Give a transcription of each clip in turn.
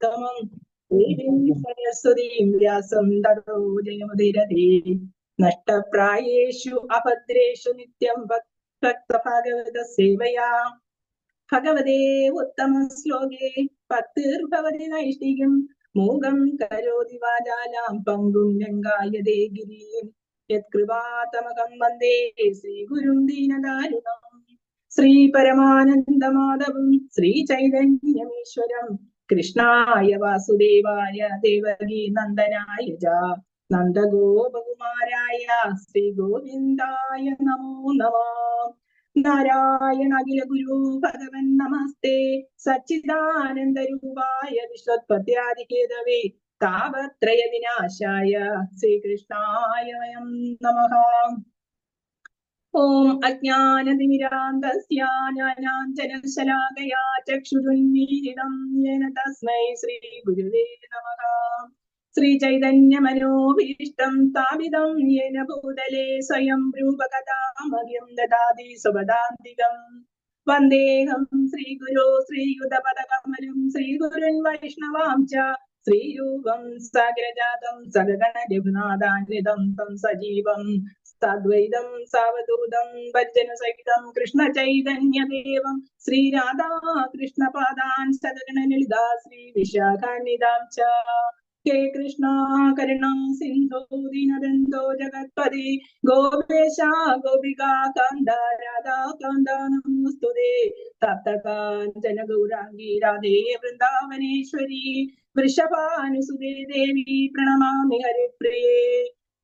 പുരുഷോത്തമം സരസ്വതീം വ്യാസം തതോ ജയമുദീരതേ. നഷ്ടപ്രായേഷു അഭദ്രേഷു നിത്യം ഭക്തഭാഗവത സേവയാ ഭഗവതേ ഉത്തമ ശ്ലോകേ ഭക്തിർഭവതി നൈഷ്ഠികം മൂകം കരോതി വാചാലാം പങ്കും ലംഘായതേ ഗിരിം യത്കൃപാതമകം വന്ദേ ശ്രീഗുരും ദീനദാരുണം. ശ്രീ പരമാനന്ദമാധവം ശ്രീ ചൈതന്യമീശ്വരം കൃഷ്ണായ വാസുദേവായ ദേവകീ നന്ദനായ ച നന്ദഗോപകുമാരായ ശ്രീ ഗോവിന്ദായ നമോ നമഃ. നാരായണ അഖില ഗുരു ഭഗവൻ നമസ്തേ സച്ചിദാനന്ദ രൂപായ വിശ്വോത്പത്യാദിഹേതവേ താപത്രയ വിനാശായ ശ്രീകൃഷ്ണായ വയം നമഃ. ഓം അജ്ഞാനതിമിരാന്തസ്യ ജ്ഞാനാഞ്ജനശലാകയാ ചക്ഷുരുന്മീലിതം യേന തസ്മൈ ശ്രീ ഗുരുവേ നമഃ. ശ്രീ ചൈതന്യമനോഭീഷ്ടം സ്ഥാപിതം യേന ഭൂതലേ സ്വയം രൂപകഥാമഹ്യം ദദാതി സ്വപദാന്തികം. വന്ദേഹം ശ്രീഗുരോ ശ്രീയുതപദകമലം ശ്രീഗുരുൻ വൈഷ്ണവാം ച ശ്രീരൂപം സാഗ്രജാതം സഗഗണ രഘുനാഥാന്വിതം തം സജീവം സാദ്വൈതം സാവധൂതം ഭജന സഹിതം കൃഷ്ണ ചൈതന്യദേവം ശ്രീരാധാ കൃഷ്ണ പാദാൻ സഗഗണ ലളിതാ ശ്രീ വിശാഖാന്വിതാം ച. ഹേ കൃഷ്ണ കരുണാ സിന്ധോ ദീനബന്ധോ ജഗത്പതി ഗോപേശ ഗോപികാ കാന്ത രാധാ കാന്ത നമോസ്തുതേ. തപ്തകാഞ്ചന ഗൗരാംഗീ രാധേ വൃന്ദാവനേശ്വരി വൃഷഭാനുസുതേ ദേവി പ്രണമാമി ഹരിപ്രിയേ.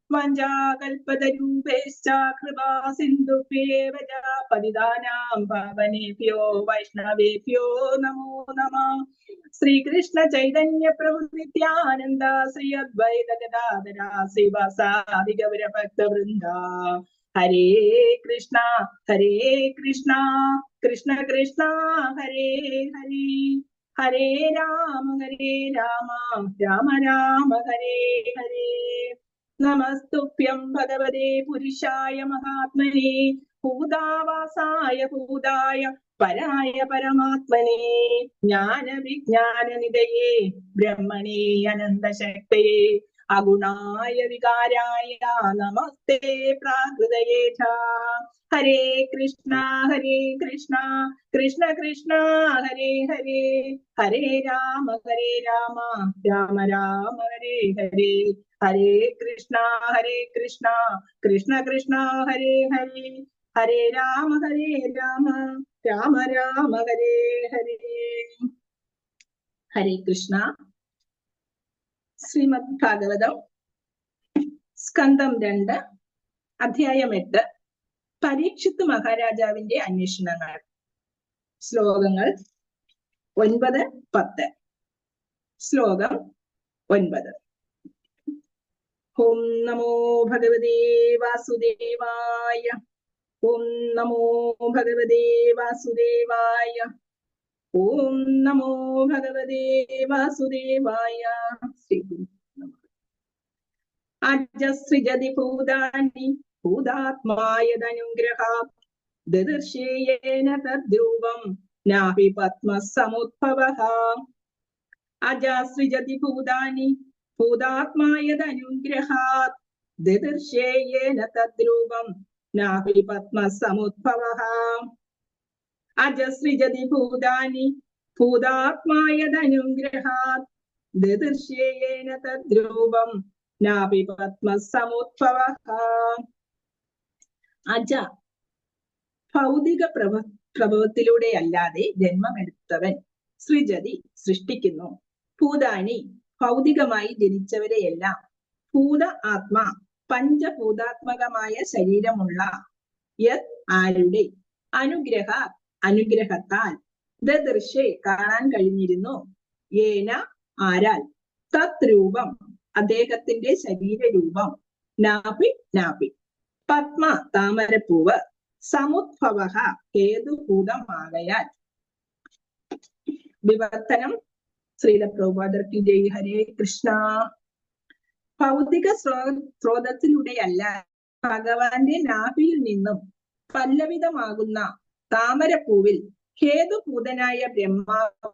വഞ്ചാകൽപതരൂപേശ്ച കൃപാ സിന്ധുഭ്യേവ ച പതിതാനാം പാവനേഭ്യോ വൈഷ്ണവേഭ്യോ നമോ നമഃ. ശ്രീകൃഷ്ണ ചൈതന്യ പ്രഭു നിത്യാനന്ദ ശ്രീ അദ്വൈത ഗദാധര ശ്രീവാസാദി ഗൗര ഭക്തവൃന്ദ. ഹരേ കൃഷ്ണ കൃഷ്ണ കൃഷ്ണ ഹരേ ഹരേ ഹരേ രാമ രാമ രാമ ഹരേ ഹരേ. നമസ്തുഭ്യം ഭഗവതേ പുരുഷായ മഹാത്മനേ ഭൂതാവാസായ ഭൂതായ പരായ പരമാത്മനേ ജ്ഞാനവിജ്ഞാനനിധയേ ബ്രഹ്മണേ അനന്തശക്തയേ അഗുണായ വികാരായ നമസ്തേ പ്രാകൃതയേ ച. ഹരേ കൃഷ്ണ കൃഷ്ണ കൃഷ്ണ ഹരേ ഹരേ ഹരേ രാമ രാമ രാമ ഹരേ ഹരേ ഹരേ കൃഷ്ണ കൃഷ്ണ കൃഷ്ണ ഹരേ ഹരേ ഹരേ രാമ രാമ രാമ ഹരേ ഹരേ. ഹരേ കൃഷ്ണ. ശ്രീമദ് ഭാഗവതം സ്കന്ധം 2 അധ്യായം 8 പരീക്ഷിത്ത് മഹാരാജാവിന്റെ അന്വേഷണങ്ങൾ. ശ്ലോകങ്ങൾ 9-10. ശ്ലോകം 9. ഓം നമോ ഭഗവതേ വാസുദേവായ. ഓം നമോ ഭഗവതേ വാസുദേവായ. ഓം നമോ ഭഗവതേ വാസുദേവായ. ശ്രീ അജസൃജതി ഭൂതാനി ഭൂതാത്മായതനുഗ്രഹാത് ദദർശേയേന തദ്രൂപം നാഹി പത്മസമുദ്ഭവഃ. അജസൃജതി ഭൂതാനി ഭൂതാത്മായതനുഗ്രഹാത് ദദർശേയേന തദ്രൂപം നാഹി പത്മസമുദ്ഭവഃ. അജസൃജതി ഭൂതാനി ഭൂതാത്മായതനുഗ്രഹാത് ദദർശേയേന തദ്രൂപം നാഭി പത്മസമുദ്ഭവഃ. അജ ഭൗതിക പ്രഭവത്തിലൂടെ അല്ലാതെ ജന്മമെടുത്തവൻ. സൃജതി സൃഷ്ടിക്കുന്നു. ഭൂതാനി ഭൗതികമായി ജനിച്ചവരെയെല്ലാം. ഭൂത ആത്മാ പഞ്ചഭൂതാത്മകമായ ശരീരമുള്ള. യത് ആരുടെ. അനുഗ്രഹ അനുഗ്രഹത്താൽ. ദദർശേ കാണാൻ കഴിഞ്ഞിരുന്നു. ഏന ആരാൽ. തത് രൂപം അദ്ദേഹത്തിന്റെ ശരീരരൂപം. നാഭി നാഭി. പത്മ താമരപ്പൂവ്. സമുദ്ഭവ ഹേതുഭൂതമാകയാൽ. വിവർത്തനം. ശ്രീല പ്രഭുപാദർക്ക് ജയ്. ഹരേ കൃഷ്ണ. ഭൗതിക സ്രോതസ്സിലൂടെയല്ല ഭഗവാന്റെ നാഭിയിൽ നിന്നും പല്ലവിതമാകുന്ന താമരപ്പൂവിൽ ഹേതുഭൂതനായ ബ്രഹ്മാവ്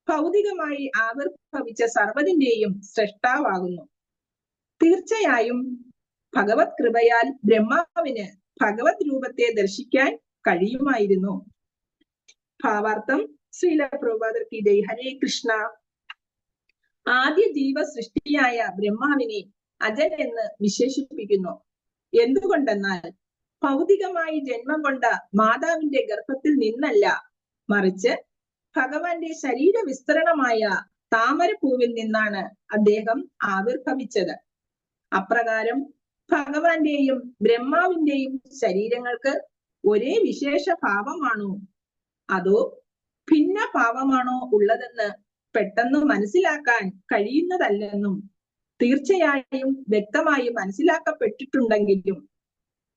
ഭൗതികമായി ആവിർഭവിച്ച സർവ്വതിന്റെയും സൃഷ്ടാവാകുന്നു. തീർച്ചയായും ഭഗവത് കൃപയാൽ ബ്രഹ്മാവിന് ഭഗവത് രൂപത്തെ ദർശിക്കാൻ കഴിയുമായിരുന്നു. ഭാവാർത്ഥം. ശ്രീല പ്രഭുപാദർ കി ജയ്. ഹരേ കൃഷ്ണ. ആദ്യ ജീവ സൃഷ്ടിയായ ബ്രഹ്മാവിനെ അജൻ എന്ന് വിശേഷിപ്പിക്കുന്നു. എന്തുകൊണ്ടെന്നാൽ ഭൗതികമായി ജന്മം കൊണ്ട മാതാവിന്റെ ഗർഭത്തിൽ നിന്നല്ല, മറിച്ച് ഭഗവാന്റെ ശരീര വിസ്തരണമായ താമരപ്പൂവിൽ നിന്നാണ് അദ്ദേഹം ആവിർഭവിച്ചത്. അപ്രകാരം ഭഗവാന്റെയും ബ്രഹ്മാവിന്റെയും ശരീരങ്ങൾക്ക് ഒരേ വിശേഷ ഭാവമാണോ അതോ ഭിന്ന ഭാവമാണോ ഉള്ളതെന്ന് പെട്ടെന്ന് മനസ്സിലാക്കാൻ കഴിയുന്നതല്ലെന്നും തീർച്ചയായും വ്യക്തമായി മനസ്സിലാക്കപ്പെട്ടിട്ടുണ്ടെങ്കിലും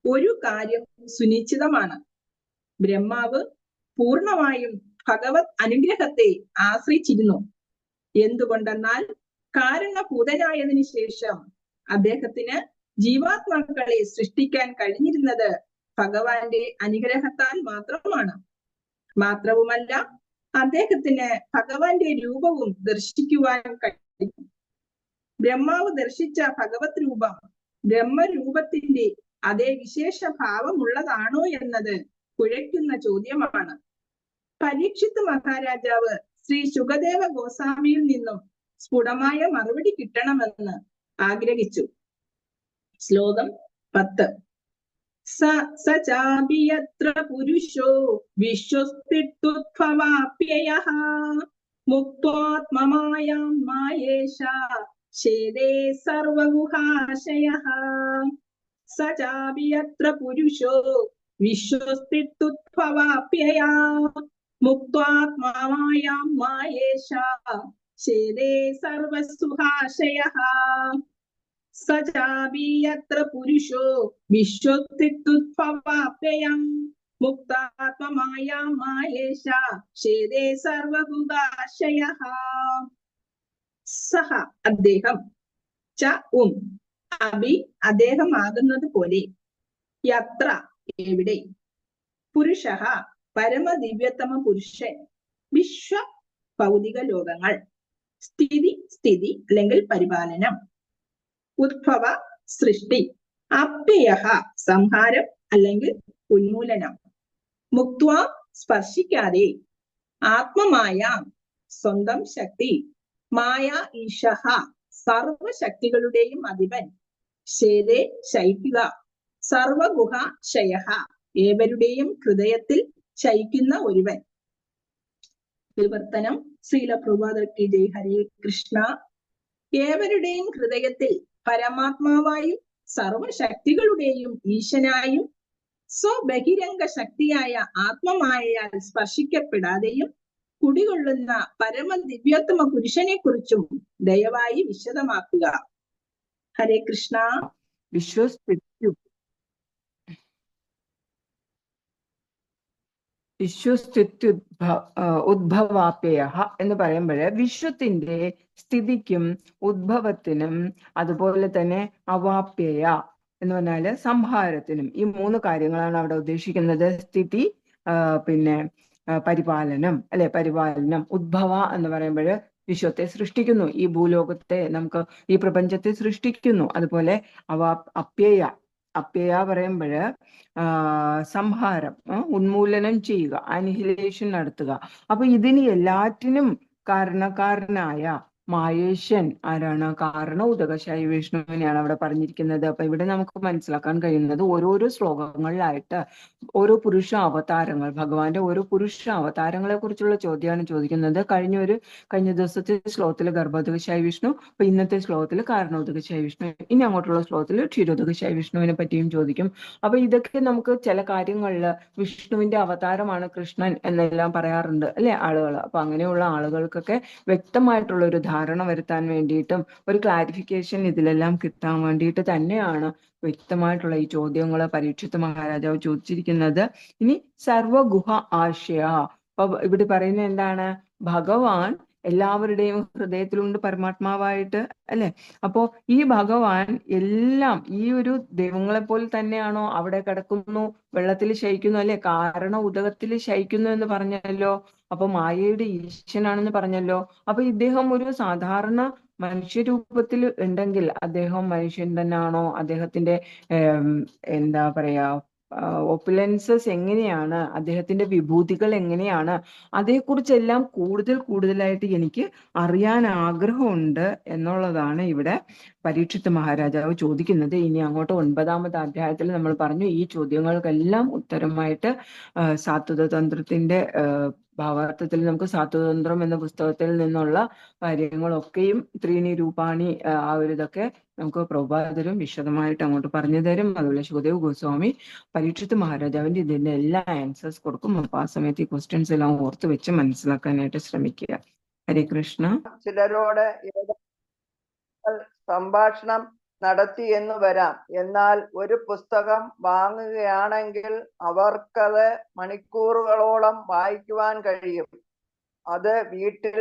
ഒരു കാര്യം സുനിശ്ചിതമാണ്. ബ്രഹ്മാവ് പൂർണ്ണമായും ഭഗവത് അനുഗ്രഹത്തെ ആശ്രയിച്ചിരുന്നു. എന്തുകൊണ്ടെന്നാൽ കാരണഭൂതനായതിനു ശേഷം അദ്ദേഹത്തിന് ജീവാത്മാക്കളെ സൃഷ്ടിക്കാൻ കഴിഞ്ഞിരുന്നത് ഭഗവാന്റെ അനുഗ്രഹത്താൽ മാത്രമാണ്. മാത്രവുമല്ല, അദ്ദേഹത്തിന് ഭഗവാന്റെ രൂപവും ദർശിക്കുവാൻ കഴിയും. ബ്രഹ്മാവ് ദർശിച്ച ഭഗവത് രൂപം ബ്രഹ്മരൂപത്തിന്റെ അതേ വിശേഷ ഭാവമുള്ളതാണോ എന്നത് കുഴയ്ക്കുന്ന ചോദ്യമാണ്. പരീക്ഷിത് മഹാരാജാവ് ശ്രീ ശുകദേവ ഗോസ്വാമിയിൽ നിന്നും സ്ഫുടമായ മറുപടി കിട്ടണമെന്ന് ആഗ്രഹിച്ചു. ശ്ലോകം 10. സചാപിയത്ര പുരുഷോ വിശ്വസ്തിത്വപ്യയഃ മുക്ത്വാത്മമായാം മായേഷ ഛേദേ സർവഗുഹാശയഃ. സചാപിയത്ര പുരുഷോ വിശ്വസ്തിത്വപ്യയഃ മുക്ത്വാത്മമായാം മായേഷ ഛേദേ സർവസുഹാശയഃ. സചാപി യത്ര പുരുഷോ വിശ്വസ്തിത്വപ്യയഃ മുക്താത്മമായാം മായേഷ ഛേദേ സർവഗുഹാശയഃ. സഹ അദ്ദേഹം, ച അഭി അദ്ദേഹം ആകുന്നത് പോലെ, യത്ര എവിടെ, പുരുഷഃ പരമദിവ്യതമ പുരുഷൻ, വിശ്വ ഭൗതിക ലോകങ്ങൾ, സ്ഥിതി അല്ലെങ്കിൽ പരിപാലനം, ഉദ്ഭവ സൃഷ്ടി, അപ്യയഃ സംഹാരം അല്ലെങ്കിൽ ഉന്മൂലനം, മുക്ത്വ സ്പർശിക്കാതെ, ആത്മമായ സ്വന്തം ശക്തി, മായ ഈശഃ സർവശക്തികളുടെയും അധിപൻ, ശേദേ ശയിക്കുക, സർവഗുഹ ശയഃ ഏവരുടെയും ഹൃദയത്തിൽ ശയിക്കുന്ന ഒരുവൻ. വിവർത്തനം. ശ്രീല പ്രഭുപാദർ കി ജയ്. ഹരേ കൃഷ്ണ. ഏവരുടെയും ഹൃദയത്തിൽ പരമാത്മാവായും സർവശക്തികളുടെയും ഈശനായും സ്വബഹിരംഗ ശക്തിയായ ആത്മമായയാൽ സ്പർശിക്കപ്പെടാതെയും കുടികൊള്ളുന്ന പരമദിവ്യോത്തമ പുരുഷനെ കുറിച്ചും ദയവായി വിശദമാക്കുക. ഹരേ കൃഷ്ണ. ഉദ്ഭവാപ്യയഃ എന്ന് പറയുമ്പോൾ വിശ്വത്തിന്റെ സ്ഥിതിക്കും ഉദ്ഭവത്തിനും അതുപോലെ തന്നെ അവാപ്യയ എന്ന് പറഞ്ഞാല് സംഹാരത്തിനും, ഈ 3 കാര്യങ്ങളാണ് അവിടെ ഉദ്ദേശിക്കുന്നത്. സ്ഥിതി, പിന്നെ പരിപാലനം, അല്ലെ, പരിപാലനം. ഉദ്ഭവ എന്ന് പറയുമ്പോൾ വിശ്വത്തെ സൃഷ്ടിക്കുന്നു, ഈ ഭൂലോകത്തെ, നമുക്ക് ഈ പ്രപഞ്ചത്തെ സൃഷ്ടിക്കുന്നു. അതുപോലെ അപ്യയ പറയുമ്പോൾ സംഹാരം, ഉന്മൂലനം ചെയ്യുക, അനിഹിലേഷൻ നടത്തുക. അപ്പൊ ഇതിന് എല്ലാറ്റിനും കാരണക്കാരനായ മായേശൻ ആരാണ്? കാരണ ഉദകശായി വിഷ്ണുവിനെയാണ് അവിടെ പറഞ്ഞിരിക്കുന്നത്. അപ്പൊ ഇവിടെ നമുക്ക് മനസ്സിലാക്കാൻ കഴിയുന്നത് ഓരോരോ ശ്ലോകങ്ങളിലായിട്ട് ഓരോ പുരുഷ അവതാരങ്ങൾ, ഭഗവാന്റെ ഓരോ പുരുഷ അവതാരങ്ങളെ കുറിച്ചുള്ള ചോദ്യമാണ് ചോദിക്കുന്നത്. കഴിഞ്ഞ ദിവസത്തെ ശ്ലോകത്തിൽ ഗർഭോദകശായി വിഷ്ണു, അപ്പൊ ഇന്നത്തെ ശ്ലോകത്തിൽ കാരണോദകശായി വിഷ്ണു, ഇനി അങ്ങോട്ടുള്ള ശ്ലോകത്തിൽ ക്ഷീരോദകശായി വിഷ്ണുവിനെ പറ്റിയും ചോദിക്കും. അപ്പൊ ഇതൊക്കെ നമുക്ക് ചില കാര്യങ്ങളിൽ വിഷ്ണുവിന്റെ അവതാരമാണ് കൃഷ്ണൻ എന്നെല്ലാം പറയാറുണ്ട്, അല്ലെ, ആളുകൾ. അപ്പൊ അങ്ങനെയുള്ള ആളുകൾക്കൊക്കെ വ്യക്തമായിട്ടുള്ള ഒരു ധാരണ വരുത്താൻ വേണ്ടിയിട്ടും ഒരു ക്ലാരിഫിക്കേഷൻ ഇതിലെല്ലാം കിട്ടാൻ വേണ്ടിയിട്ട് തന്നെയാണ് വ്യക്തമായിട്ടുള്ള ഈ ചോദ്യങ്ങൾ പരീക്ഷിത് മഹാരാജാവ് ചോദിച്ചിരിക്കുന്നത്. ഇനി സർവഗുഹ ആശയ, അപ്പൊ ഇവിടെ പറയുന്നത് എന്താണ്? ഭഗവാൻ എല്ലാവരുടെയും ഹൃദയത്തിലുണ്ട് പരമാത്മാവായിട്ട്, അല്ലെ? അപ്പോ ഈ ഭഗവാൻ എല്ലാം ഈ ഒരു ദൈവങ്ങളെ പോലെ തന്നെയാണോ? അവിടെ കിടക്കുന്നു, വെള്ളത്തിൽ ശയിക്കുന്നു, അല്ലെ? കാരണം ഉദകത്തിൽ ശയിക്കുന്നു എന്ന് പറഞ്ഞല്ലോ. അപ്പൊ മായയുടെ ഈശ്വരനാണെന്ന് പറഞ്ഞല്ലോ. അപ്പൊ ഇദ്ദേഹം ഒരു സാധാരണ മനുഷ്യരൂപത്തിൽ ഉണ്ടെങ്കിൽ അദ്ദേഹം മനുഷ്യൻ തന്നെയാണോ? അദ്ദേഹത്തിന്റെ എന്താ പറയാ, ഒപ്പുലൻസസ് എങ്ങനെയാണ്, അദ്ദേഹത്തിന്റെ വിഭൂതികൾ എങ്ങനെയാണ്, അതേക്കുറിച്ചെല്ലാം കൂടുതലായിട്ട് എനിക്ക് അറിയാൻ ആഗ്രഹമുണ്ട് എന്നുള്ളതാണ് ഇവിടെ പരീക്ഷിത്ത് മഹാരാജാവ് ചോദിക്കുന്നത്. ഇനി അങ്ങോട്ട് 9ാമത്തെ അധ്യായത്തിൽ നമ്മൾ പറഞ്ഞു ഈ ചോദ്യങ്ങൾക്കെല്ലാം ഉത്തരമായിട്ട് സാത്വത തന്ത്രത്തിന്റെ ഭാവാർത്ഥത്തിൽ നമുക്ക് സാത്വതന്ത്രം എന്ന പുസ്തകത്തിൽ നിന്നുള്ള കാര്യങ്ങളൊക്കെയും ത്രീണി രൂപാണി ആ ഒരു ഇതൊക്കെ നമുക്ക് പ്രഭുപാദരും വിശദമായിട്ട് അങ്ങോട്ട് പറഞ്ഞു തരും. അതുപോലെ ശുകദേവ് ഗോസ്വാമി പരീക്ഷിത്ത് മഹാരാജാവിന്റെ ഇതിന്റെ എല്ലാ ആൻസേഴ്സ് കൊടുക്കും. അപ്പൊ ആ സമയത്ത് ഈ ക്വസ്റ്റ്യൻസ് എല്ലാം ഓർത്ത് വെച്ച് മനസ്സിലാക്കാനായിട്ട് ശ്രമിക്കുക. ഹരേ കൃഷ്ണ. ചിലരോട് സംഭാഷണം നടത്തി എന്ന് വരാം. എന്നാൽ ഒരു പുസ്തകം വാങ്ങുകയാണെങ്കിൽ അവർക്കത് മണിക്കൂറുകളോളം വായിക്കുവാൻ കഴിയും. അത് വീട്ടിൽ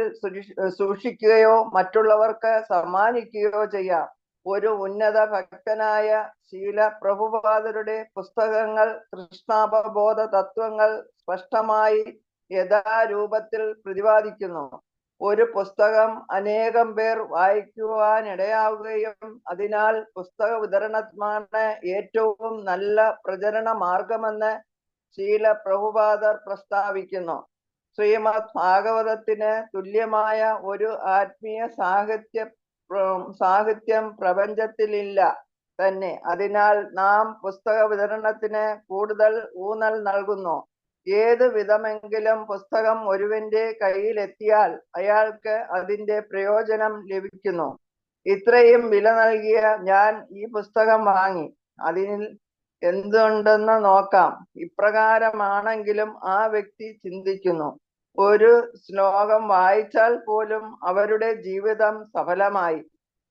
സൂക്ഷിക്കുകയോ മറ്റുള്ളവർക്ക് സമ്മാനിക്കുകയോ ചെയ്യാം. ഒരു ഉന്നത ഭക്തനായ ശീല പ്രഭുപാദരുടെ പുസ്തകങ്ങൾ കൃഷ്ണാവബോധ തത്വങ്ങൾ സ്പഷ്ടമായി യഥാരൂപത്തിൽ പ്രതിപാദിക്കുന്നു. ഒരു പുസ്തകം അനേകം പേർ വായിക്കുവാനിടയാവുകയും അതിനാൽ പുസ്തക വിതരണമാണ് ഏറ്റവും നല്ല പ്രചരണ മാർഗമെന്ന് ശീല പ്രഭുപാദർ പ്രസ്താവിക്കുന്നു. ശ്രീമദ് ഭാഗവതത്തിന് തുല്യമായ ഒരു ആത്മീയ സാഹിത്യം പ്രപഞ്ചത്തിലില്ല തന്നെ. അതിനാൽ നാം പുസ്തക വിതരണത്തിന് കൂടുതൽ ഊന്നൽ നൽകുന്നു. ഏത് വിധമെങ്കിലും പുസ്തകം ഒരുവന്റെ കയ്യിലെത്തിയാൽ അയാൾക്ക് അതിന്റെ പ്രയോജനം ലഭിക്കുന്നു. ഇത്രയും വില നൽകിയ ഞാൻ ഈ പുസ്തകം വാങ്ങി, അതിൽ എന്തുണ്ടെന്ന് നോക്കാം. ഇപ്രകാരമാണെങ്കിലും ആ വ്യക്തി ചിന്തിക്കുന്നു. ഒരു ശ്ലോകം വായിച്ചാൽ പോലും അവരുടെ ജീവിതം സഫലമായി.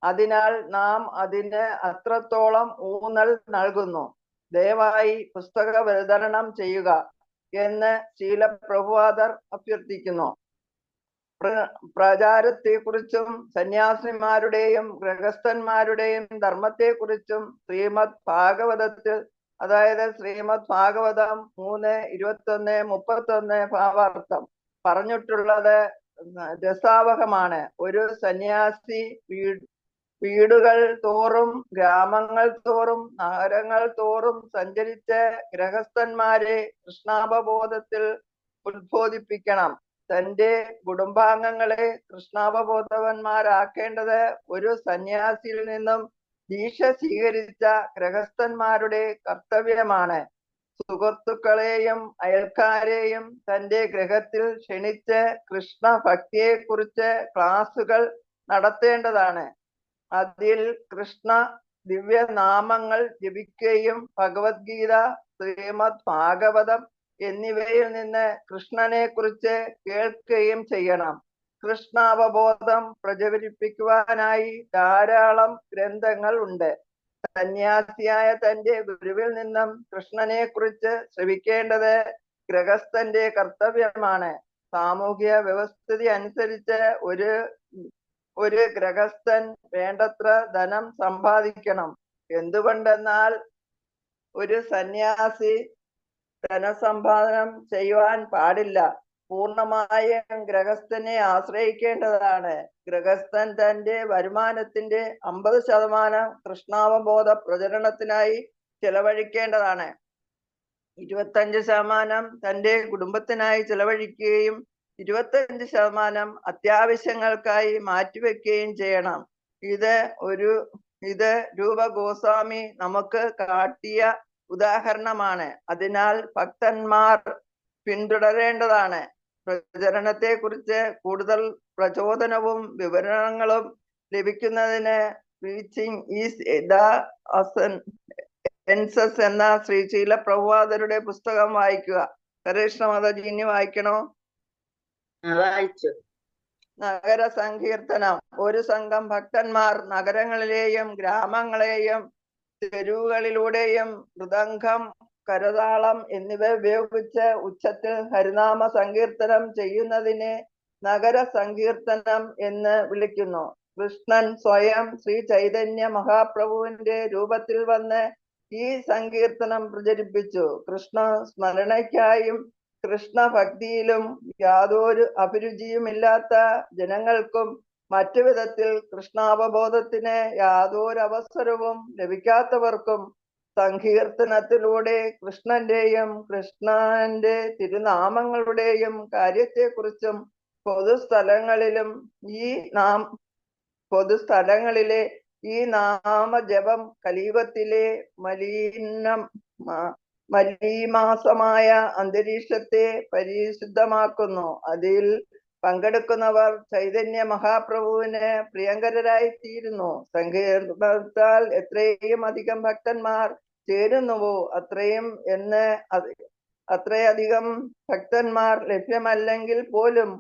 അതിനാൽ നാം അതിന് അത്രത്തോളം ഊന്നൽ നൽകുന്നു. ദയവായി പുസ്തക വിതരണം ചെയ്യുക എന്ന് ശീല പ്രഭുപാദർ അഭ്യർത്ഥിക്കുന്നു. പ്രചാരത്തെക്കുറിച്ചും സന്യാസിമാരുടെയും ഗൃഹസ്ഥന്മാരുടെയും ധർമ്മത്തെക്കുറിച്ചും ശ്രീമദ് ഭാഗവതത്തിൽ, അതായത് ശ്രീമദ് ഭാഗവതം 3:21-31 ഭാവാർത്ഥം പറഞ്ഞിട്ടുള്ളത് രസാവഹമാണ്. ഒരു സന്യാസി വീടുകൾ തോറും ഗ്രാമങ്ങൾ തോറും നഗരങ്ങൾ തോറും സഞ്ചരിച്ച് ഗൃഹസ്ഥന്മാരെ കൃഷ്ണാവബോധത്തിൽ ഉത്ബോധിപ്പിക്കണം. തന്റെ കുടുംബാംഗങ്ങളെ കൃഷ്ണാവബോധവന്മാരാക്കേണ്ടത് ഒരു സന്യാസിയിൽ നിന്നും ദീക്ഷ സ്വീകരിച്ച ഗൃഹസ്ഥന്മാരുടെ കർത്തവ്യമാണ്. സുഹൃത്തുക്കളെയും അയൽക്കാരെയും തന്റെ ഗൃഹത്തിൽ ക്ഷണിച്ച് കൃഷ്ണ ഭക്തിയെക്കുറിച്ച് ക്ലാസുകൾ നടത്തേണ്ടതാണ്. അതിൽ കൃഷ്ണ ദിവ്യനാമങ്ങൾ ജപിക്കുകയും ഭഗവത്ഗീത, ശ്രീമദ് ഭാഗവതം എന്നിവയിൽ നിന്ന് കൃഷ്ണനെ കുറിച്ച് കേൾക്കുകയും ചെയ്യണം. കൃഷ്ണാവബോധം പ്രചരിപ്പിക്കുവാനായി ധാരാളം ഗ്രന്ഥങ്ങൾ ഉണ്ട്. സന്യാസിയായ തന്റെ ഗുരുവിൽ നിന്നും കൃഷ്ണനെ കുറിച്ച് ശ്രവിക്കേണ്ടത് ഗൃഹസ്ഥന്റെ കർത്തവ്യമാണ്. സാമൂഹ്യ വ്യവസ്ഥിതി അനുസരിച്ച് ഒരു ഗൃഹസ്ഥൻ വേണ്ടത്ര ധനം സമ്പാദിക്കണം. എന്തുകൊണ്ടെന്നാൽ ഒരു സന്യാസി ധനസമ്പാദനം ചെയ്യുവാൻ പാടില്ല. പൂർണ്ണമായും ഗൃഹസ്ഥനെ ആശ്രയിക്കേണ്ടതാണ്. ഗൃഹസ്ഥൻ തന്റെ വരുമാനത്തിന്റെ 50% കൃഷ്ണാവബോധ പ്രചരണത്തിനായി ചെലവഴിക്കേണ്ടതാണ്. 25% തന്റെ കുടുംബത്തിനായി ചെലവഴിക്കുകയും 25% അത്യാവശ്യങ്ങൾക്കായി മാറ്റിവെക്കുകയും ചെയ്യണം. ഇത് രൂപ ഗോസ്വാമി നമുക്ക് കാട്ടിയ ഉദാഹരണമാണ്. അതിനാൽ ഭക്തന്മാർ പിന്തുടരേണ്ടതാണ്. പ്രചരണത്തെ കുറിച്ച് കൂടുതൽ പ്രചോദനവും വിവരണങ്ങളും ലഭിക്കുന്നതിന് റീച്ചിങ് ഈസ് എൻസസ് എന്ന ശ്രീശീല പ്രഭുപാദരുടെ പുസ്തകം വായിക്കുക. ഹരേകൃഷ്ണ മാതാജി, ഇനി വായിക്കണോ? വായിച്ചു. നഗര സങ്കീർത്തനം. ഒരു സംഘം ഭക്തന്മാർ നഗരങ്ങളിലെയും ഗ്രാമങ്ങളെയും തെരുവുകളിലൂടെയും മൃദംഗം, കരതാളം എന്നിവ ഉപയോഗിച്ച് ഉച്ചത്തിൽ ഹരിനാമ സങ്കീർത്തനം ചെയ്യുന്നതിനെ നഗര സങ്കീർത്തനം എന്ന് വിളിക്കുന്നു. കൃഷ്ണൻ സ്വയം ശ്രീ ചൈതന്യ മഹാപ്രഭുവിന്റെ രൂപത്തിൽ വന്ന് ഈ സങ്കീർത്തനം പ്രചരിപ്പിച്ചു. കൃഷ്ണ സ്മരണയ്ക്കായും കൃഷ്ണ ഭക്തിയിലും യാതൊരു അഭിരുചിയുമില്ലാത്ത ജനങ്ങൾക്കും മറ്റു വിധത്തിൽ കൃഷ്ണാവബോധത്തിന് യാതൊരു അവസരവും ലഭിക്കാത്തവർക്കും സങ്കീർത്തനത്തിലൂടെ കൃഷ്ണന്റെയും കൃഷ്ണന്റെ തിരുനാമങ്ങളുടെയും കാര്യത്തെക്കുറിച്ചും പൊതുസ്ഥലങ്ങളിലെ ഈ നാമജപം കലിയുഗത്തിലെ മലീമാസമായ അന്തരീക്ഷത്തെ പരിശുദ്ധമാക്കുന്നു. അതിൽ പങ്കെടുക്കുന്നവർ ചൈതന്യ മഹാപ്രഭുവിന് പ്രിയങ്കരായി തീരുന്നു. സങ്കീർത്തനത്താൽ എത്രയും അധികം ഭക്തന്മാർ ചേരുന്നുവോ അത്രയധികം ഭക്തന്മാർ ലഭ്യമല്ലെങ്കിൽ പോലും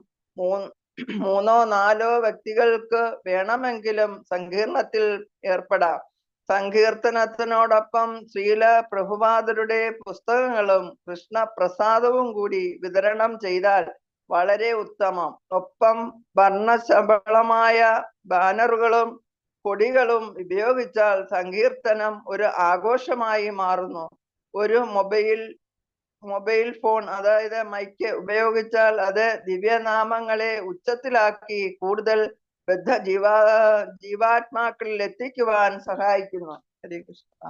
മൂന്നോ നാലോ വ്യക്തികൾക്ക് വേണമെങ്കിലും സങ്കീർണത്തിൽ ഏർപ്പെടാം. സങ്കീർത്തനത്തിനോടൊപ്പം ശ്രീല പ്രഭുപാദരുടെ പുസ്തകങ്ങളും കൃഷ്ണപ്രസാദവും കൂടി വിതരണം ചെയ്താൽ വളരെ ഉത്തമം. ഒപ്പം വർണ്ണശബളമായ ബാനറുകളും കൊടികളും ഉപയോഗിച്ചാൽ സങ്കീർത്തനം ഒരു ആഘോഷമായി മാറുന്നു. ഒരു മൊബൈൽ ഫോൺ, അതായത് മൈക്ക് ഉപയോഗിച്ചാൽ അത് ദിവ്യനാമങ്ങളെ ഉച്ചത്തിലാക്കി കൂടുതൽ ബദ്ധ ജീവാത്മാക്കളിൽ എത്തിക്കുവാൻ സഹായിക്കുന്നു. ഹരേ കൃഷ്ണ.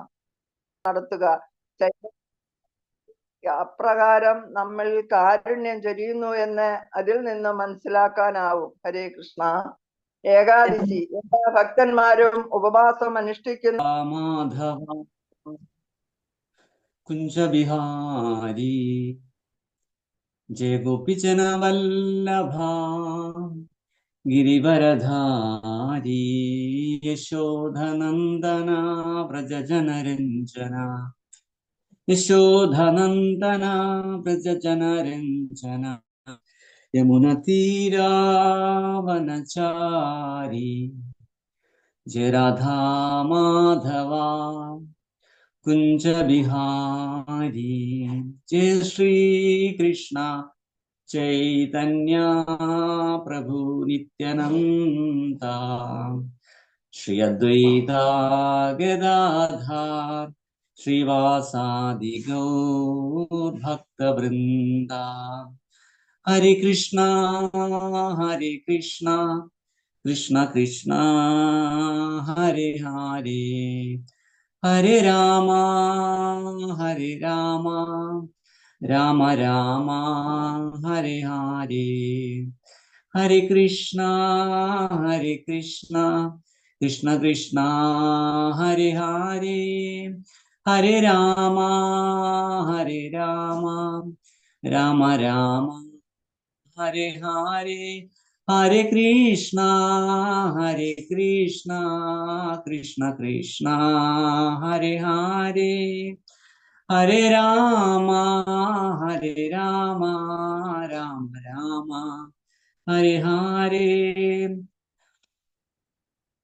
നടത്തുക. അപ്രകാരം നമ്മൾ കാരുണ്യം ചൊരിയുന്നു എന്ന് അതിൽ നിന്ന് മനസ്സിലാക്കാനാവും. ഹരേ കൃഷ്ണ. ഏകാദശി എല്ലാ ഭക്തന്മാരും ഉപവാസം അനുഷ്ഠിക്കുന്നു. കുഞ്ചബിഹാരി ജയ ഗോപിജന വല്ലഭ ഗിരിവരധാരി യശോധനന്ദന വ്രജജനരഞ്ജന യശോധനന്ദന വ്രജജനരഞ്ജന യമുനതീരാവനചാരി ജയ രാധാ മാധവ കുഞ്ച ബിഹാരി ജയ ശ്രീ കൃഷ്ണ ചൈതന്യ പ്രഭു നിത്യാനന്ദ ശ്രീ അദ്വൈത ഗദാധർ ശ്രീവാസാദി ഗൗർ ഭക്തവൃന്ദ. ഹരേ കൃഷ്ണ കൃഷ്ണ കൃഷ്ണ ഹരേ ഹരേ ഹരേ രാമ രാമ രാമ ഹരേ ഹരേ. ഹരേ കൃഷ്ണ കൃഷ്ണ കൃഷ്ണ ഹരേ ഹരേ ഹരേ രാമ രാമ രാമ ഹരേ ഹരേ. ഹരേ കൃഷ്ണ കൃഷ്ണ കൃഷ്ണ ഹരേ ഹരേ ഹരേ രാമ രാമ രാമ ഹരേ ഹരേ.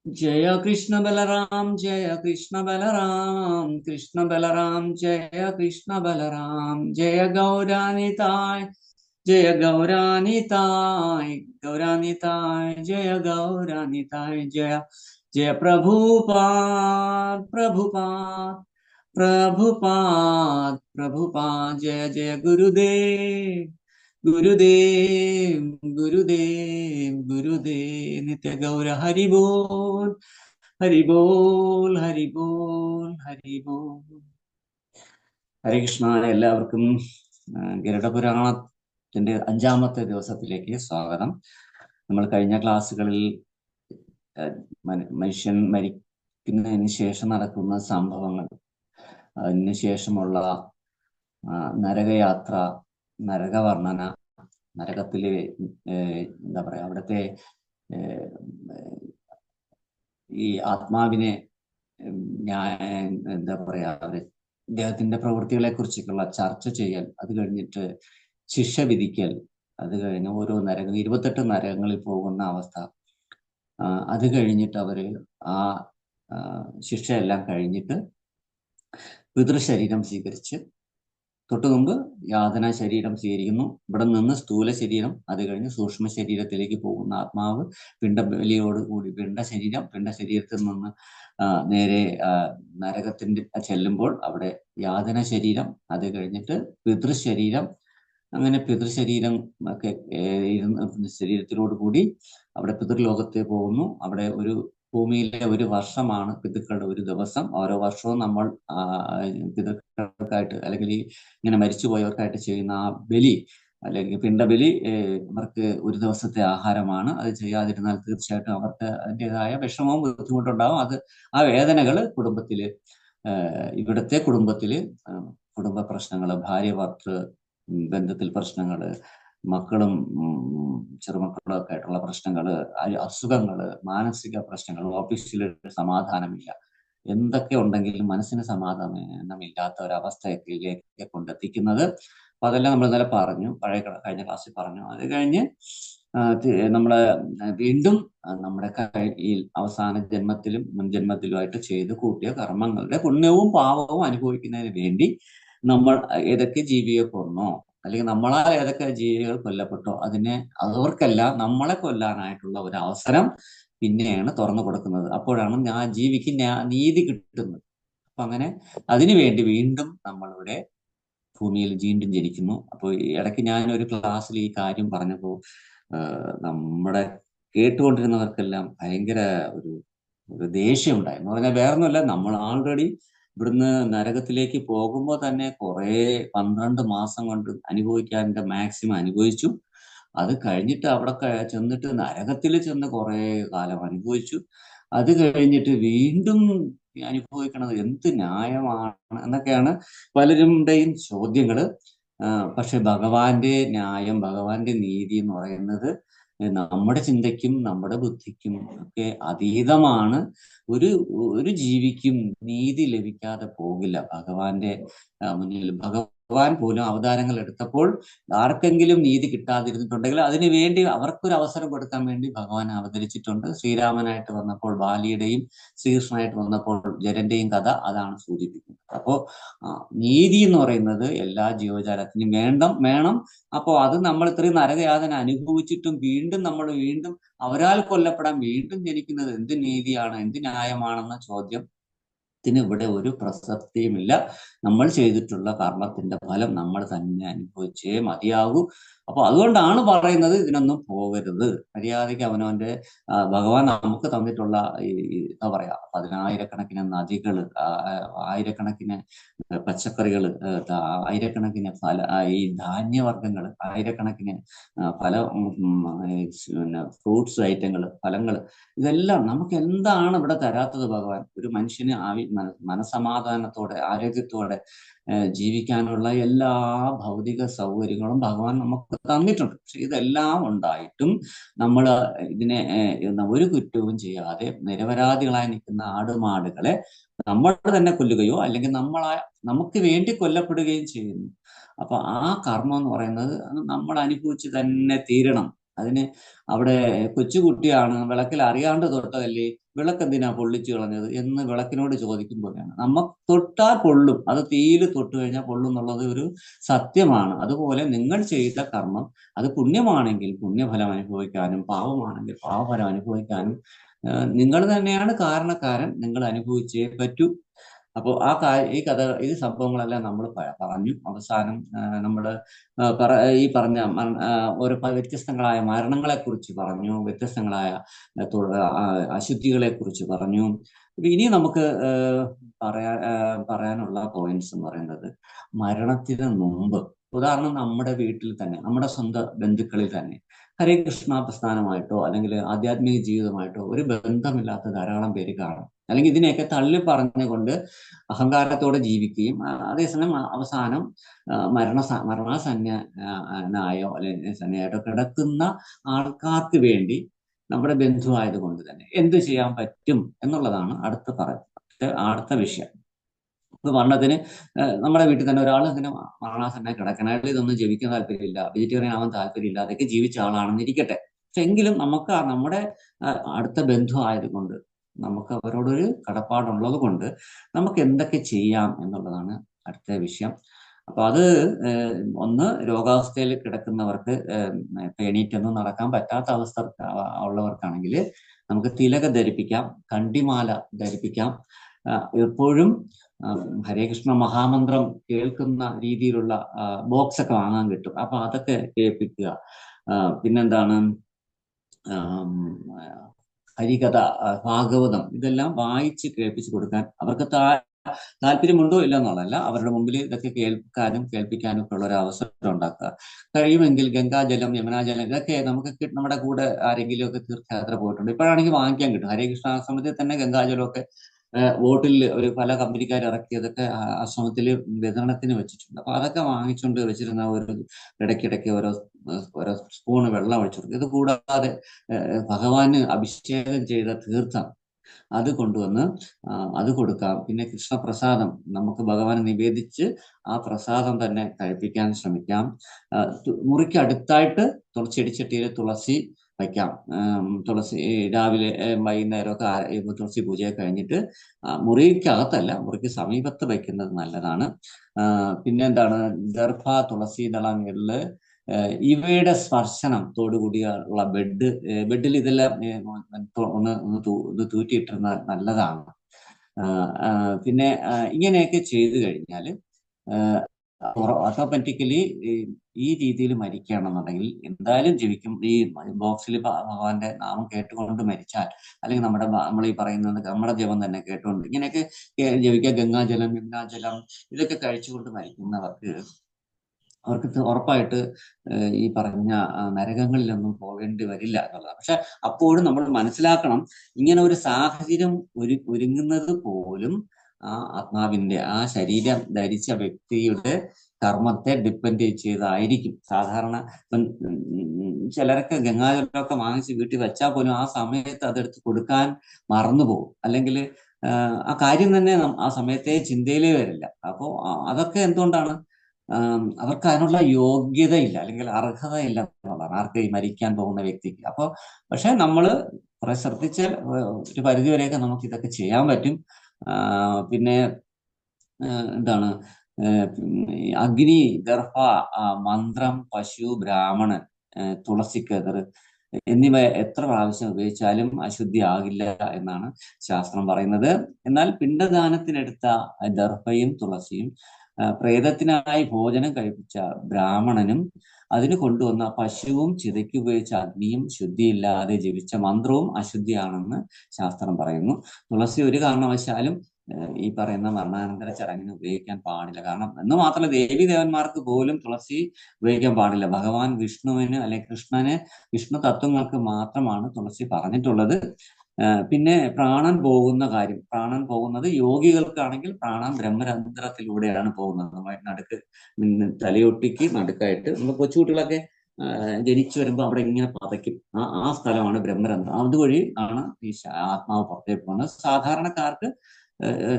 ജയ കൃഷ്ണ ബലറാം ജയ കൃഷ്ണ ബലറാം കൃഷ്ണ ബലറാം ജയ കൃഷ്ണ ബലറാം ജയ ഗൗരാനിതായ് ജയ ഗൗരാനിതായ് ജയ ഗൗരാനിതായ് ജയ ജയ പ്രഭുപാദ് ജയ ജയ ഗുരുദേവ് നിത്യ ഗൗര ഹരി ബോൾ ഹരി ബോൾ ഹരി ബോൾ ഹരി ബോൾ. ഹരേ കൃഷ്ണ. എല്ലാവർക്കും ഗരുഡപുരാണത്തിന്റെ 5-ാമത്തെ ദിവസത്തിലേക്ക് സ്വാഗതം. നമ്മൾ കഴിഞ്ഞ ക്ലാസ്സുകളിൽ മനുഷ്യൻ മരിക്കുന്നതിന് ശേഷം നടക്കുന്ന സംഭവങ്ങൾ, അതിന് ശേഷമുള്ള നരകയാത്ര, നരകവർണ്ണന, നരകത്തിലെ എന്താ പറയാ അവിടുത്തെ ഈ ആത്മാവിനെ എന്താ പറയാ അദ്ദേഹത്തിന്റെ പ്രവൃത്തികളെ കുറിച്ചൊക്കെയുള്ള ചർച്ച ചെയ്യൽ, അത് കഴിഞ്ഞിട്ട് ശിക്ഷ വിധിക്കൽ, അത് കഴിഞ്ഞ് ഓരോ 28 നരകങ്ങളിൽ പോകുന്ന അവസ്ഥ, അത് കഴിഞ്ഞിട്ട് അവര് ആ ശിക്ഷയെല്ലാം കഴിഞ്ഞിട്ട് പിതൃശരീരം സ്വീകരിച്ച് തൊട്ടു മുമ്പ് യാതന ശരീരം സ്വീകരിക്കുന്നു. ഇവിടെ നിന്ന് സ്ഥൂല ശരീരം, അത് കഴിഞ്ഞ് സൂക്ഷ്മ ശരീരത്തിലേക്ക് പോകുന്ന ആത്മാവ്, പിണ്ടബലിയോടുകൂടി പിണ്ട ശരീരത്തിൽ നിന്ന് നേരെ നരകത്തിന്റെ ചെല്ലുമ്പോൾ അവിടെ യാതന ശരീരം, അത് കഴിഞ്ഞിട്ട് പിതൃശരീരം. അങ്ങനെ പിതൃശരീരം ഒക്കെ ശരീരത്തിലോട് കൂടി അവിടെ പിതൃലോകത്തെ പോകുന്നു. അവിടെ ഭൂമിയിലെ ഒരു വർഷമാണ് പിതൃക്കളുടെ ഒരു ദിവസം. ഓരോ വർഷവും നമ്മൾ പിതൃക്കൾക്കായിട്ട് അല്ലെങ്കിൽ ഇങ്ങനെ മരിച്ചുപോയവർക്കായിട്ട് ചെയ്യുന്ന ആ ബലി അല്ലെങ്കിൽ പിണ്ടബലി അവർക്ക് ഒരു ദിവസത്തെ ആഹാരമാണ്. അത് ചെയ്യാതിരുന്നാൽ തീർച്ചയായിട്ടും അവർക്ക് അതിൻ്റെതായ വിഷമവും ബുദ്ധിമുട്ടുണ്ടാവും. ആ വേദനകള് ഇവിടുത്തെ കുടുംബത്തില് കുടുംബ പ്രശ്നങ്ങള്, ഭാര്യ ഭർത്തൃ ബന്ധത്തിൽ പ്രശ്നങ്ങള്, മക്കളും ചെറുമക്കളും ഒക്കെ ആയിട്ടുള്ള പ്രശ്നങ്ങള്, അസുഖങ്ങള്, മാനസിക പ്രശ്നങ്ങൾ, ഓഫീസിൽ സമാധാനമില്ല, എന്തൊക്കെ ഉണ്ടെങ്കിലും മനസ്സിന് സമാധാനമില്ലാത്ത ഒരവസ്ഥയിലേക്ക് കൊണ്ടെത്തിക്കുന്നത്. അപ്പൊ അതെല്ലാം നമ്മൾ ഇന്നലെ പറഞ്ഞു, കഴിഞ്ഞ ക്ലാസ്സിൽ പറഞ്ഞു. അത് കഴിഞ്ഞ് നമ്മള് വീണ്ടും നമ്മുടെ കയ്യിൽ അവസാന ജന്മത്തിലും മുൻ ജന്മത്തിലുമായിട്ട് ചെയ്ത് കൂട്ടിയ കർമ്മങ്ങളുടെ പുണ്യവും പാപവും അനുഭവിക്കുന്നതിന് വേണ്ടി നമ്മൾ ഏതൊക്കെ ജീവിയെ കൊന്നോ അല്ലെങ്കിൽ നമ്മളാൽ ഏതൊക്കെ ജീവികൾ കൊല്ലപ്പെട്ടോ അവർക്കെല്ലാം നമ്മളെ കൊല്ലാനായിട്ടുള്ള ഒരു അവസരം പിന്നെയാണ് തുറന്നു കൊടുക്കുന്നത്. അപ്പോഴാണ് ആ ജീവിക്ക് നീതി കിട്ടുന്നത്. അപ്പൊ അങ്ങനെ അതിനുവേണ്ടി വീണ്ടും നമ്മളിവിടെ ഭൂമിയിൽ വീണ്ടും ജനിക്കുന്നു. അപ്പോൾ ഇടയ്ക്ക് ഞാനൊരു ക്ലാസ്സിൽ ഈ കാര്യം പറഞ്ഞപ്പോൾ നമ്മുടെ കേട്ടുകൊണ്ടിരുന്നവർക്കെല്ലാം ഭയങ്കര ഒരു ദേഷ്യം ഉണ്ടായി. എന്ന് പറഞ്ഞാൽ വേറൊന്നുമല്ല, നമ്മൾ ആൾറെഡി ഇവിടുന്ന് നരകത്തിലേക്ക് പോകുമ്പോൾ തന്നെ 12 മാസം കൊണ്ട് അനുഭവിക്കാൻ്റെ മാക്സിമം അനുഭവിച്ചു. അത് കഴിഞ്ഞിട്ട് അവിടെ ചെന്നിട്ട് നരകത്തിൽ ചെന്ന് കുറെ കാലം അനുഭവിച്ചു. അത് കഴിഞ്ഞിട്ട് വീണ്ടും അനുഭവിക്കണത് എന്ത് ന്യായമാണ് എന്നൊക്കെയാണ് പലരുടെയും ചോദ്യങ്ങള്. പക്ഷെ ഭഗവാന്റെ ന്യായം, ഭഗവാന്റെ നീതി എന്ന് പറയുന്നത് നമ്മുടെ ചിന്തയ്ക്കും നമ്മുടെ ബുദ്ധിക്കും ഒക്കെ അതീതമാണ്. ഒരു ജീവിക്കും നീതി ലഭിക്കാതെ പോകില്ല ഭഗവാന്റെ മുന്നിൽ. ഭഗവാൻ പോലും അവതാരങ്ങൾ എടുത്തപ്പോൾ ആർക്കെങ്കിലും നീതി കിട്ടാതിരുന്നിട്ടുണ്ടെങ്കിൽ അതിനു വേണ്ടി അവർക്കൊരു അവസരം കൊടുക്കാൻ വേണ്ടി ഭഗവാൻ അവതരിച്ചിട്ടുണ്ട്. ശ്രീരാമനായിട്ട് വന്നപ്പോൾ ബാലിയുടെയും, ശ്രീകൃഷ്ണനായിട്ട് വന്നപ്പോൾ ജരന്റെയും കഥ അതാണ് സൂചിപ്പിക്കുന്നത്. അപ്പോ നീതി എന്ന് പറയുന്നത് എല്ലാ ജീവജാലത്തിനും വേണം. അപ്പോൾ അത് നമ്മൾ ഇത്രയും നരകയാതന അനുഭവിച്ചിട്ടും നമ്മൾ വീണ്ടും അവരാൽ കൊല്ലപ്പെടാൻ വീണ്ടും ജനിക്കുന്നത് എന്ത് നീതിയാണ്, എന്ത് ന്യായമാണെന്ന ചോദ്യത്തിന് ഇവിടെ ഒരു പ്രസക്തിയുമില്ല. നമ്മൾ ചെയ്തിട്ടുള്ള കർമ്മത്തിന്റെ ഫലം നമ്മൾ തന്നെ അനുഭവിച്ചേ മതിയാകൂ. അപ്പൊ അതുകൊണ്ടാണ് പറയുന്നത് ഇതിനൊന്നും പോകരുത്. മര്യാദയ്ക്ക് അവനവന്റെ ഭഗവാൻ നമുക്ക് തന്നിട്ടുള്ള എന്താ പറയാ 10,000-കണക്കിന് നദികള്, ആയിരക്കണക്കിന് പച്ചക്കറികള്, ആയിരക്കണക്കിന് ഈ ധാന്യവർഗ്ഗങ്ങള്, ആയിരക്കണക്കിന് ഫ്രൂട്ട്സ് ഐറ്റങ്ങള്, ഫലങ്ങള്, ഇതെല്ലാം നമുക്ക് എന്താണ് ഇവിടെ തരാത്തത് ഭഗവാൻ? ഒരു മനുഷ്യന് മനസമാധാനത്തോടെ ആരോഗ്യത്തോടെ ജീവിക്കാനുള്ള എല്ലാ ഭൗതിക സൗകര്യങ്ങളും ഭഗവാൻ നമുക്ക് തന്നിട്ടുണ്ട്. പക്ഷെ ഇതെല്ലാം ഉണ്ടായിട്ടും നമ്മൾ ഇതിനെ ഒരു കുറ്റവും ചെയ്യാതെ നിരപരാധികളായി നിൽക്കുന്ന ആടുമാടുകളെ നമ്മൾ തന്നെ കൊല്ലുകയോ അല്ലെങ്കിൽ നമുക്ക് വേണ്ടി കൊല്ലപ്പെടുകയും ചെയ്യുന്നു. അപ്പൊ ആ കർമ്മം എന്ന് പറയുന്നത് നമ്മൾ അനുഭവിച്ച് തന്നെ തീരണം. അതിന് അവിടെ കൊച്ചുകുട്ടിയാണ് വിളക്കിൽ അറിയാണ്ട് തൊട്ടതല്ലേ, വിളക്കെന്തിനാ പൊള്ളിച്ചു കളഞ്ഞത് എന്ന് വിളക്കിനോട് ചോദിക്കുമ്പോഴാണ് നമുക്ക് തൊട്ടാൽ പൊള്ളും, അത് തീയിൽ തൊട്ട് കഴിഞ്ഞാൽ പൊള്ളും എന്നുള്ളത് ഒരു സത്യമാണ്. അതുപോലെ നിങ്ങൾ ചെയ്ത കർമ്മം അത് പുണ്യമാണെങ്കിൽ പുണ്യഫലം അനുഭവിക്കാനും പാപമാണെങ്കിൽ പാപഫലം അനുഭവിക്കാനും നിങ്ങൾ തന്നെയാണ് കാരണക്കാരൻ, നിങ്ങൾ അനുഭവിച്ചേ പറ്റൂ. അപ്പോൾ ഈ സംഭവങ്ങളെല്ലാം നമ്മൾ പറഞ്ഞു. അവസാനം നമ്മൾ ഈ പറഞ്ഞ ഓരോ വ്യത്യസ്തങ്ങളായ മരണങ്ങളെ കുറിച്ച് പറഞ്ഞു, വ്യത്യസ്തങ്ങളായ അശുദ്ധികളെ കുറിച്ച് പറഞ്ഞു. ഇനി നമുക്ക് പറയാനുള്ള പോയിന്റ്സ് എന്ന് പറയുന്നത്, മരണത്തിന് മുമ്പ്, ഉദാഹരണം നമ്മുടെ വീട്ടിൽ തന്നെ, നമ്മുടെ സ്വന്തം ബന്ധുക്കളിൽ തന്നെ ഹരേ കൃഷ്ണ പ്രസ്ഥാനമായിട്ടോ അല്ലെങ്കിൽ ആധ്യാത്മിക ജീവിതമായിട്ടോ ഒരു ബന്ധമില്ലാത്ത ധാരാളം പേര് കാണും. അല്ലെങ്കിൽ ഇതിനെയൊക്കെ തള്ളി പറഞ്ഞുകൊണ്ട് അഹങ്കാരത്തോടെ ജീവിക്കുകയും അതേസമയം അവസാനം മരണസന്യായോ അല്ലെങ്കിൽ സന്യായിട്ടോ കിടക്കുന്ന ആൾക്കാർക്ക് വേണ്ടി നമ്മുടെ ബന്ധുവായത് കൊണ്ട് തന്നെ എന്ത് ചെയ്യാൻ പറ്റും എന്നുള്ളതാണ് അടുത്ത വിഷയം. ഇപ്പൊ മരണത്തിന് നമ്മുടെ വീട്ടിൽ തന്നെ ഒരാൾ അങ്ങനെ മരണാസന്നായി കിടക്കണം, അയാൾ ഇതൊന്നും ജീവിക്കാൻ താല്പര്യമില്ല, വെജിറ്റേറിയൻ ആവാൻ താല്പര്യമില്ല, അതൊക്കെ ജീവിച്ച ആളാണെന്നിരിക്കട്ടെ. പക്ഷെ എങ്കിലും നമുക്ക് നമ്മുടെ അടുത്ത ബന്ധു ആയതുകൊണ്ട് നമുക്ക് അവരോടൊരു കടപ്പാടുള്ളത് കൊണ്ട് നമുക്ക് എന്തൊക്കെ ചെയ്യാം എന്നുള്ളതാണ് അടുത്ത വിഷയം. അപ്പൊ അത് ഒന്ന് രോഗാവസ്ഥയിൽ കിടക്കുന്നവർക്ക് എണീറ്റൊന്നും നടക്കാൻ പറ്റാത്ത അവസ്ഥ ഉള്ളവർക്കാണെങ്കിൽ നമുക്ക് തിലക ധരിപ്പിക്കാം, കണ്ടിമാല ധരിപ്പിക്കാം. എപ്പോഴും ഹരേ കൃഷ്ണ മഹാമന്ത്രം കേൾക്കുന്ന രീതിയിലുള്ള ബോക്സ് ഒക്കെ വാങ്ങാൻ കിട്ടും. അപ്പൊ അതൊക്കെ കേൾപ്പിക്കുക. പിന്നെന്താണ്, ഹരികഥ, ഭാഗവതം ഇതെല്ലാം വായിച്ച് കേൾപ്പിച്ചു കൊടുക്കാൻ അവർക്ക് താല്പര്യമുണ്ടോ ഇല്ല എന്നുള്ളതല്ല, അവരുടെ മുമ്പിൽ ഇതൊക്കെ കേൾക്കാനും കേൾപ്പിക്കാനും ഒക്കെ ഉള്ള ഒരു അവസരം ഉണ്ടാക്കുക. കഴിയുമെങ്കിൽ ഗംഗാജലം, യമുനാജലം ഇതൊക്കെ നമുക്ക് നമ്മുടെ കൂടെ ആരെങ്കിലും ഒക്കെ തീർത്ഥയാത്ര പോയിട്ടുണ്ട്, ഇപ്പോഴാണെങ്കിൽ വാങ്ങിക്കാൻ കിട്ടും. ഹരേ കൃഷ്ണ ആശ്രമത്തിൽ തന്നെ ഗംഗാജലമൊക്കെ ബോട്ടിൽ ഒരു കമ്പനിക്കാർ ഇറക്കിയതൊക്കെ ആശ്രമത്തിൽ വിതരണത്തിന് വെച്ചിട്ടുണ്ട്. അപ്പൊ അതൊക്കെ വാങ്ങിച്ചുകൊണ്ട് വെച്ചിരുന്ന ഒരു ഇടയ്ക്കിടയ്ക്ക് ഓരോ സ്പൂണ് വെള്ളം ഒഴിച്ചു കൊടുക്കും. ഇത് കൂടാതെ ഭഗവാന് അഭിഷേകം ചെയ്ത തീർത്ഥം അത് കൊണ്ടുവന്ന് അത് കൊടുക്കാം. പിന്നെ കൃഷ്ണപ്രസാദം നമുക്ക് ഭഗവാന് നിവേദിച്ച് ആ പ്രസാദം തന്നെ കഴിപ്പിക്കാൻ ശ്രമിക്കാം. മുറിക്ക് അടുത്തായിട്ട് ചെടിച്ചട്ടിയിൽ തുളസി വയ്ക്കാം. തുളസി രാവിലെ വൈകുന്നേരമൊക്കെ തുളസി പൂജയെ കഴിഞ്ഞിട്ട് മുറിക്കകത്തല്ല, മുറിക്ക് സമീപത്ത് വയ്ക്കുന്നത് നല്ലതാണ്. പിന്നെ എന്താണ്, ദർഭ, തുളസി ദളങ്ങളില് ഇവയുടെ സ്പർശനത്തോടുകൂടിയുള്ള ബെഡിൽ ഇതെല്ലാം ഒന്ന് തൂറ്റിയിട്ടിരുന്ന നല്ലതാണ്. പിന്നെ ഇങ്ങനെയൊക്കെ ചെയ്തു കഴിഞ്ഞാൽ ഓട്ടോമാറ്റിക്കലി ഈ രീതിയിൽ മരിക്കുകയാണെന്നുണ്ടെങ്കിൽ എന്തായാലും ജീവിക്കും. ഈ ബോക്സിൽ ഭഗവാന്റെ നാമം കേട്ടുകൊണ്ട് മരിച്ചാൽ, അല്ലെങ്കിൽ നമ്മൾ ഈ പറയുന്നത് നമ്മുടെ ജപം തന്നെ കേട്ടുകൊണ്ട് ഇങ്ങനെയൊക്കെ ജപിക്കുക. ഗംഗാജലം, യമുനാജലം ഇതൊക്കെ കഴിച്ചുകൊണ്ട് മരിക്കുന്നവർക്ക് ഉറപ്പായിട്ട് ഈ പറഞ്ഞ നരകങ്ങളിലൊന്നും പോകേണ്ടി വരില്ല എന്നുള്ളതാണ്. പക്ഷെ അപ്പോഴും നമ്മൾ മനസ്സിലാക്കണം, ഇങ്ങനെ ഒരു സാഹചര്യം ഒരുങ്ങുന്നത് പോലും ആ ആത്മാവിന്റെ, ആ ശരീരം ധരിച്ച വ്യക്തിയുടെ കർമ്മത്തെ ഡിപ്പെൻഡ് ചെയ്തായിരിക്കും. സാധാരണ ചിലരൊക്കെ ഗംഗാജലമൊക്കെ വാങ്ങിച്ച് വീട്ടിൽ വെച്ചാൽ പോലും ആ സമയത്ത് അതെടുത്ത് കൊടുക്കാൻ മറന്നുപോകും, അല്ലെങ്കിൽ ആ കാര്യം തന്നെ ആ സമയത്തെ ചിന്തയിലേ വരില്ല. അപ്പോൾ അതൊക്കെ എന്തുകൊണ്ടാണ്? അവർക്ക് അതിനുള്ള യോഗ്യതയില്ല, അല്ലെങ്കിൽ അർഹതയില്ല എന്നുള്ളതാണ് ആർക്ക്, ഈ മരിക്കാൻ പോകുന്ന വ്യക്തിക്ക്. അപ്പോൾ പക്ഷെ നമ്മൾ കുറെ ശ്രദ്ധിച്ചാൽ ഒരു പരിധി വരെയൊക്കെ നമുക്ക് ഇതൊക്കെ ചെയ്യാൻ പറ്റും. പിന്നെ എന്താണ്, അഗ്നി, ഗർഭ, മന്ത്രം, പശു, ബ്രാഹ്മണൻ, തുളസിക്കതിർ എന്നിവ എത്ര പ്രാവശ്യം ഉപയോഗിച്ചാലും അശുദ്ധി ആകില്ല എന്നാണ് ശാസ്ത്രം പറയുന്നത്. എന്നാൽ പിണ്ടദാനത്തിനെടുത്ത ദർഭയും തുളസിയും, പ്രേതത്തിനായി ഭോജനം കഴിപ്പിച്ച ബ്രാഹ്മണനും, അതിന് കൊണ്ടുവന്ന പശുവും ചിതയ്ക്ക് ഉപയോഗിച്ച അഗ്നിയും ശുദ്ധിയില്ലാതെ ജപിച്ച മന്ത്രവും അശുദ്ധിയാണെന്ന് ശാസ്ത്രം പറയുന്നു. തുളസി ഒരു കാരണവശാലും ഈ പറയുന്ന മരണാനന്തര ചടങ്ങിന് ഉപയോഗിക്കാൻ പാടില്ല. കാരണം എന്ന് മാത്രമല്ല, ദേവി ദേവന്മാർക്ക് പോലും തുളസി ഉപയോഗിക്കാൻ പാടില്ല. ഭഗവാൻ വിഷ്ണുവിന് അല്ലെങ്കിൽ കൃഷ്ണന്, വിഷ്ണു തത്വങ്ങൾക്ക് മാത്രമാണ് തുളസി പറഞ്ഞിട്ടുള്ളത്. പിന്നെ പ്രാണൻ പോകുന്ന കാര്യം, പ്രാണൻ പോകുന്നത് യോഗികൾക്കാണെങ്കിൽ പ്രാണൻ ബ്രഹ്മരന്ധ്രത്തിലൂടെയാണ് പോകുന്നത്. നടുക്ക് തലയൊട്ടിക്ക് നടുക്കായിട്ട് നമ്മൾ കൊച്ചുകുട്ടികളൊക്കെ ജനിച്ചു വരുമ്പോൾ അവിടെ ഇങ്ങനെ പതയ്ക്കും, ആ സ്ഥലമാണ് ബ്രഹ്മരന്ധ്രം. അതുവഴി ആണ് ഈ ആത്മാവ് പുറത്തേക്ക് പോകുന്നത്. സാധാരണക്കാർക്ക്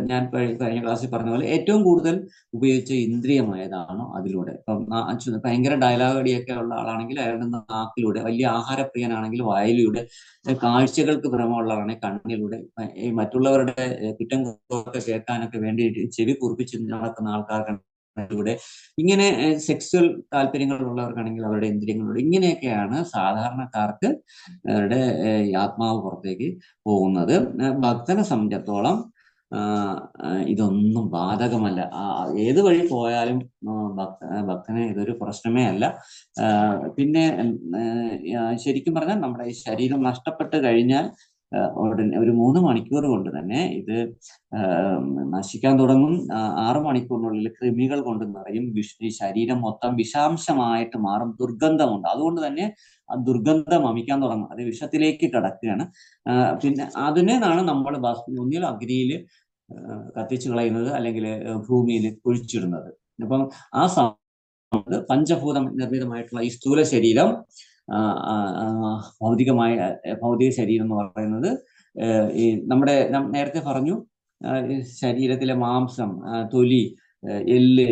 ഞാൻ കഴിഞ്ഞ ക്ലാസ്സിൽ പറഞ്ഞ പോലെ ഏറ്റവും കൂടുതൽ ഉപയോഗിച്ച ഇന്ദ്രിയമായതാണോ അതിലൂടെ. ഇപ്പം ഭയങ്കര ഡയലോഗടിയൊക്കെ ഉള്ള ആളാണെങ്കിൽ അയാളുടെ നാക്കിലൂടെ, വലിയ ആഹാരപ്രിയനാണെങ്കിൽ വായിലൂടെ, കാഴ്ചകൾക്ക് ഭ്രമമുള്ളവരാണെങ്കിൽ കണ്ണിലൂടെ, ഈ മറ്റുള്ളവരുടെ കുറ്റം ഒക്കെ കേൾക്കാനൊക്കെ വേണ്ടി ചെവി കുറിപ്പിച്ച് നടക്കുന്ന ആൾക്കാർക്കാണ്, ഇങ്ങനെ സെക്സ്വൽ താല്പര്യങ്ങളുള്ളവർക്കാണെങ്കിൽ അവരുടെ ഇന്ദ്രിയങ്ങളിലൂടെ, ഇങ്ങനെയൊക്കെയാണ് സാധാരണക്കാർക്ക് അവരുടെ ആത്മാവ് പുറത്തേക്ക് പോകുന്നത്. ഭക്തനെ സംബന്ധിച്ചിടത്തോളം ഇതൊന്നും ബാധകമല്ല. ഏത് വഴി പോയാലും ഭക്തന് ഇതൊരു പ്രശ്നമേ അല്ല. പിന്നെ ശരിക്കും പറഞ്ഞാൽ നമ്മുടെ ഈ ശരീരം നഷ്ടപ്പെട്ട് കഴിഞ്ഞാൽ ഉടനെ ഒരു 3 മണിക്കൂർ കൊണ്ട് തന്നെ ഇത് നശിക്കാൻ തുടങ്ങും. 6 മണിക്കൂറിനുള്ളിൽ കൃമികൾ കൊണ്ട് നിറയും. ഈ ശരീരം മൊത്തം വിഷാംശമായിട്ട് മാറും. ദുർഗന്ധമുണ്ട്. അതുകൊണ്ട് തന്നെ ആ ദുർഗന്ധം വമിക്കാൻ തുടങ്ങും. അത് വിഷത്തിലേക്ക് കടക്കുകയാണ്. പിന്നെ അതിനാണ് നമ്മൾ ഒന്നിൽ അഗ്നിയിൽ കത്തിച്ചു കളയുന്നത്, അല്ലെങ്കിൽ ഭൂമിയിൽ കുഴിച്ചിടുന്നത്. അപ്പം ആ സമയത്ത് പഞ്ചഭൂതം നിർമ്മിതമായിട്ടുള്ള ഈ സ്ഥൂല ശരീരം, ഭൗതിക ശരീരം എന്ന് പറയുന്നത് ഈ നമ്മുടെ നേരത്തെ പറഞ്ഞു, ശരീരത്തിലെ മാംസം, തൊലി, എല്ല്,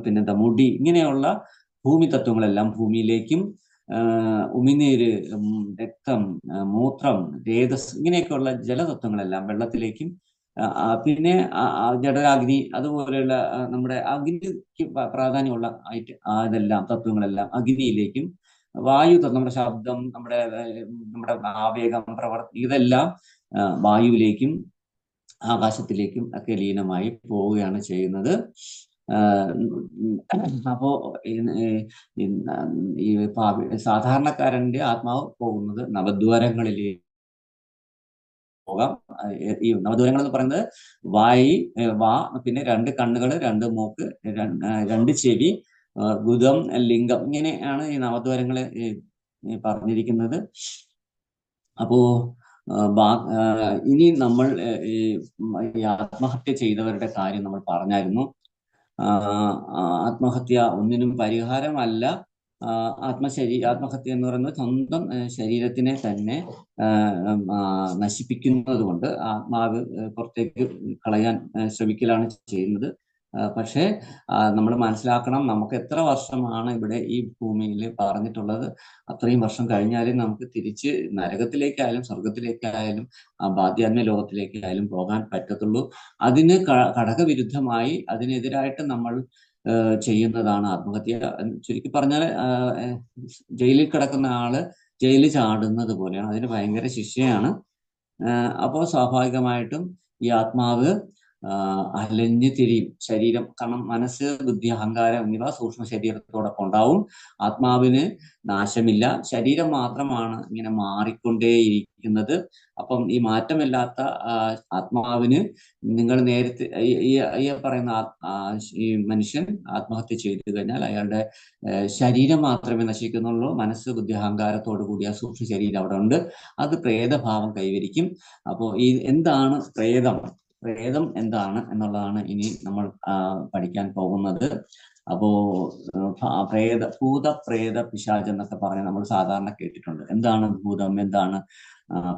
പിന്നെന്താ മുടി, ഇങ്ങനെയുള്ള ഭൂമി തത്വങ്ങളെല്ലാം ഭൂമിയിലേക്കും, ഉമിനീര്, രക്തം, മൂത്രം, രേതസ്, ഇങ്ങനെയൊക്കെയുള്ള ജലതത്വങ്ങളെല്ലാം വെള്ളത്തിലേക്കും പിന്നെ ജഠരാഗ്നി അതുപോലെയുള്ള നമ്മുടെ അഗ്നിക്ക് പ്രാധാന്യമുള്ള ഇതെല്ലാം തത്വങ്ങളെല്ലാം അഗ്നിയിലേക്കും, വായു നമ്മുടെ ശബ്ദം, നമ്മുടെ ആവേഗം, പ്രവർത്തി, ഇതെല്ലാം വായുവിലേക്കും ആകാശത്തിലേക്കും ഒക്കെ ലീനമായി പോവുകയാണ് ചെയ്യുന്നത്. അപ്പോ ഈ സാധാരണക്കാരന്റെ ആത്മാവ് പോകുന്നത് നവദ്വാരങ്ങളിലേക്ക് പോകാം. ഈ നവദ്വാരങ്ങൾ എന്ന് പറയുന്നത് വാ, പിന്നെ 2 കണ്ണുകൾ, 2 മൂക്ക്, 2 ചെവി, ഗുദം, ലിംഗം, ഇങ്ങനെയാണ് ഈ നവദ്വാരങ്ങളെ പറഞ്ഞിരിക്കുന്നത്. അപ്പോ ഇനി നമ്മൾ ഈ ആത്മഹത്യ ചെയ്തവരുടെ കാര്യം നമ്മൾ പറഞ്ഞായിരുന്നു. ആത്മഹത്യ ഒന്നിനും പരിഹാരമല്ല. ആത്മഹത്യ എന്ന് പറയുന്നത് സ്വന്തം ശരീരത്തിനെ തന്നെ നശിപ്പിക്കുന്നത് കൊണ്ട് ആത്മാവ് പുറത്തേക്ക് കളയാൻ ശ്രമിക്കലാണ് ചെയ്യുന്നത്. പക്ഷേ നമ്മൾ മനസ്സിലാക്കണം, നമുക്ക് എത്ര വർഷമാണ് ഇവിടെ ഈ ഭൂമിയിൽ പറഞ്ഞിട്ടുള്ളത്, അത്രയും വർഷം കഴിഞ്ഞാലും നമുക്ക് തിരിച്ച് നരകത്തിലേക്കായാലും സ്വർഗത്തിലേക്കായാലും ആധ്യാത്മിക ലോകത്തിലേക്കായാലും പോകാൻ പറ്റത്തുള്ളൂ. അതിന് ഘടകവിരുദ്ധമായി അതിനെതിരായിട്ട് നമ്മൾ ചെയ്യുന്നതാണ് ആത്മഹത്യ. ചുരുക്കി പറഞ്ഞാൽ ജയിലിൽ കിടക്കുന്ന ആള് ജയിലിൽ ചാടുന്നത് പോലെയാണ്, അതിന് ഭയങ്കര ശിക്ഷയാണ്. അപ്പോൾ സ്വാഭാവികമായിട്ടും ഈ ആത്മാവ് അലഞ്ഞു തിരിയും. ശരീരം, കാരണം മനസ്സ്, ബുദ്ധി, അഹങ്കാരം എന്നിവ സൂക്ഷ്മ ശരീരത്തോടൊപ്പം ഉണ്ടാവും. ആത്മാവിന് നാശമില്ല, ശരീരം മാത്രമാണ് ഇങ്ങനെ മാറിക്കൊണ്ടേയിരിക്കുന്നത്. അപ്പം ഈ മാറ്റമില്ലാത്ത ആത്മാവിന് നിങ്ങൾ നേരത്തെ ഈ പറയുന്ന ഈ മനുഷ്യൻ ആത്മഹത്യ ചെയ്തു കഴിഞ്ഞാൽ അയാളുടെ ശരീരം മാത്രമേ നശിക്കുന്നുള്ളൂ. മനസ്സ്, ബുദ്ധി, അഹങ്കാരത്തോടു കൂടിയ സൂക്ഷ്മ ശരീരം അവിടെ ഉണ്ട്. അത് പ്രേതഭാവം കൈവരിക്കും. അപ്പോൾ ഈ എന്താണ് പ്രേതം എന്താണ് എന്നുള്ളതാണ് ഇനി നമ്മൾ പഠിക്കാൻ പോകുന്നത്. അപ്പോ ഭൂത, പ്രേത, പിശാച് എന്നൊക്കെ പറഞ്ഞ് നമ്മൾ സാധാരണ കേട്ടിട്ടുണ്ട്. എന്താണ് ഭൂതം, എന്താണ്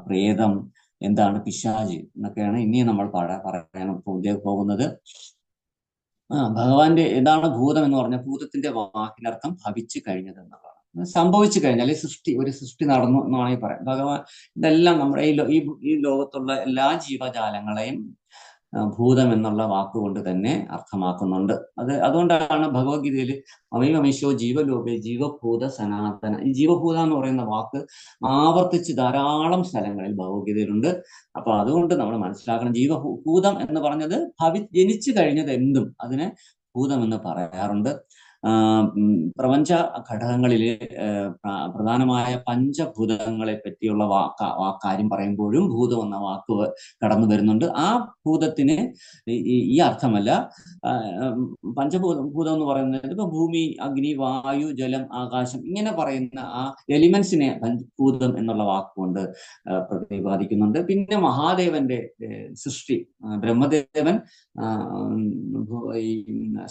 പ്രേതം, എന്താണ് പിശാച് എന്നൊക്കെയാണ് ഇനി നമ്മൾ പറയാൻ പോകുന്നത്. ഭഗവാന്റെ എന്താണ് ഭൂതം എന്ന് പറഞ്ഞാൽ, ഭൂതത്തിന്റെ വാക്കിനർത്ഥം ഭവിച്ചു കഴിഞ്ഞത് എന്നുള്ളതാണ്. സംഭവിച്ചു കഴിഞ്ഞാൽ ഒരു സൃഷ്ടി നടന്നു എന്നാണെങ്കിൽ പറയാം. ഭഗവാൻ ഇതെല്ലാം നമ്മുടെ ഈ ലോകത്തുള്ള എല്ലാ ജീവജാലങ്ങളെയും ഭൂതം എന്നുള്ള വാക്കുകൊണ്ട് തന്നെ അർത്ഥമാക്കുന്നുണ്ട്. അതുകൊണ്ടാണ് ഭഗവത്ഗീതയിൽ അമൈമമീശോ ജീവലോകേ ജീവഭൂത സനാതന, ഈ ജീവഭൂത എന്ന് പറയുന്ന വാക്ക് ആവർത്തിച്ച് ധാരാളം സ്ഥലങ്ങളിൽ ഭഗവത്ഗീതയിലുണ്ട്. അപ്പൊ അതുകൊണ്ട് നമ്മൾ മനസ്സിലാക്കണം, ഭൂതം എന്ന് പറഞ്ഞത് ജനിച്ചു കഴിഞ്ഞത് എന്തും അതിനെ ഭൂതം എന്ന് പറയാറുണ്ട്. പ്രപഞ്ച ഘടകങ്ങളിലെ പ്രധാനമായ പഞ്ചഭൂതങ്ങളെ പറ്റിയുള്ള കാര്യം പറയുമ്പോഴും ഭൂതം എന്ന വാക്ക് കടന്നു വരുന്നുണ്ട്. ആ ഭൂതത്തിന് ഈ അർത്ഥമല്ല. ഭൂതം എന്ന് പറയുന്നത് ഇപ്പൊ ഭൂമി, അഗ്നി, വായു, ജലം, ആകാശം ഇങ്ങനെ പറയുന്ന ആ എലിമെന്റ്സിനെ ഭൂതം എന്നുള്ള വാക്കുകൊണ്ട് പ്രതിപാദിക്കുന്നുണ്ട്. പിന്നെ മഹാദേവന്റെ സൃഷ്ടി, ബ്രഹ്മദേവൻ ഈ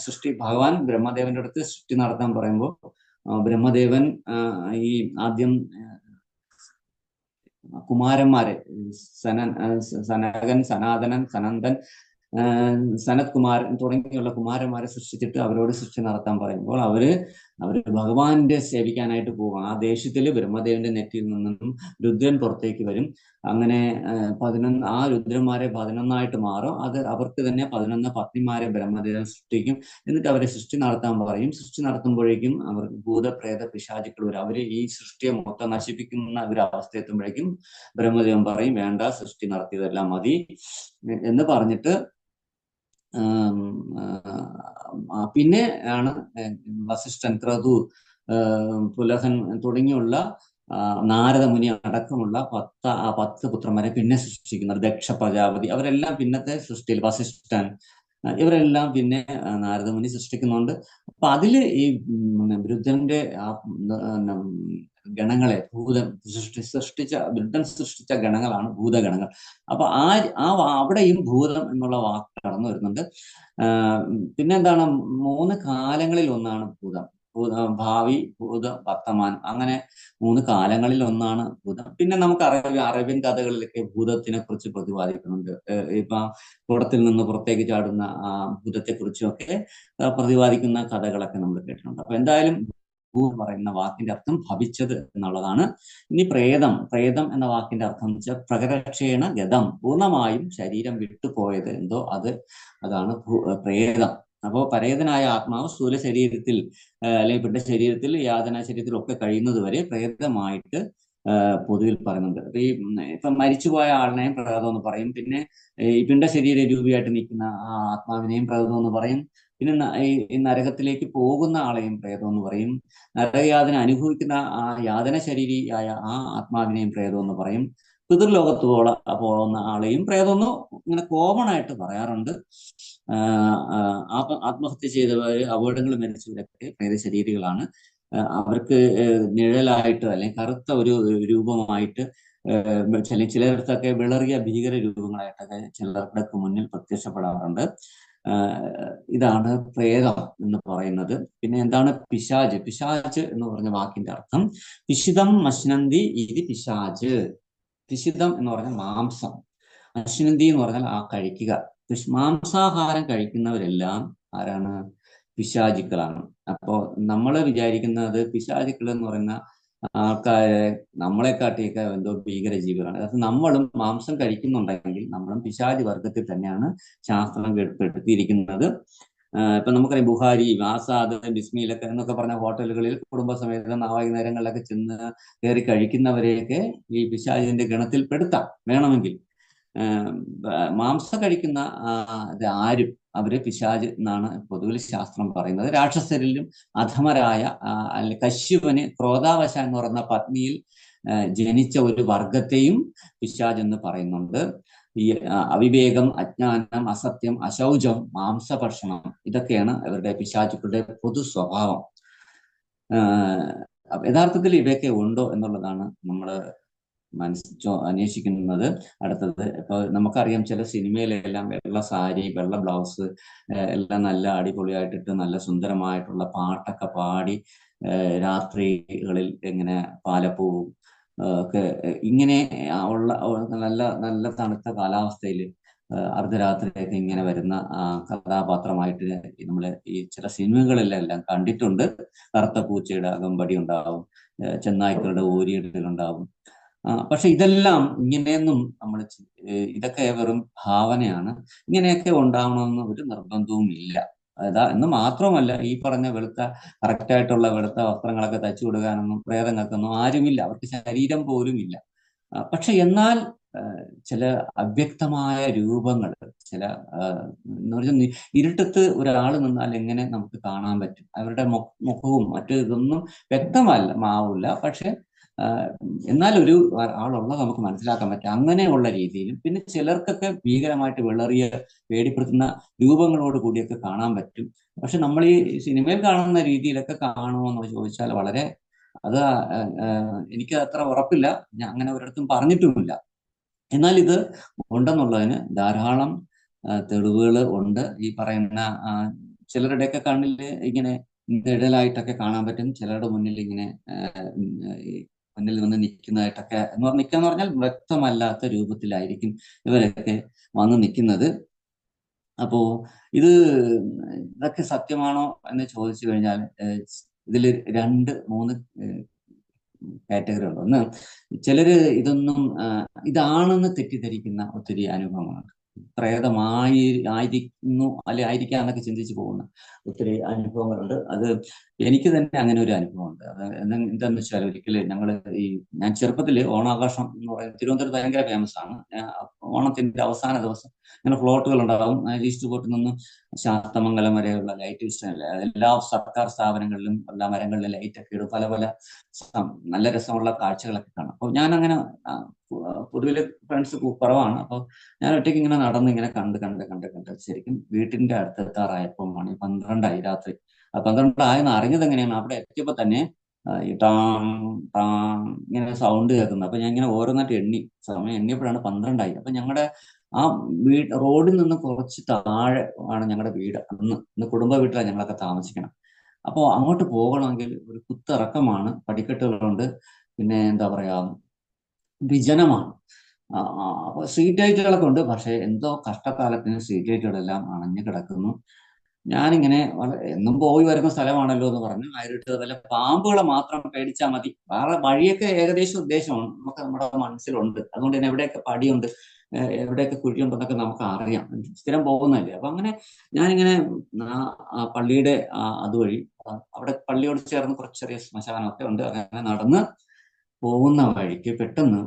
സൃഷ്ടി, ഭഗവാൻ ബ്രഹ്മദേവന്റെ അടുത്ത് സൃഷ്ടി നടത്താൻ പറയുമ്പോൾ ബ്രഹ്മദേവൻ ഈ ആദ്യം കുമാരന്മാരെ സനകൻ, സനാതനൻ, സനന്ദൻ, സനത് കുമാരൻ തുടങ്ങിയുള്ള കുമാരന്മാരെ സൃഷ്ടിച്ചിട്ട് അവരോട് സൃഷ്ടി നടത്താൻ പറയുമ്പോൾ അവര് ഭഗവാന്റെ സേവിക്കാനായിട്ട് പോകും. ആ ദേഷ്യത്തില് ബ്രഹ്മദേവന്റെ നെറ്റിയിൽ നിന്നും രുദ്രൻ പുറത്തേക്ക് വരും. അങ്ങനെ ആ രുദ്രന്മാരെ 11 മാറും. അത് അവർക്ക് തന്നെ 11 പത്നിമാരെ ബ്രഹ്മദേവൻ സൃഷ്ടിക്കും. എന്നിട്ട് അവരെ സൃഷ്ടി നടത്താൻ പറയും. സൃഷ്ടി നടത്തുമ്പോഴേക്കും അവർക്ക് ഭൂതപ്രേത പിശാചുക്കൾ വരും. അവര് ഈ സൃഷ്ടിയെ മൊത്തം നശിപ്പിക്കുന്ന ഒരു അവസ്ഥ എത്തുമ്പോഴേക്കും ബ്രഹ്മദേവൻ പറയും, വേണ്ട, സൃഷ്ടി നടത്തിയതെല്ലാം മതി എന്ന് പറഞ്ഞിട്ട് പിന്നെ ആണ് വസിഷ്ഠൻ, ക്രതു, പുലഹൻ തുടങ്ങിയുള്ള നാരദ മുനി അടക്കമുള്ള 10 പുത്രന്മാരെ പിന്നെ സൃഷ്ടിക്കുന്നത്. ദക്ഷ പ്രജാപതി, അവരെല്ലാം പിന്നത്തെ സൃഷ്ടിയിൽ, വസിഷ്ഠൻ, ഇവരെല്ലാം പിന്നെ നാരദ മുനി സൃഷ്ടിക്കുന്നുണ്ട്. അപ്പൊ അതില് ഈ രുദ്രന്റെ ഗണങ്ങളെ രുദ്രൻ സൃഷ്ടിച്ച ഗണങ്ങളാണ് ഭൂതഗണങ്ങൾ. അപ്പൊ അവിടെയും ഭൂതം എന്നുള്ള വാക്ക് കടന്നു വരുന്നുണ്ട്. പിന്നെന്താണ്, 3 കാലങ്ങളിൽ ഒന്നാണ് ഭൂതം. ഭാവി, ഭൂത, വർത്തമാനം, അങ്ങനെ 3 കാലങ്ങളിൽ ഒന്നാണ് ഭൂതം. പിന്നെ നമുക്ക് അറേബ്യൻ കഥകളിലൊക്കെ ഭൂതത്തിനെ കുറിച്ച് പ്രതിപാദിക്കുന്നുണ്ട്. ഇപ്പൊ കുടത്തിൽ നിന്ന് പുറത്തേക്ക് ചാടുന്ന ഭൂതത്തെ കുറിച്ചും ഒക്കെ പ്രതിപാദിക്കുന്ന കഥകളൊക്കെ നമ്മൾ കേട്ടിട്ടുണ്ട്. അപ്പൊ എന്തായാലും എന്ന് പറയുന്ന വാക്കിന്റെ അർത്ഥം ഭവിച്ചത് എന്നുള്ളതാണ്. ഇനി പ്രേതം എന്ന വാക്കിന്റെ അർത്ഥം എന്ന് വെച്ചാൽ പ്രകരക്ഷേണ ഗതം, പൂർണ്ണമായും ശരീരം വിട്ടുപോയത് എന്തോ അതാണ് പ്രേതം. അപ്പോൾ പരേതനായ ആത്മാവ് സ്ഥൂല ശരീരത്തിൽ അല്ലെങ്കിൽ പിണ്ട ശരീരത്തിൽ, യാതന ശരീരത്തിലൊക്കെ കഴിയുന്നത് വരെ പ്രേതമായിട്ട് പൊതുവിൽ പറയുന്നുണ്ട്. അപ്പൊ ഇപ്പൊ മരിച്ചുപോയ ആളിനെയും പ്രേതം എന്ന് പറയും. പിന്നെ ഈ പിണ്ട ശരീര രൂപിയായിട്ട് നിൽക്കുന്ന ആ ആത്മാവിനെയും പ്രേതം എന്ന് പറയും. പിന്നെ ഈ നരകത്തിലേക്ക് പോകുന്ന ആളെയും പ്രേതം എന്ന് പറയും. നരകയാതന അനുഭവിക്കുന്ന ആ യാതന ശരീരിയായ ആ ആത്മാവിനെയും പ്രേതം എന്ന് പറയും. പിതൃലോകത്ത് പോകുന്ന ആളെയും പ്രേതം എന്ന് ഇങ്ങനെ കോമൺ ആയിട്ട് പറയാറുണ്ട്. ആത്മഹത്യ ചെയ്തവര്, അപകടങ്ങൾ മരിച്ചവരൊക്കെ പ്രേത ശരീരികളാണ്. അവർക്ക് നിഴലായിട്ട് അല്ലെങ്കിൽ കറുത്ത ഒരു രൂപമായിട്ട് ചിലയിടത്തൊക്കെ വിളറിയ ഭീകര രൂപങ്ങളായിട്ടൊക്കെ ചിലർക്ക് മുന്നിൽ പ്രത്യക്ഷപ്പെടാറുണ്ട്. ഇതാണ് പ്രേതം എന്ന് പറയുന്നത്. പിന്നെ എന്താണ് പിശാജ്? പിശാജ് എന്ന് പറഞ്ഞ വാക്കിന്റെ അർത്ഥം പിശിതം അശ്നന്തി ഇത് പിശാജ്. പിശിതം എന്ന് പറഞ്ഞാൽ മാംസം, അശ്നന്തി എന്ന് പറഞ്ഞാൽ ആ കഴിക്കുക. മാംസാഹാരം കഴിക്കുന്നവരെല്ലാം ആരാണ്? പിശാചുക്കളാണ്. അപ്പോ നമ്മൾ വിചാരിക്കുന്നത് പിശാചുക്കൾ എന്ന് പറയുന്ന ആൾക്കാരെ നമ്മളെക്കാട്ടിയൊക്കെ എന്തോ ഭീകര ജീവികളാണ്. അതായത് നമ്മളും മാംസം കഴിക്കുന്നുണ്ടെങ്കിൽ നമ്മളും പിശാചി വർഗത്തിൽ തന്നെയാണ് ശാസ്ത്രം പെടുത്തിയിരിക്കുന്നത്. ഇപ്പൊ നമുക്കറിയാം ബുഹാരി, ആസാദ്, ബിസ്മിയിലൊക്കെ എന്നൊക്കെ പറഞ്ഞ ഹോട്ടലുകളിൽ കുടുംബസമേതം വൈകുന്നേരങ്ങളിലൊക്കെ ചെന്ന് കയറി കഴിക്കുന്നവരെയൊക്കെ ഈ പിശാചിന്റെ ഗണത്തിൽ പെടുത്താം വേണമെങ്കിൽ. മാംസം കഴിക്കുന്ന ആരും അവര് പിശാച് എന്നാണ് പൊതുവിൽ ശാസ്ത്രം പറയുന്നത്. രാക്ഷസരിലും അധമരായ കശ്യപന് ക്രോധാവശ എന്ന് പറയുന്ന പത്നിയിൽ ജനിച്ച ഒരു വർഗത്തെയും പിശാച് എന്ന് പറയുന്നുണ്ട്. ഈ അവിവേകം, അജ്ഞാനം, അസത്യം, അശൗചം, മാംസഭക്ഷണം ഇതൊക്കെയാണ് അവരുടെ പിശാചുക്കളുടെ പൊതു സ്വഭാവം. യഥാർത്ഥത്തിൽ ഇവയൊക്കെ ഉണ്ടോ എന്നുള്ളതാണ് നമ്മൾ അന്വേഷിക്കുന്നത്. അടുത്തത് ഇപ്പൊ നമുക്കറിയാം ചില സിനിമയിലെല്ലാം വെള്ള സാരി, വെള്ള ബ്ലൗസ് എല്ലാം നല്ല അടിപൊളിയായിട്ടിട്ട് നല്ല സുന്ദരമായിട്ടുള്ള പാട്ടൊക്കെ പാടി രാത്രികളിൽ ഇങ്ങനെ പാലപ്പൂവും ഒക്കെ ഇങ്ങനെ ഉള്ള നല്ല നല്ല തണുത്ത കാലാവസ്ഥയിൽ അർദ്ധരാത്രിയൊക്കെ ഇങ്ങനെ വരുന്ന കഥാപാത്രമായിട്ട് നമ്മൾ ഈ ചില സിനിമകളിലെല്ലാം കണ്ടിട്ടുണ്ട്. കറുത്ത പൂച്ചയുടെ അകമ്പടി ഉണ്ടാവും, ചെന്നായ്ക്കളുടെ ഓരിയിടലുണ്ടാവും. പക്ഷെ ഇതെല്ലാം ഇങ്ങനെയൊന്നും ഇതൊക്കെ വെറും ഭാവനയാണ്. ഇങ്ങനെയൊക്കെ ഉണ്ടാവണമെന്ന് ഒരു നിർബന്ധവും ഇല്ല. എന്ന് മാത്രമല്ല, ഈ പറഞ്ഞ കറക്റ്റായിട്ടുള്ള വെളുത്ത വസ്ത്രങ്ങളൊക്കെ തച്ചു കൊടുക്കാനൊന്നും പ്രേതങ്ങൾക്കൊന്നും ആരുമില്ല. അവർക്ക് ശരീരം പോലും ഇല്ല. പക്ഷെ എന്നാൽ ചില അവ്യക്തമായ രൂപങ്ങൾ, ചില എന്ന് പറഞ്ഞാൽ ഇരുട്ടത്ത് ഒരാൾ നിന്നാൽ എങ്ങനെ നമുക്ക് കാണാൻ പറ്റും? അവരുടെ മുഖവും മറ്റു ഇതൊന്നും വ്യക്തമാവില്ല. പക്ഷെ എന്നാൽ ഒരു ആളുള്ള നമുക്ക് മനസ്സിലാക്കാൻ പറ്റും. അങ്ങനെയുള്ള രീതിയിലും പിന്നെ ചിലർക്കൊക്കെ ഭീകരമായിട്ട് വിളറിയ പേടിപ്പെടുത്തുന്ന രൂപങ്ങളോട് കൂടിയൊക്കെ കാണാൻ പറ്റും. പക്ഷെ നമ്മൾ ഈ സിനിമയിൽ കാണുന്ന രീതിയിലൊക്കെ കാണുമോ എന്ന് ചോദിച്ചാൽ എനിക്ക് അത്ര ഉറപ്പില്ല. ഞാൻ അങ്ങനെ ഒരിടത്തും പറഞ്ഞിട്ടുമില്ല. എന്നാൽ ഇത് ഉണ്ടെന്നുള്ളതിന് ധാരാളം തെളിവുകൾ ഉണ്ട്. ഈ പറയുന്ന ചിലരുടെയൊക്കെ കണ്ണിൽ ഇങ്ങനെ നിഴലായിട്ടൊക്കെ കാണാൻ പറ്റും. ചിലരുടെ മുന്നിൽ ഇങ്ങനെ മുന്നിൽ വന്ന് നിൽക്കുന്നതായിട്ടൊക്കെ നിൽക്കാന്ന് പറഞ്ഞാൽ വ്യക്തമല്ലാത്ത രൂപത്തിലായിരിക്കും ഇവരൊക്കെ വന്ന് നിൽക്കുന്നത്. അപ്പോ ഇതൊക്കെ സത്യമാണോ എന്ന് ചോദിച്ചു കഴിഞ്ഞാൽ ഇതിൽ 2-3 കാറ്റഗറി ഉണ്ട്. ഒന്ന്, ചിലര് ഇതാണെന്ന് തെറ്റിദ്ധരിക്കുന്ന ഒത്തിരി അനുഭവങ്ങളുണ്ട്. പ്രേതമായിരുന്നു അല്ലെ ആയിരിക്കാം എന്നൊക്കെ ചിന്തിച്ചു പോകുന്ന ഒത്തിരി അനുഭവങ്ങളുണ്ട്. അത് എനിക്ക് തന്നെ അങ്ങനെ ഒരു അനുഭവമുണ്ട്. അത് എന്താന്ന് വെച്ചാൽ, ഒരിക്കല് ഞാൻ ചെറുപ്പത്തില് ഓണാഘോഷം എന്ന് പറയുന്നത് തിരുവനന്തപുരത്ത് ഭയങ്കര ഫേമസ് ആണ്. ഓണത്തിന്റെ അവസാന ദിവസം ഇങ്ങനെ ഫ്ലോട്ടുകൾ ഉണ്ടാവും. ഈസ്റ്റ് കോട്ടിൽ നിന്നും ശാസ്തമംഗലം വരെയുള്ള ലൈറ്റ് എല്ലാ സർക്കാർ സ്ഥാപനങ്ങളിലും എല്ലാ മരങ്ങളിലും ലൈറ്റൊക്കെ ഇടും. പല പല നല്ല രസമുള്ള കാഴ്ചകളൊക്കെ കാണാം. അപ്പോൾ ഞാൻ അങ്ങനെ പൊതുവില് ഫ്രണ്ട്സ് കുറവാണ്. അപ്പോൾ ഞാൻ ഒറ്റയ്ക്ക് ഇങ്ങനെ നടന്ന് ഇങ്ങനെ കണ്ട് ശരിക്കും വീട്ടിന്റെ അടുത്തെത്താറായപ്പോൾ മണി 12 രാത്രി. 12 ആയെന്ന് അറിഞ്ഞത് എങ്ങനെയാണ്, അവിടെ എത്തിയപ്പോ തന്നെ ഈ ഇങ്ങനെ സൗണ്ട് കേൾക്കുന്നത്. അപ്പൊ ഞാൻ ഇങ്ങനെ ഓരോന്നായിട്ട് സമയം എണ്ണിയപ്പോഴാണ് 12 അപ്പൊ ഞങ്ങളുടെ ആ റോഡിൽ നിന്ന് കുറച്ച് താഴെ ആണ് ഞങ്ങളുടെ വീട്. ഇന്ന് കുടുംബ വീട്ടിലാണ് ഞങ്ങളൊക്കെ താമസിക്കണം. അപ്പോൾ അങ്ങോട്ട് പോകണമെങ്കിൽ ഒരു കുത്തിറക്കമാണ്, പടിക്കെട്ടുകളുണ്ട്, പിന്നെ എന്താ പറയാ വിജനമാണ്. അപ്പോൾ സ്ട്രീറ്റ് ലൈറ്റുകളൊക്കെ ഉണ്ട്. പക്ഷെ എന്തോ കഷ്ടകാലത്തിന് സ്ട്രീറ്റ് ലൈറ്റുകളെല്ലാം അണഞ്ഞു കിടക്കുന്നു. ഞാനിങ്ങനെ എന്നും പോയി വരുന്ന സ്ഥലമാണല്ലോ എന്ന് പറഞ്ഞു ആയിട്ട് വല്ല പാമ്പുകളെ മാത്രം പേടിച്ചാൽ മതി, വേറെ വഴിയൊക്കെ ഏകദേശം ഉദ്ദേശമാണ് നമുക്ക് നമ്മുടെ മനസ്സിലുണ്ട്. അതുകൊണ്ട് തന്നെ എവിടെയൊക്കെ പടിയുണ്ട്, എവിടെയൊക്കെ കുഴിയുണ്ടെന്നൊക്കെ നമുക്ക് അറിയാം, സ്ഥിരം പോകുന്നതല്ലേ. അപ്പൊ അങ്ങനെ ഞാനിങ്ങനെ ആ പള്ളിയുടെ അതുവഴി, അവിടെ പള്ളിയോട് ചേർന്ന് കുറച്ച് ചെറിയ ശ്മശാനമൊക്കെ ഉണ്ട്, അങ്ങനെ നടന്ന് പോകുന്ന വഴിക്ക് പെട്ടെന്ന്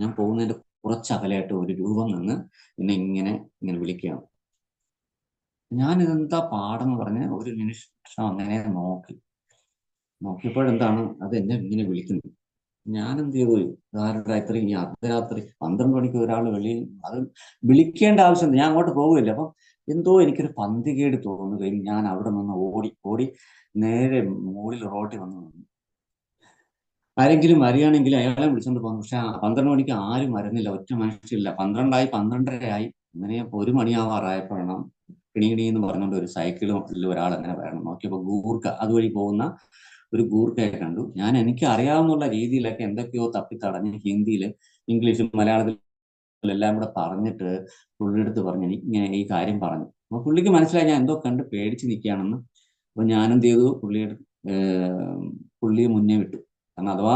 ഞാൻ പോകുന്നതിന്റെ കുറച്ചകലായിട്ട് ഒരു രൂപം നിന്ന് എന്നെ ഇങ്ങനെ ഇങ്ങനെ വിളിക്കുകയാണ്. ഞാൻ ഇതെന്താ പാടെന്ന് പറഞ്ഞ് ഒരു നിമിഷം അങ്ങനെ നോക്കിയപ്പോഴെന്താണ് അത് എന്നെ ഇങ്ങനെ വിളിക്കുന്നത്. ഞാൻ എന്ത് ചെയ്തു, രാത്രി ഈ അർദ്ധരാത്രി 12 മണിക്ക് ഒരാൾ വെളിയിൽ, അത് വിളിക്കേണ്ട ആവശ്യം, ഞാൻ അങ്ങോട്ട് പോകില്ല. അപ്പം എന്തോ എനിക്കൊരു പന്തികേട് തോന്നുകയും ഞാൻ അവിടെ നിന്ന് ഓടി നേരെ മുകളിൽ റോഡിൽ വന്നു നിന്നു. ആരെങ്കിലും അറിയുകയാണെങ്കിൽ അയാളെ വിളിച്ചോണ്ട് പോകുന്നു. പക്ഷെ 12 മണിക്ക് ആരും വരുന്നില്ല, ഒറ്റ മനുഷ്യരില്ല. 12 12:30 അങ്ങനെ 1 മണിയാവാറായപ്പോഴാണ് കിണി എന്ന് പറഞ്ഞുകൊണ്ട് ഒരു സൈക്കിളിൽ ഒരാൾ അങ്ങനെ വരണം. നോക്കിയപ്പോൾ ഗൂർഖ, അതുവഴി പോകുന്ന ഒരു ഗൂർഖയെ കണ്ടു. എനിക്ക് അറിയാവുന്ന രീതിയിലൊക്കെ എന്തൊക്കെയോ തപ്പിത്തടഞ്ഞ് ഹിന്ദിയിൽ, ഇംഗ്ലീഷും മലയാളത്തിലും എല്ലാം കൂടെ പറഞ്ഞിട്ട് പുള്ളിയെടുത്ത് പറഞ്ഞു, എനിക്ക് ഇങ്ങനെ ഈ കാര്യം പറഞ്ഞു. അപ്പൊ പുള്ളിക്ക് മനസ്സിലായി ഞാൻ എന്തോ കണ്ട് പേടിച്ച് നിൽക്കുകയാണെന്ന്. അപ്പൊ ഞാനെന്ത് ചെയ്തു, പുള്ളിയെ മുന്നേ വിട്ടു. കാരണം അഥവാ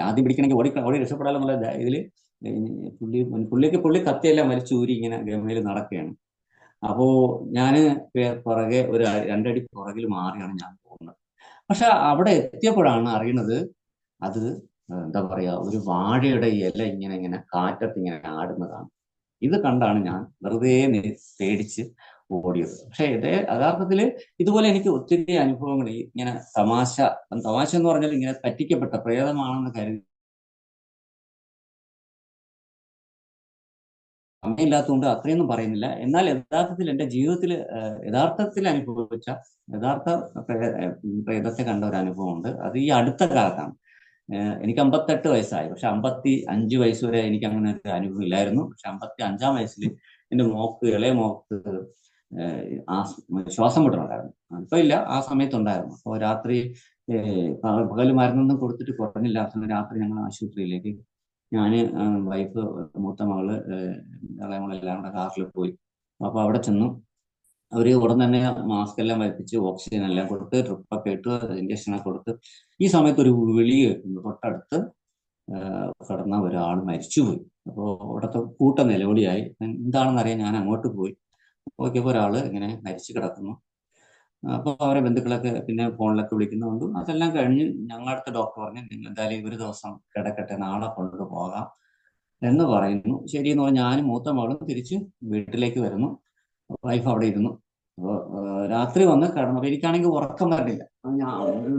ആദ്യം പിടിക്കണമെങ്കിൽ ഓടി രക്ഷപ്പെടാമെന്നുള്ള ഇതില് പുള്ളി കത്തിയെല്ലാം വലിച്ചൂരി ഇങ്ങനെ ഗമയിൽ നടക്കുകയാണ്. അപ്പോ ഞാന് പുറകെ ഒരു 2 അടി പുറകിൽ മാറിയാണ് ഞാൻ പോകുന്നത്. പക്ഷെ അവിടെ എത്തിയപ്പോഴാണ് അറിയുന്നത് അത് എന്താ പറയാ, ഒരു വാഴയുടെ ഇല ഇങ്ങനെ കാറ്റത്ത് ഇങ്ങനെ ആടുന്നതാണ്. ഇത് കണ്ടാണ് ഞാൻ വെറുതെ പേടിച്ച് ഓടിയത്. പക്ഷെ യഥാർത്ഥത്തില് ഇതുപോലെ എനിക്ക് ഒത്തിരി അനുഭവങ്ങൾ ഇങ്ങനെ തമാശ എന്ന് പറഞ്ഞാൽ ഇങ്ങനെ പറ്റിക്കപ്പെട്ട പ്രേതമാണെന്ന് കരുതി അമ്മയില്ലാത്തതുകൊണ്ട് അത്രയൊന്നും പറയുന്നില്ല. എന്നാൽ യഥാർത്ഥത്തിൽ എൻ്റെ ജീവിതത്തിൽ അനുഭവിച്ച യഥാർത്ഥ പ്രേതത്തെ കണ്ട ഒരു അനുഭവമുണ്ട്. അത് ഈ അടുത്ത കാലത്താണ്. എനിക്ക് 58 വയസ്സായി. പക്ഷെ 55 വയസ്സ് വരെ എനിക്ക് അങ്ങനെ ഒരു അനുഭവം ഇല്ലായിരുന്നു. പക്ഷെ 55-ാം വയസ്സിൽ എൻ്റെ ഇളയ മോക്ക് ശ്വാസം മുട്ടലുണ്ടായിരുന്നു. ഇപ്പൊ ഇല്ല, ആ സമയത്തുണ്ടായിരുന്നു. അപ്പോൾ രാത്രി പകൽ മരുന്നൊന്നും കൊടുത്തിട്ട് കുറഞ്ഞില്ല. രാത്രി ഞങ്ങൾ ആശുപത്രിയിലേക്ക്, ഞാന്, വൈഫ്, മൂത്ത മകള്, ഇളയ മകളെല്ലാം കൂടെ കാറിൽ പോയി. അപ്പൊ അവിടെ ചെന്നു. അവര് ഉടൻ തന്നെ മാസ്ക് എല്ലാം വയ്പ്പിച്ച് ഓക്സിജൻ എല്ലാം കൊടുത്ത് ട്രിപ്പൊക്കെ ഇട്ട് ഇഞ്ചക്ഷനൊക്കെ കൊടുത്ത്. ഈ സമയത്ത് ഒരു വിളി കേൾക്കുന്നു, തൊട്ടടുത്ത് കിടന്ന ഒരാൾ മരിച്ചുപോയി. അപ്പോൾ അവിടുത്തെ കൂട്ട നിലവിളിയായി. എന്താണെന്ന് അറിയാൻ ഞാൻ അങ്ങോട്ട് പോയി നോക്കിയപ്പോൾ ഒരാള് ഇങ്ങനെ മരിച്ചു കിടക്കുന്നു. അപ്പൊ അവരെ ബന്ധുക്കളൊക്കെ പിന്നെ ഫോണിലൊക്കെ വിളിക്കുന്നുണ്ട്. അതെല്ലാം കഴിഞ്ഞ് ഞങ്ങളടുത്ത ഡോക്ടർ പറഞ്ഞു, നിങ്ങൾ എന്തായാലും ഒരു ദിവസം കിടക്കട്ടെ, നാളെ കൊണ്ടുപോകാം എന്ന് പറയുന്നു. ശരിയെന്ന് പറഞ്ഞ് ഞാനും മൂത്ത മകളും തിരിച്ച് വീട്ടിലേക്ക് വരുന്നു. വൈഫ് അവിടെ ഇരുന്നു. അപ്പോൾ രാത്രി വന്ന് കിടന്നു. അപ്പൊ എനിക്കാണെങ്കിൽ ഉറക്കം വരണില്ല. ഞാൻ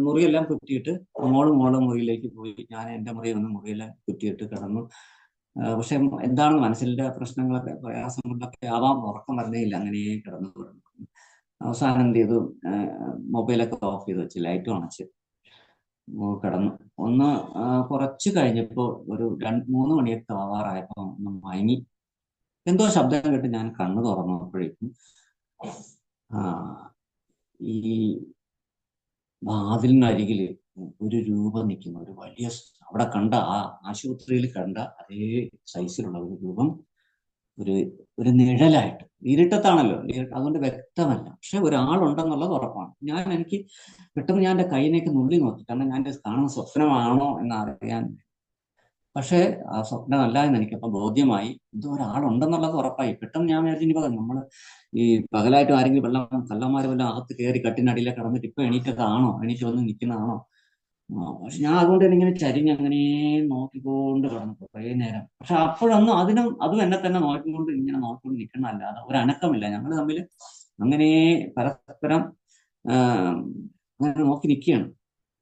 മുറിയെല്ലാം കുറ്റിയിട്ട് മോളും മുറിയിലേക്ക് പോയി. ഞാൻ എൻ്റെ മുറിയെല്ലാം കുറ്റിയിട്ട് കിടന്നു. പക്ഷെ എന്താണെന്ന് മനസ്സിലെ പ്രശ്നങ്ങളൊക്കെ പ്രയാസങ്ങളൊക്കെ ആവാം, ഉറക്കം വരുന്നേയില്ല. അങ്ങനെ കിടന്നു. അവസാനം എന്ത് ചെയ്തു, മൊബൈലൊക്കെ ഓഫ് ചെയ്ത് വെച്ച് ലൈറ്റും അണച്ച് കിടന്നു. കുറച്ച് കഴിഞ്ഞപ്പോ ഒരു 3 മണിയൊക്കെ ആവാറായപ്പോ ഒന്ന് മയങ്ങി. എന്തോ ശബ്ദം കേട്ട് ഞാൻ കണ്ണു തുറന്നപ്പോഴേക്കും ഈ വാതിലിനരികിൽ ഒരു രൂപം നിൽക്കുന്നു. ഒരു വലിയ, അവിടെ കണ്ട ആശുപത്രിയിൽ കണ്ട അതേ സൈസിലുള്ള ഒരു രൂപം, ഒരു നിഴലായിട്ട്. ഇരുട്ടത്താണല്ലോ, അതുകൊണ്ട് വ്യക്തമല്ല. പക്ഷെ ഒരാളുണ്ടെന്നുള്ളത് ഉറപ്പാണ്. എനിക്ക് പെട്ടെന്ന് ഞാൻ എൻ്റെ കൈയിലേക്ക് നുള്ളി നോക്കി, കാരണം ഞാൻ കാണുന്ന സ്വപ്നമാണോ എന്നറിയാൻ. പക്ഷെ ആ സ്വപ്നമല്ല എന്ന് എനിക്കപ്പോൾ ബോധ്യമായി. എന്തോ ഒരാളുണ്ടെന്നുള്ളത് ഉറപ്പായി. പെട്ടെന്ന് ഞാൻ വിചാരിച്ചു, ഇനിയിപ്പോ നമ്മൾ ഈ പകലായിട്ട് ആരെങ്കിലും കള്ളന്മാര് വല്ല അകത്ത് കയറി കട്ടിനടിയിലേക്ക് കിടന്നിട്ട് ഇപ്പൊ എണീറ്റ് വന്ന് നിൽക്കുന്നതാണോ. പക്ഷെ ഞാൻ അതുകൊണ്ട് തന്നെ ഇങ്ങനെ ചരിഞ്ഞങ്ങനെ നോക്കിക്കൊണ്ട് കിടന്നു കുറേ നേരം. പക്ഷെ അപ്പോഴൊന്നും അതും എന്നെ തന്നെ നോക്കിക്കൊണ്ട് നിൽക്കണമല്ലാതെ ഒരു അനക്കമില്ല. ഞങ്ങൾ തമ്മിൽ അങ്ങനെ പരസ്പരം അങ്ങനെ നോക്കി നിൽക്കുകയാണ്.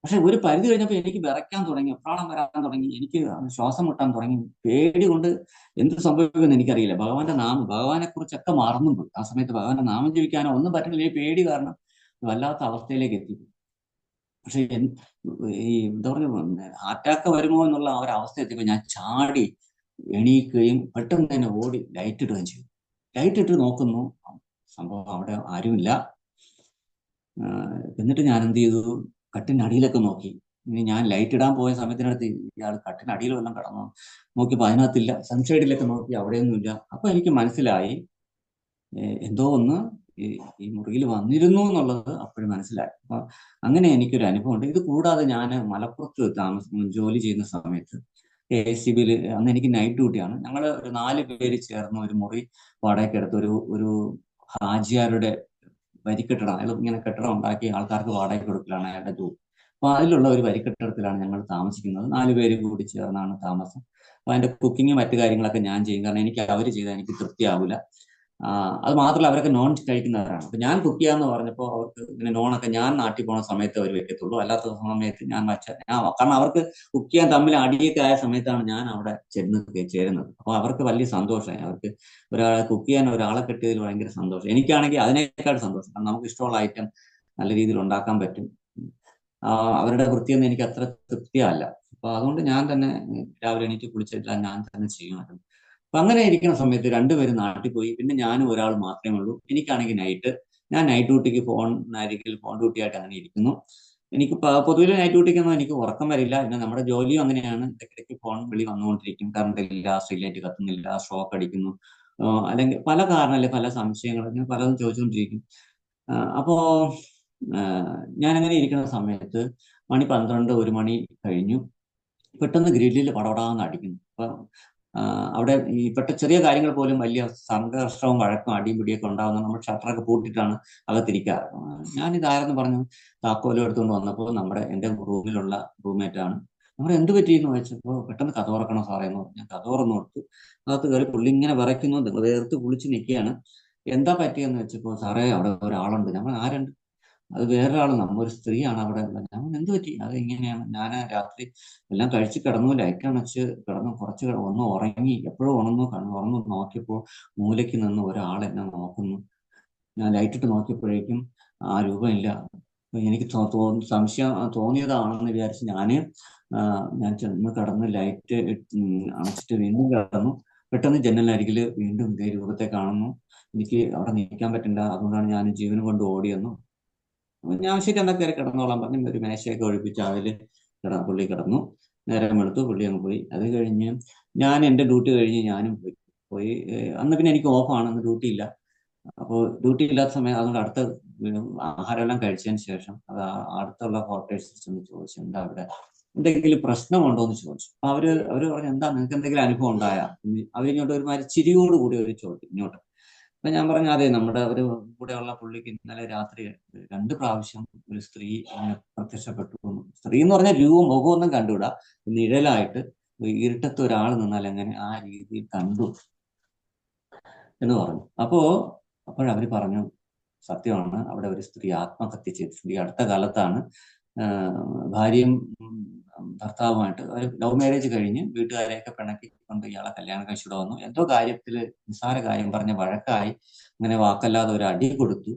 പക്ഷെ ഒരു പരിധി കഴിഞ്ഞപ്പോൾ എനിക്ക് വിറയ്ക്കാൻ തുടങ്ങി, പ്രാണം വരാൻ തുടങ്ങി, എനിക്ക് ശ്വാസം മുട്ടാൻ തുടങ്ങി. പേടി കൊണ്ട് എന്ത് സംഭവിക്കുമെന്ന് എനിക്കറിയില്ല. ഭഗവാനെ കുറിച്ചൊക്കെ മറന്നുപോയി. ആ സമയത്ത് ഭഗവാന്റെ നാമം ജപിക്കാനോ ഒന്നും പറ്റുന്നില്ല. ഈ പേടി കാരണം വല്ലാത്ത അവസ്ഥയിലേക്ക് എത്തി. പക്ഷെ എന്താ പറയുക, അറ്റാക്ക് വരുമോ എന്നുള്ള ആ ഒരു അവസ്ഥ എത്തിയപ്പോൾ ഞാൻ ചാടി എണീക്കുകയും പെട്ടെന്ന് തന്നെ ഓടി ലൈറ്റ് ഇടുകയും ചെയ്തു. ലൈറ്റ് ഇട്ട് നോക്കുന്നു, സംഭവം അവിടെ ആരുമില്ല. എന്നിട്ട് ഞാൻ എന്ത് ചെയ്തു, കട്ടിനടിയിലൊക്കെ നോക്കി. ഇനി ഞാൻ ലൈറ്റ് ഇടാൻ പോയ സമയത്തിനടുത്ത് ഇയാൾ കട്ടിനടിയിൽ വല്ലതും കിടന്നു നോക്കിയപ്പോൾ അതിനകത്തില്ല. സൺസൈഡിലൊക്കെ നോക്കി, അവിടെയൊന്നുമില്ല. അപ്പൊ എനിക്ക് മനസ്സിലായി എന്തോ ഒന്ന് ഈ മുറിയിൽ വന്നിരുന്നു എന്നുള്ളത് അപ്പോഴും മനസ്സിലായി. അപ്പൊ അങ്ങനെ എനിക്കൊരു അനുഭവമുണ്ട്. ഇത് കൂടാതെ ഞാൻ മലപ്പുറത്ത് ജോലി ചെയ്യുന്ന സമയത്ത് ACBയിൽ അന്ന് എനിക്ക് നൈറ്റ് ഡ്യൂട്ടിയാണ്. ഞങ്ങൾ ഒരു 4 പേര് ചേർന്ന് ഒരു മുറി വാടകയ്ക്ക് എടുത്ത് ഒരു ഹാജിയാരുടെ വരിക്കെട്ടിടം, അയാൾ ഇങ്ങനെ കെട്ടിടം ഉണ്ടാക്കി ആൾക്കാർക്ക് വാടകയ്ക്ക് കൊടുക്കലാണ് അയാളുടെ ജോലി. അപ്പൊ അതിലുള്ള ഒരു വരിക്കെട്ടിടത്തിലാണ് ഞങ്ങൾ താമസിക്കുന്നത്. 4 പേര് കൂടി ചേർന്നാണ് താമസം. അപ്പൊ അതിന്റെ കുക്കിങ് മറ്റു കാര്യങ്ങളൊക്കെ ഞാൻ ചെയ്യും. കാരണം എനിക്ക് അവർ ചെയ്താൽ എനിക്ക് തൃപ്തിയാവില്ല. അത് മാത്രമല്ല അവരൊക്കെ നോൺ കഴിക്കുന്നവരാണ്. അപ്പൊ ഞാൻ കുക്ക് ചെയ്യാന്ന് പറഞ്ഞപ്പോൾ അവർക്ക് ഇങ്ങനെ നോണൊക്കെ ഞാൻ നാട്ടിൽ പോകുന്ന സമയത്ത് അവർ വെക്കത്തുള്ളൂ, അല്ലാത്ത സമയത്ത് ഞാൻ കാരണം അവർക്ക് കുക്ക് ചെയ്യാൻ തമ്മിൽ അടിയൊക്കെ ആയ സമയത്താണ് ഞാൻ അവിടെ ചേരുന്നത്. അപ്പൊ അവർക്ക് വലിയ സന്തോഷമായി. അവർക്ക് കുക്ക് ചെയ്യാൻ ഒരാളെ കിട്ടിയതിൽ ഭയങ്കര സന്തോഷം. എനിക്കാണെങ്കിൽ അതിനേക്കാൾ സന്തോഷം. കാരണം നമുക്ക് ഇഷ്ടമുള്ള ഐറ്റം നല്ല രീതിയിൽ ഉണ്ടാക്കാൻ പറ്റും. അവരുടെ വൃത്തിയൊന്നും എനിക്ക് അത്ര തൃപ്തിയല്ല. അപ്പൊ അതുകൊണ്ട് ഞാൻ തന്നെ രാവിലെ എണീറ്റ് കുളിച്ചിട്ട് ഞാൻ തന്നെ ചെയ്യുമായിരുന്നു. അപ്പൊ അങ്ങനെ ഇരിക്കുന്ന സമയത്ത് 2 പേര് നാട്ടിൽ പോയി. പിന്നെ ഞാനും ഒരാൾ മാത്രമേ ഉള്ളൂ. എനിക്കാണെങ്കിൽ ഞാൻ നൈറ്റ് ഡ്യൂട്ടിക്ക് ഫോൺ ഡ്യൂട്ടി ആയിട്ട് അങ്ങനെ ഇരിക്കുന്നു. എനിക്ക് പൊതുവെ നൈറ്റ് ഡ്യൂട്ടിക്കൊന്നും എനിക്ക് ഉറക്കം വരില്ല. പിന്നെ നമ്മുടെ ജോലിയും അങ്ങനെയാണ്. ഇടയ്ക്കിടയ്ക്ക് ഫോൺ വിളി വന്നുകൊണ്ടിരിക്കും. കറണ്ട് ഇല്ല, സ്ട്രീറ്റ് ലൈറ്റ് കത്തുന്നില്ല, ഷോക്ക് അടിക്കുന്നു, അല്ലെങ്കിൽ പല കാരണമല്ലേ, പല സംശയങ്ങൾ, അങ്ങനെ പലതും ചോദിച്ചുകൊണ്ടിരിക്കും. അപ്പോ ഞാനങ്ങനെ ഇരിക്കുന്ന സമയത്ത് മണി 12-1 മണി കഴിഞ്ഞു. പെട്ടെന്ന് ഗ്രില്ലിൽ പടപടാന്ന് അടിക്കുന്നു. അപ്പൊ അവിടെ ഈ ചെറിയ കാര്യങ്ങൾ പോലും വലിയ സംഘർഷവും വഴക്കും അടിയും പിടിയൊക്കെ ഉണ്ടാകുന്ന നമ്മൾ ഷട്ടറൊക്കെ പൂട്ടിയിട്ടാണ് അകത്തിരിക്കാറ്. ഞാനിതാരെന്ന് പറഞ്ഞു താക്കോലും എടുത്തുകൊണ്ട് വന്നപ്പോൾ എൻ്റെ റൂമിലുള്ള റൂംമേറ്റാണ്. നമ്മുടെ എന്ത് പറ്റിയെന്ന് ചോദിച്ചപ്പോൾ പെട്ടെന്ന് കഥ തുറക്കണം സാറേ എന്ന് പറഞ്ഞു. ഞാൻ കഥ തുറന്നു കൊടുത്തു. അകത്ത് കയറി പുള്ളി ഇങ്ങനെ വിറയ്ക്കുന്നു, വേർത്ത് കുളിച്ച് നിൽക്കുകയാണ്. എന്താ പറ്റിയെന്ന് വെച്ചപ്പോൾ സാറേ അവിടെ ഒരാളുണ്ട്. ഞങ്ങൾ ആരുണ്ട്? അത് വേറൊരാൾ, നമ്മൊരു സ്ത്രീയാണ് അവിടെ. ഞാൻ എന്ത് പറ്റി? അത് ഇങ്ങനെയാണ്, ഞാൻ രാത്രി എല്ലാം കഴിച്ച് കിടന്നു, ലൈറ്റ് അണച്ച് കിടന്നു, കുറച്ച് ഒന്ന് ഉറങ്ങി, എപ്പോഴും ഉണർന്നു നോക്കിയപ്പോൾ മൂലയ്ക്ക് നിന്ന് ഒരാൾ എന്നെ നോക്കുന്നു. ഞാൻ ലൈറ്റിട്ട് നോക്കിയപ്പോഴേക്കും ആ രൂപമില്ല. എനിക്ക് സംശയം തോന്നിയതാണെന്ന് വിചാരിച്ച് ഞാൻ ചെന്ന് കിടന്ന് ലൈറ്റ് അണച്ചിട്ട് വീണ്ടും കിടന്നു. പെട്ടെന്ന് ജനലരികിൽ വീണ്ടും ഇതേ രൂപത്തെ കാണുന്നു. എനിക്ക് അവിടെ നിൽക്കാൻ പറ്റില്ല. അതുകൊണ്ടാണ് ഞാൻ ജീവനും കൊണ്ട് ഓടിയെന്നു. ഞാൻ ശരി എന്നാ കയറി കിടന്നോളാൻ പറഞ്ഞു. ഒരു മേശയൊക്കെ ഒഴിപ്പിച്ച് അതിൽ പുള്ളി കിടന്നു. നേരം എടുത്തു, പുള്ളി അങ്ങ് പോയി. അത് കഴിഞ്ഞ് ഞാൻ എൻ്റെ ഡ്യൂട്ടി കഴിഞ്ഞ് ഞാനും പോയി. അന്ന് പിന്നെ എനിക്ക് ഓഫാണ്, അന്ന് ഡ്യൂട്ടി ഇല്ല. അപ്പോൾ ഡ്യൂട്ടി ഇല്ലാത്ത സമയം അതുകൊണ്ട് അടുത്ത ആഹാരമെല്ലാം കഴിച്ചതിന് ശേഷം അത് അടുത്തുള്ള ക്വാർട്ടേഴ്സിൽ ചെന്ന് ചോദിച്ചു, എന്താ അവിടെ എന്തെങ്കിലും പ്രശ്നമുണ്ടോ എന്ന് ചോദിച്ചു. അപ്പൊ അവര് പറഞ്ഞു, എന്താ നിങ്ങൾക്ക് എന്തെങ്കിലും അനുഭവം ഉണ്ടായാ? അവരിങ്ങോട്ട് ഒരുമാതിരി ചിരിയോട് കൂടി ഒരു ചോദ്യം ഇങ്ങോട്ട്. അപ്പൊ ഞാൻ പറഞ്ഞു, അതെ, നമ്മുടെ ഒരു കൂടെയുള്ള പുള്ളിക്ക് ഇന്നലെ രാത്രി 2 പ്രാവശ്യം ഒരു സ്ത്രീ അങ്ങനെ പ്രത്യക്ഷപ്പെട്ടു. സ്ത്രീ എന്ന് പറഞ്ഞാൽ മുഖമൊന്നും കണ്ടുകൂടാ, നിഴലായിട്ട് ഇരുട്ടത്ത് ഒരാൾ നിന്നാൽ എങ്ങനെ ആ രീതിയിൽ കണ്ടു എന്ന് പറഞ്ഞു. അപ്പോഴവര് പറഞ്ഞു, സത്യമാണ്, അവിടെ ഒരു സ്ത്രീ ആത്മഹത്യ ചെയ്തിട്ടുണ്ട്. ഈ അടുത്ത കാലത്താണ് ഭാര്യയും ഭർത്താവുമായിട്ട് ഒരു ലവ് മാരേജ് കഴിഞ്ഞ് വീട്ടുകാരെയൊക്കെ പിണക്കിക്കൊണ്ട് ഇയാളെ കല്യാണം കഴിച്ചിട്ട് വന്നു. എന്തോ കാര്യത്തിൽ നിസ്സാര കാര്യം പറഞ്ഞ വഴക്കായി, അങ്ങനെ വാക്കല്ലാതെ ഒരു അടി കൊടുത്തു.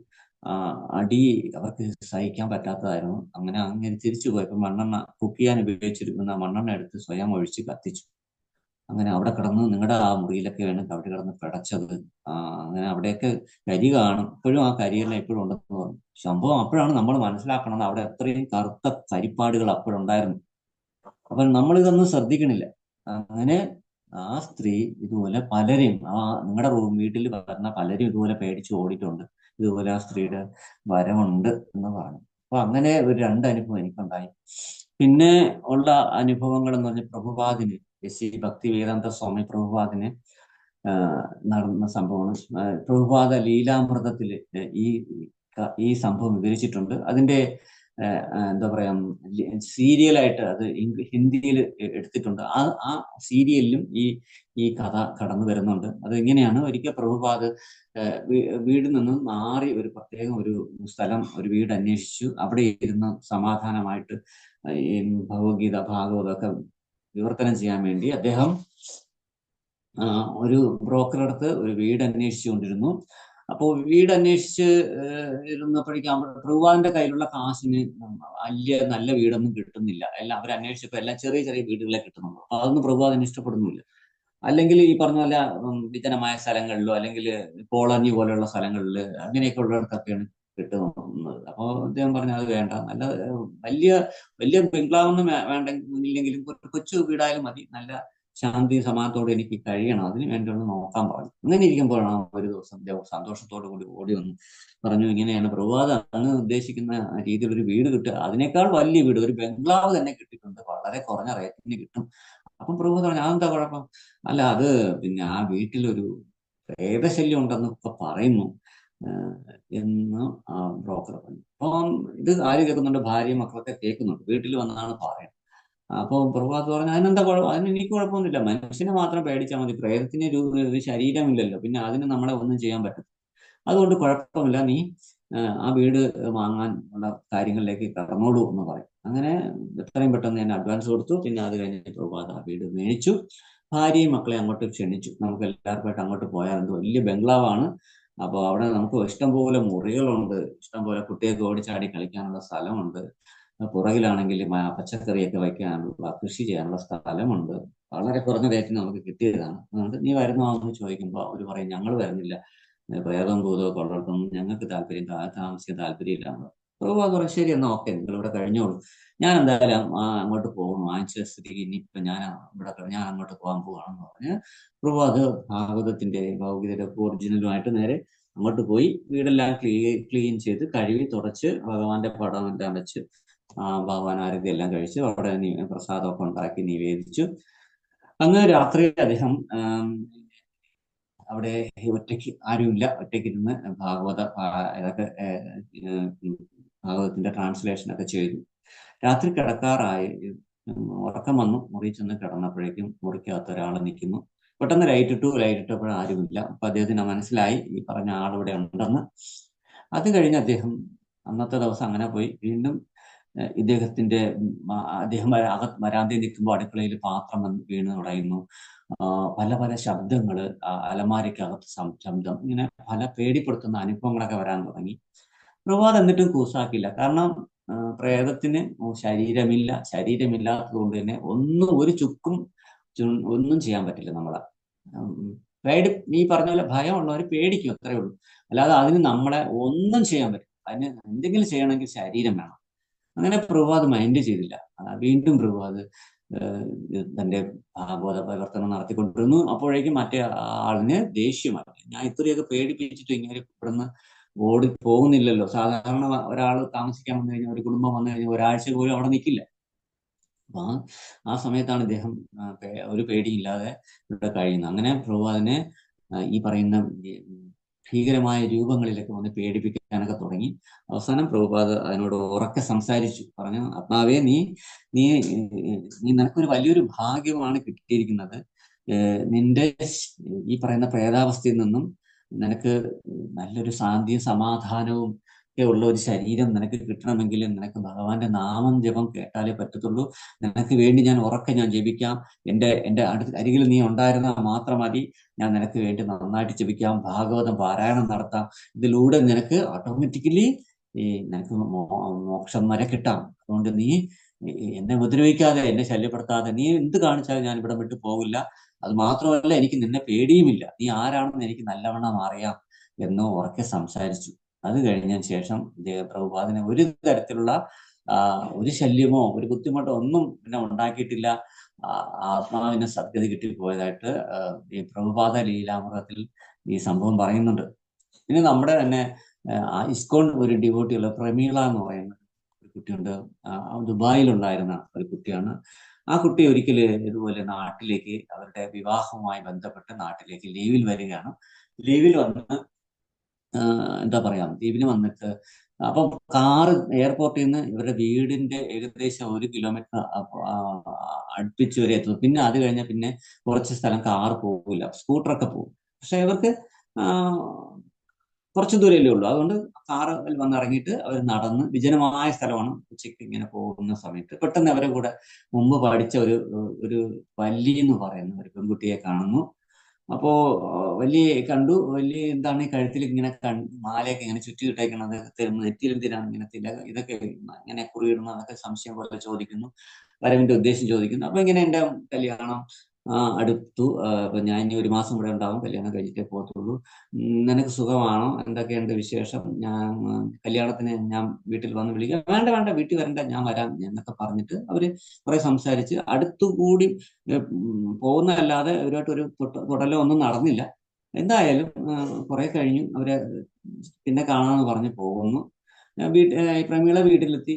അടി അവർക്ക് സഹിക്കാൻ പറ്റാത്തതായിരുന്നു. അങ്ങനെ തിരിച്ചു പോയപ്പോൾ കുക്ക് ചെയ്യാൻ ഉപയോഗിച്ചിരിക്കുന്ന മണ്ണെണ്ണ എടുത്ത് സ്വയം ഒഴിച്ച് കത്തിച്ചു. അങ്ങനെ അവിടെ കിടന്ന് നിങ്ങളുടെ ആ മുറിയിലൊക്കെയാണ് അവിടെ കിടന്ന് പിടച്ചത്. അങ്ങനെ അവിടെയൊക്കെ കരി കാണും, ഇപ്പോഴും ആ കരിയെല്ലാം എപ്പോഴും ഉണ്ടെന്ന് പറഞ്ഞു. സംഭവം അപ്പോഴാണ് നമ്മൾ മനസ്സിലാക്കണത് അവിടെ എത്രയും കറുത്ത കരിപ്പാടുകൾ അപ്പോഴുണ്ടായിരുന്നു. അപ്പൊ നമ്മളിതൊന്നും ശ്രദ്ധിക്കണില്ല. അങ്ങനെ ആ സ്ത്രീ ഇതുപോലെ പലരെയും നിങ്ങളുടെ വീട്ടിൽ വരുന്ന പലരും ഇതുപോലെ പേടിച്ച് ഓടിയിട്ടുണ്ട്. ഇതുപോലെ ആ സ്ത്രീയുടെ വരവുണ്ട് എന്ന് പറഞ്ഞു. അപ്പൊ അങ്ങനെ ഒരു 2 അനുഭവം എനിക്കുണ്ടായി. പിന്നെ ഉള്ള അനുഭവങ്ങൾ എന്ന് പറഞ്ഞാൽ പ്രഭുപാദിന്, ഭക്തി വേദാന്ത സ്വാമി പ്രഭുപാദിന് നടന്ന സംഭവമാണ്. പ്രഭുപാദ ലീലാമൃതത്തില് ഈ സംഭവം വിവരിച്ചിട്ടുണ്ട്. അതിന്റെ എന്താ പറയാ, സീരിയലായിട്ട് അത് ഹിന്ദിയിൽ എടുത്തിട്ടുണ്ട്. ആ സീരിയലിലും ഈ കഥ കടന്നു വരുന്നുണ്ട്. അത് എങ്ങനെയാണ്, ഒരിക്കൽ പ്രഭുപാദ് വീടിൽ നിന്നും മാറി ഒരു പ്രത്യേകം ഒരു സ്ഥലം, ഒരു വീട് അന്വേഷിച്ചു. അവിടെ ഇരുന്ന് സമാധാനമായിട്ട് ഈ ഭഗവത്ഗീത ഭാഗവതമൊക്കെ വിവർത്തനം ചെയ്യാൻ വേണ്ടി അദ്ദേഹം ഒരു ബ്രോക്കറടുത്ത് ഒരു വീട് അന്വേഷിച്ചുകൊണ്ടിരുന്നു. അപ്പോൾ വീട് അന്വേഷിച്ച് ഇരുന്നപ്പോഴേക്കും പ്രഭുപാദിന്റെ കയ്യിലുള്ള കാശിന് വലിയ നല്ല വീടൊന്നും കിട്ടുന്നില്ല. എല്ലാം അവർ അന്വേഷിച്ചപ്പോൾ എല്ലാം ചെറിയ ചെറിയ വീടുകളെ കിട്ടുന്നുള്ളൂ. അപ്പൊ അതൊന്നും പ്രഭുപാദിന് ഇഷ്ടപ്പെടുന്നില്ല. അല്ലെങ്കിൽ ഈ പറഞ്ഞ പോലെ വിജനമായ സ്ഥലങ്ങളിലോ അല്ലെങ്കിൽ കോളനി പോലെയുള്ള സ്ഥലങ്ങളിൽ അങ്ങനെയൊക്കെ ഉള്ളിടത്തൊക്കെയാണ് കിട്ടുന്നത്. അപ്പോൾ അദ്ദേഹം പറഞ്ഞു, അത് വേണ്ട, നല്ല വലിയ ബംഗ്ലാവൊന്നും വേണ്ടെങ്കിലും കൊച്ചു വീടായാലും മതി, നല്ല ശാന്തി സമാധാനത്തോടെ എനിക്ക് കഴിയണം, അതിന് വേണ്ടി ഒന്ന് നോക്കാൻ പറഞ്ഞു. അങ്ങനെ ഇരിക്കുമ്പോഴാണ് ഒരു ദിവസം സന്തോഷത്തോടു കൂടി ഓടി വന്നു പറഞ്ഞു, ഇങ്ങനെയാണ് പ്രഭാത അങ്ങ് ഉദ്ദേശിക്കുന്ന രീതിയിൽ ഒരു വീട് കിട്ടുക, അതിനേക്കാൾ വലിയ വീട്, ഒരു ബംഗ്ലാവ് തന്നെ കിട്ടിയിട്ടുണ്ട്, വളരെ കുറഞ്ഞ റേറ്റിന് കിട്ടും. അപ്പം പ്രഭാത പറഞ്ഞു, അതെന്താ കുഴപ്പം? അല്ല, അത് പിന്നെ ആ വീട്ടിലൊരു പ്രേതശല്യം ഉണ്ടെന്ന് ഇപ്പൊ പറയുന്നു എന്ന് ആ ബ്രോക്കർ പറഞ്ഞു. അപ്പം ഇത് ആര് കേൾക്കുന്നുണ്ട്? ഭാര്യയും മക്കളൊക്കെ കേൾക്കുന്നുണ്ട്, വീട്ടിൽ വന്നാണ് പറയുന്നത്. അപ്പൊ പ്രഭാത് പറഞ്ഞു, അതിനെന്താ കുഴപ്പം? അതിന് എനിക്ക് കുഴപ്പമൊന്നുമില്ല, മനുഷ്യനെ മാത്രം പേടിച്ചാൽ മതി, പ്രേതത്തിന് ഒരു ശരീരമില്ലല്ലോ, പിന്നെ അതിന് നമ്മളെ ഒന്നും ചെയ്യാൻ പറ്റും, അതുകൊണ്ട് കുഴപ്പമില്ല, നീ ആ വീട് വാങ്ങാൻ ഉള്ള കാര്യങ്ങളിലേക്ക് കടന്നോളൂ എന്ന് പറയും. അങ്ങനെ എത്രയും പെട്ടെന്ന് ഞാൻ അഡ്വാൻസ് കൊടുത്തു. പിന്നെ അത് കഴിഞ്ഞ് പ്രഭാത് ആ വീട് മേടിച്ചു, ഭാര്യയും മക്കളെ അങ്ങോട്ട് ക്ഷണിച്ചു. നമുക്ക് എല്ലാവർക്കുമായിട്ട് അങ്ങോട്ട് പോയാൽ എന്ത് വലിയ ബംഗ്ലാവാണ്, അപ്പോൾ അവിടെ നമുക്ക് ഇഷ്ടംപോലെ മുറികളുണ്ട്, ഇഷ്ടംപോലെ കുട്ടികൾക്ക് ഓടിച്ചാടി കളിക്കാനുള്ള സ്ഥലമുണ്ട്, പുറകിലാണെങ്കിൽ പച്ചക്കറിയൊക്കെ വയ്ക്കാനുള്ള, കൃഷി ചെയ്യാനുള്ള സ്ഥലമുണ്ട്, വളരെ കുറഞ്ഞ റേറ്റിന് നമുക്ക് കിട്ടിയതാണ്. അതുകൊണ്ട് നീ വരുന്നോ എന്ന് ചോദിക്കുമ്പോൾ അവർ പറയും, ഞങ്ങൾ വരുന്നില്ല, പ്രേതം ഭൂതോ കൊള്ളടത്തൊന്നും ഞങ്ങൾക്ക് താമസിക്കാൻ താല്പര്യമില്ല. പ്രഭു പറയും, ശരി എന്നാ ഓക്കെ, നിങ്ങൾ ഇവിടെ കഴിഞ്ഞോളൂ, ഞാൻ എന്തായാലും അങ്ങോട്ട് പോകും, വാങ്ങിച്ച സ്ഥിതിക്ക് ഇനിയിപ്പോ ഞാൻ അങ്ങോട്ട് പോകാൻ പോവാണെന്ന് പറഞ്ഞ് പ്രഭു അത് ഭാഗവതത്തിന്റെ ഒറിജിനലുമായിട്ട് നേരെ അങ്ങോട്ട് പോയി വീടെല്ലാം ക്ലീൻ ചെയ്ത് കഴുകി തുടച്ച് ഭഗവാന്റെ പടം എല്ലാം വെച്ച് ഭഗവാൻ ആരോഗ്യം എല്ലാം കഴിച്ച് അവിടെ പ്രസാദമൊക്കെ ഉണ്ടാക്കി നിവേദിച്ചു. അന്ന് രാത്രി അദ്ദേഹം അവിടെ ഒറ്റയ്ക്ക് ആരുമില്ല, ഒറ്റയ്ക്ക് ഇരുന്ന് ഇതൊക്കെ ഭാഗവതത്തിന്റെ ട്രാൻസ്ലേഷൻ ഒക്കെ ചെയ്തു. രാത്രി കിടക്കാറായി, ഉറക്കം വന്നു, മുറി ചെന്ന് കിടന്നപ്പോഴേക്കും മുറിക്കകത്ത് ഒരാൾ നിൽക്കുന്നു. പെട്ടെന്ന് ലൈറ്റ് ഇട്ടപ്പോഴും ആരുമില്ല. അപ്പൊ അദ്ദേഹത്തിന് മനസ്സിലായി ഈ പറഞ്ഞ ആളിവിടെ ഉണ്ടെന്ന്. അത് കഴിഞ്ഞ് അദ്ദേഹം അന്നത്തെ ദിവസം അങ്ങനെ പോയി. വീണ്ടും അദ്ദേഹം വരാന്തി നിൽക്കുമ്പോൾ അടുക്കളയിൽ പാത്രം വീണ് തുടയുന്നു, പല പല ശബ്ദങ്ങള്, അലമാരയ്ക്കകത്ത് ശബ്ദം, ഇങ്ങനെ പല പേടിപ്പെടുത്തുന്ന അനുഭവങ്ങളൊക്കെ വരാൻ തുടങ്ങി. പ്രഭാത് എന്നിട്ടും കൂസാക്കില്ല, കാരണം പ്രേതത്തിന് ശരീരമില്ലാത്തത് കൊണ്ട് തന്നെ ഒരു ചുക്കും ഒന്നും ചെയ്യാൻ പറ്റില്ല നമ്മളെ. നീ പറഞ്ഞ പോലെ ഭയമുള്ളവർ പേടിക്കും, അത്രേ ഉള്ളൂ, അല്ലാതെ അതിന് നമ്മളെ ഒന്നും ചെയ്യാൻ പറ്റില്ല. അതിന് എന്തെങ്കിലും ചെയ്യണമെങ്കിൽ ശരീരം വേണം. അങ്ങനെ പ്രഭാത് മൈൻഡ് ചെയ്തില്ല. വീണ്ടും പ്രഭാത് തന്റെ ഭാഗവത പ്രവർത്തനം നടത്തിക്കൊണ്ടിരുന്നു. അപ്പോഴേക്കും മറ്റേ ആളിന് ദേഷ്യമായി, ഞാൻ ഇത്രയൊക്കെ പേടിപ്പിച്ചിട്ട് ഇങ്ങനെ ഇവിടുന്ന് ഓടി പോകുന്നില്ലല്ലോ. സാധാരണ ഒരാൾ താമസിക്കാൻ വന്നു കഴിഞ്ഞാൽ, ഒരു കുടുംബം വന്നു കഴിഞ്ഞാൽ ഒരാഴ്ച പോലും അവിടെ നിൽക്കില്ല. അപ്പൊ ആ സമയത്താണ് ഇദ്ദേഹം ഒരു പേടിയില്ലാതെ ഇവിടെ കഴിയുന്നത്. അങ്ങനെ പ്രഭാതിനെ ഈ പറയുന്ന ഭീകരമായ രൂപങ്ങളിലൊക്കെ വന്ന് പേടിപ്പിക്കാനൊക്കെ തുടങ്ങി. അവസാനം പ്രഭുപാദ് അതിനോട് ഉറക്കെ സംസാരിച്ചു, പറഞ്ഞു, ആത്മാവേ, നിനക്കൊരു വലിയൊരു ഭാഗ്യമാണ് കിട്ടിയിരിക്കുന്നത്. നിന്റെ ഈ പറയുന്ന പ്രേതാവസ്ഥയിൽ നിന്നും നിനക്ക് നല്ലൊരു ശാന്തിയും സമാധാനവും ഒക്കെ ഉള്ള ഒരു ശരീരം നിനക്ക് കിട്ടണമെങ്കിൽ നിനക്ക് ഭഗവാന്റെ നാമം ജപം കേട്ടാലേ പറ്റത്തുള്ളൂ. നിനക്ക് വേണ്ടി ഞാൻ ജപിക്കാം, എൻ്റെ അരികിൽ നീ ഉണ്ടായിരുന്നാൽ മാത്രം മതി, ഞാൻ നിനക്ക് വേണ്ടി നന്നായിട്ട് ജപിക്കാം, ഭാഗവതം പാരായണം നടത്താം, ഇതിലൂടെ നിനക്ക് ഓട്ടോമാറ്റിക്കലി നിനക്ക് മോക്ഷം വരെ കിട്ടാം. അതുകൊണ്ട് നീ എന്നെ ഉപദ്രവിക്കാതെ, എന്നെ ശല്യപ്പെടുത്താതെ, നീ എന്ത് കാണിച്ചാലും ഞാൻ ഇവിടെ വിട്ടു പോകില്ല. അത് മാത്രമല്ല, എനിക്ക് നിന്നെ പേടിയുമില്ല, നീ ആരാണെന്ന് എനിക്ക് നല്ലവണ്ണം അറിയാം എന്ന് ഉറക്കെ സംസാരിച്ചു. അത് കഴിഞ്ഞതിന് ശേഷം പ്രഭുപാദിന് ഒരു തരത്തിലുള്ള ഒരു ശല്യമോ ഒരു ബുദ്ധിമുട്ടോ ഒന്നും പിന്നെ ഉണ്ടാക്കിയിട്ടില്ല. ആത്മാവിന് സദ്ഗതി കിട്ടിപ്പോയതായിട്ട് ഈ പ്രഭുപാദ ലീലാമൃതത്തിൽ ഈ സംഭവം പറയുന്നുണ്ട്. ഇനി നമ്മുടെ തന്നെ ഇസ്കോൺ ഒരു ഡിവോട്ടിയുള്ള പ്രമീള എന്ന് പറയുന്ന ഒരു കുട്ടിയുണ്ട്. ദുബായിലുണ്ടായിരുന്ന ഒരു കുട്ടിയാണ്. ആ കുട്ടി ഒരിക്കൽ ഇതുപോലെ നാട്ടിലേക്ക്, അവരുടെ വിവാഹവുമായി ബന്ധപ്പെട്ട് നാട്ടിലേക്ക് ലീവിൽ വരികയാണ്. ലീവിൽ വന്ന് എന്താ പറയാ, ലീവിന് വന്നിട്ട് അപ്പം കാറ് എയർപോർട്ടിൽ നിന്ന് ഇവരുടെ വീടിന്റെ ഏകദേശം 1 കിലോമീറ്റർ അടുപ്പിച്ച് വരെ എത്തുന്നു. പിന്നെ അത് കഴിഞ്ഞാൽ പിന്നെ കുറച്ച് സ്ഥലം കാറ് പോകില്ല, സ്കൂട്ടറൊക്കെ പോകും. പക്ഷെ ഇവർക്ക് കുറച്ച് ദൂരമല്ലേ ഉള്ളൂ. അതുകൊണ്ട് കാറ് വന്നിറങ്ങിയിട്ട് അവർ നടന്ന്, വിജനമായ സ്ഥലമാണ്, ഉച്ചയ്ക്ക് ഇങ്ങനെ പോകുന്ന സമയത്ത് പെട്ടെന്ന് അവരെ കൂടെ മുമ്പ് പഠിച്ച ഒരു വല്ലി എന്ന് പറയുന്ന ഒരു പെൺകുട്ടിയെ കാണുന്നു. അപ്പോ വലിയ കണ്ടു, വലിയ എന്താണ് ഈ കഴുത്തിൽ ഇങ്ങനെ മാലയൊക്കെ ഇങ്ങനെ ചുറ്റിയിട്ടേക്കണത്, നെറ്റിയിൽ എന്തിനാണ് ഇങ്ങനെ ഇതൊക്കെ ഇങ്ങനെ കുറിയിടുന്നതൊക്കെ സംശയം പോലെ ചോദിക്കുന്നു. വരവിന്റെ ഉദ്ദേശം ചോദിക്കുന്നു. അപ്പൊ ഇങ്ങനെ എൻ്റെ കല്യാണം അടുത്തു. അപ്പൊ ഞാൻ ഇനി ഒരു മാസം ഇവിടെ ഉണ്ടാവും, കല്യാണം കഴിച്ചിട്ടേ പോകത്തുള്ളൂ. നിനക്ക് സുഖമാണോ, എന്തൊക്കെയുണ്ട് വിശേഷം, ഞാൻ കല്യാണത്തിന് ഞാൻ വീട്ടിൽ വന്ന് വിളിക്കാം. വേണ്ട വേണ്ട, വീട്ടിൽ വരണ്ട, ഞാൻ വരാം എന്നൊക്കെ പറഞ്ഞിട്ട് അവര് കുറെ സംസാരിച്ച് അടുത്തുകൂടി പോകുന്നതല്ലാതെ അവരുമായിട്ട് ഒരു തുടലോ ഒന്നും നടന്നില്ല. എന്തായാലും കുറെ കഴിഞ്ഞു അവരെ പിന്നെ കാണാമെന്ന് പറഞ്ഞ് പോകുന്നു. പ്രമീള വീട്ടിലെത്തി.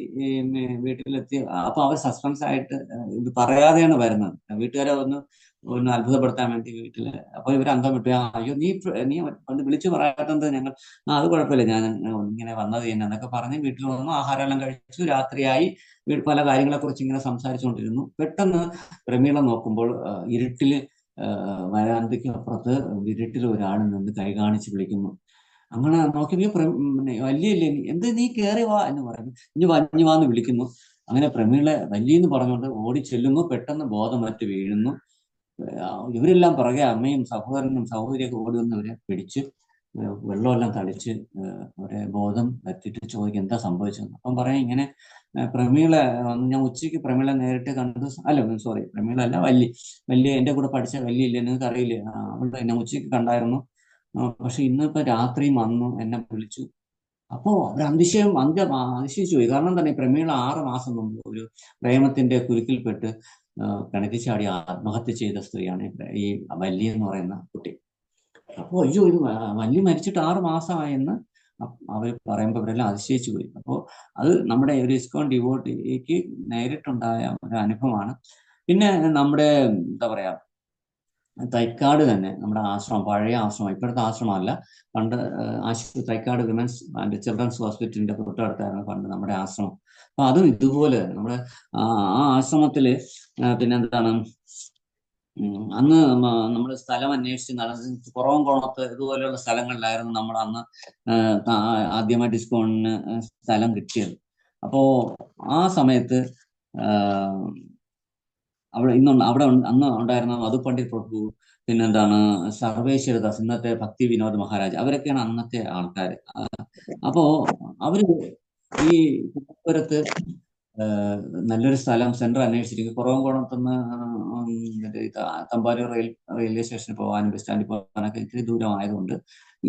അപ്പൊ അവർ സസ്പെൻസ് ആയിട്ട് ഇത് പറയാതെയാണ് വരുന്നത്. വീട്ടുകാരെ ഒന്ന് അത്ഭുതപ്പെടുത്താൻ വേണ്ടി വീട്ടില്. അപ്പൊ ഇവർ അന്തം വിട്ടു. അയ്യോ, നീ ഒന്ന് വിളിച്ചു പറയാത്തത് ഞങ്ങൾ. അത് കുഴപ്പമില്ല, ഞാൻ ഇങ്ങനെ വന്നത് തന്നെ എന്നൊക്കെ പറഞ്ഞ് വീട്ടിൽ വന്നു. ആഹാരം എല്ലാം കഴിച്ചു. രാത്രിയായി. പല കാര്യങ്ങളെ കുറിച്ച് ഇങ്ങനെ സംസാരിച്ചുകൊണ്ടിരുന്നു. പെട്ടെന്ന് പ്രമീള നോക്കുമ്പോൾ ഇരുട്ടില് വരാന്തയ്ക്ക് അപ്പുറത്ത് ഇരുട്ടിൽ ഒരാൾ നിന്ന് കൈ കാണിച്ച് വിളിക്കുന്നു. അങ്ങനെ നോക്കിയപ്പോ വല്യല്ലേ, എന്ത് നീ കയറി വാ എന്ന് പറയുന്നു. ഇനി വാന്ന് വിളിക്കുന്നു. അങ്ങനെ പ്രമീളെ വല്യെന്ന് പറഞ്ഞുകൊണ്ട് ഓടി ചെല്ലുന്നു. പെട്ടെന്ന് ബോധം മറ്റ് വീഴുന്നു. ഇവരെല്ലാം പുറകെ അമ്മയും സഹോദരനും സഹോദരിയൊക്കെ ഓടി വന്ന് അവരെ പിടിച്ച് വെള്ളമെല്ലാം തളിച്ച് അവരെ ബോധം വരുത്തിയിട്ട് ചോദിക്കും എന്താ സംഭവിച്ചത്. അപ്പം പറയാം ഇങ്ങനെ പ്രമീള, ഞാൻ ഉച്ചയ്ക്ക് പ്രമീള നേരിട്ട് കണ്ടു. അല്ല സോറി, പ്രമീള അല്ല, വല്യ എന്റെ കൂടെ പഠിച്ച വല്യല്ലേ, നിങ്ങൾക്ക് അറിയില്ലേ, അവളുടെ എന്നെ ഉച്ചയ്ക്ക് കണ്ടായിരുന്നു. പക്ഷെ ഇന്നിപ്പോ രാത്രിയും വന്നു, എന്നെ വിളിച്ചു. അപ്പോ അവർ അതിശയിച്ചു പോയി. കാരണം തന്നെ പ്രമീള 6 മാസം മുമ്പ് ഒരു പ്രേമത്തിന്റെ കുരുക്കിൽപ്പെട്ട് കിണറ്റിൽ ചാടി ആത്മഹത്യ ചെയ്ത സ്ത്രീയാണ് ഈ വല്യ എന്ന് പറയുന്ന കുട്ടി. അപ്പോ അയ്യോ, ഇത് വല്യ മരിച്ചിട്ട് 6 മാസമായെന്ന് അവർ പറയുമ്പോൾ അവരെല്ലാം അതിശയിച്ചു പോയി. അപ്പോൾ അത് നമ്മുടെ ഒരു ഇസ്കോൺ ഡിവോട്ടിക്ക് നേരിട്ടുണ്ടായ ഒരു അനുഭവമാണ്. പിന്നെ നമ്മുടെ എന്താ പറയാ, തൈക്കാട് തന്നെ നമ്മുടെ ആശ്രമം, പഴയ ആശ്രമം, ഇപ്പോഴത്തെ ആശ്രമമല്ല, പണ്ട് തൈക്കാട് വിമൻസ് ആൻഡ് ചിൽഡ്രൻസ് ഹോസ്പിറ്റലിന്റെ തൊട്ടടുത്തായിരുന്നു പണ്ട് നമ്മുടെ ആശ്രമം. അപ്പൊ അതും ഇതുപോലെ നമ്മുടെ ആ ആശ്രമത്തില് പിന്നെന്താണ്, അന്ന് നമ്മൾ സ്ഥലം അന്വേഷിച്ച് നടന്ന് കുറവൻകുളത്ത് ഇതുപോലെയുള്ള സ്ഥലങ്ങളിലായിരുന്നു നമ്മൾ അന്ന് ആദ്യമായി ഡിസ്കൗണ്ടിന് സ്ഥലം കിട്ടിയത്. അപ്പോ ആ സമയത്ത് അന്ന് ഉണ്ടായിരുന്ന മധുപണ്ഡിറ്റ് പ്രഭു, പിന്നെന്താണ് സർവേശ്വരദാസ്, ഇന്നത്തെ ഭക്തി വിനോദ് മഹാരാജ്, അവരൊക്കെയാണ് അന്നത്തെ ആൾക്കാർ. അപ്പോ അവര് ഈ പുരത്ത് നല്ലൊരു സ്ഥലം സെന്റർ അന്വേഷിച്ചിരിക്കും. കുറവൻകുളത്തുനിന്ന് തമ്പാനൂർ റെയിൽവേ സ്റ്റേഷനിൽ പോകാനും ബസ് സ്റ്റാൻഡിൽ പോകാനൊക്കെ ഇത്തിരി ദൂരമായതുകൊണ്ട്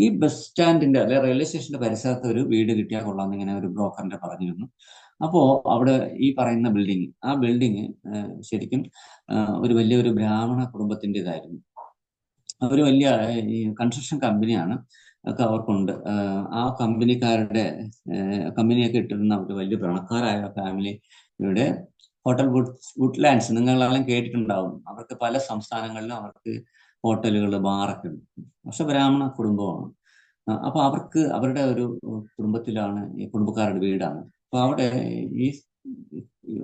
ഈ ബസ് സ്റ്റാൻഡിന്റെ അല്ലെ റെയിൽവേ സ്റ്റേഷന്റെ പരിസരത്ത് ഒരു വീട് കിട്ടിയാൽ കൊള്ളാമെന്ന് ഇങ്ങനെ ഒരു ബ്രോക്കറിന്റെ പറഞ്ഞിരുന്നു. അപ്പോ അവിടെ ഈ പറയുന്ന ബിൽഡിങ് ശരിക്കും ഒരു വലിയൊരു ബ്രാഹ്മണ കുടുംബത്തിൻ്റെതായിരുന്നു. ഒരു വലിയ ഈ കൺസ്ട്രക്ഷൻ കമ്പനിയാണ് ഒക്കെ അവർക്കുണ്ട്. ആ കമ്പനിയൊക്കെ ഇട്ടിരുന്ന ഒരു വലിയ പണക്കാരായ ഫാമിലിയുടെ ഹോട്ടൽ വുഡ്ലാൻഡ്സ് നിങ്ങളെല്ലാം കേട്ടിട്ടുണ്ടാവും. അവർക്ക് പല സംസ്ഥാനങ്ങളിലും അവർക്ക് ഹോട്ടലുകൾ, ബാറൊക്കെ ഉണ്ട്. പക്ഷെ ബ്രാഹ്മണ കുടുംബമാണ്. അപ്പൊ അവരുടെ ഒരു കുടുംബത്തിലാണ്, ഈ കുടുംബക്കാരുടെ വീടാണ്. അപ്പൊ അവിടെ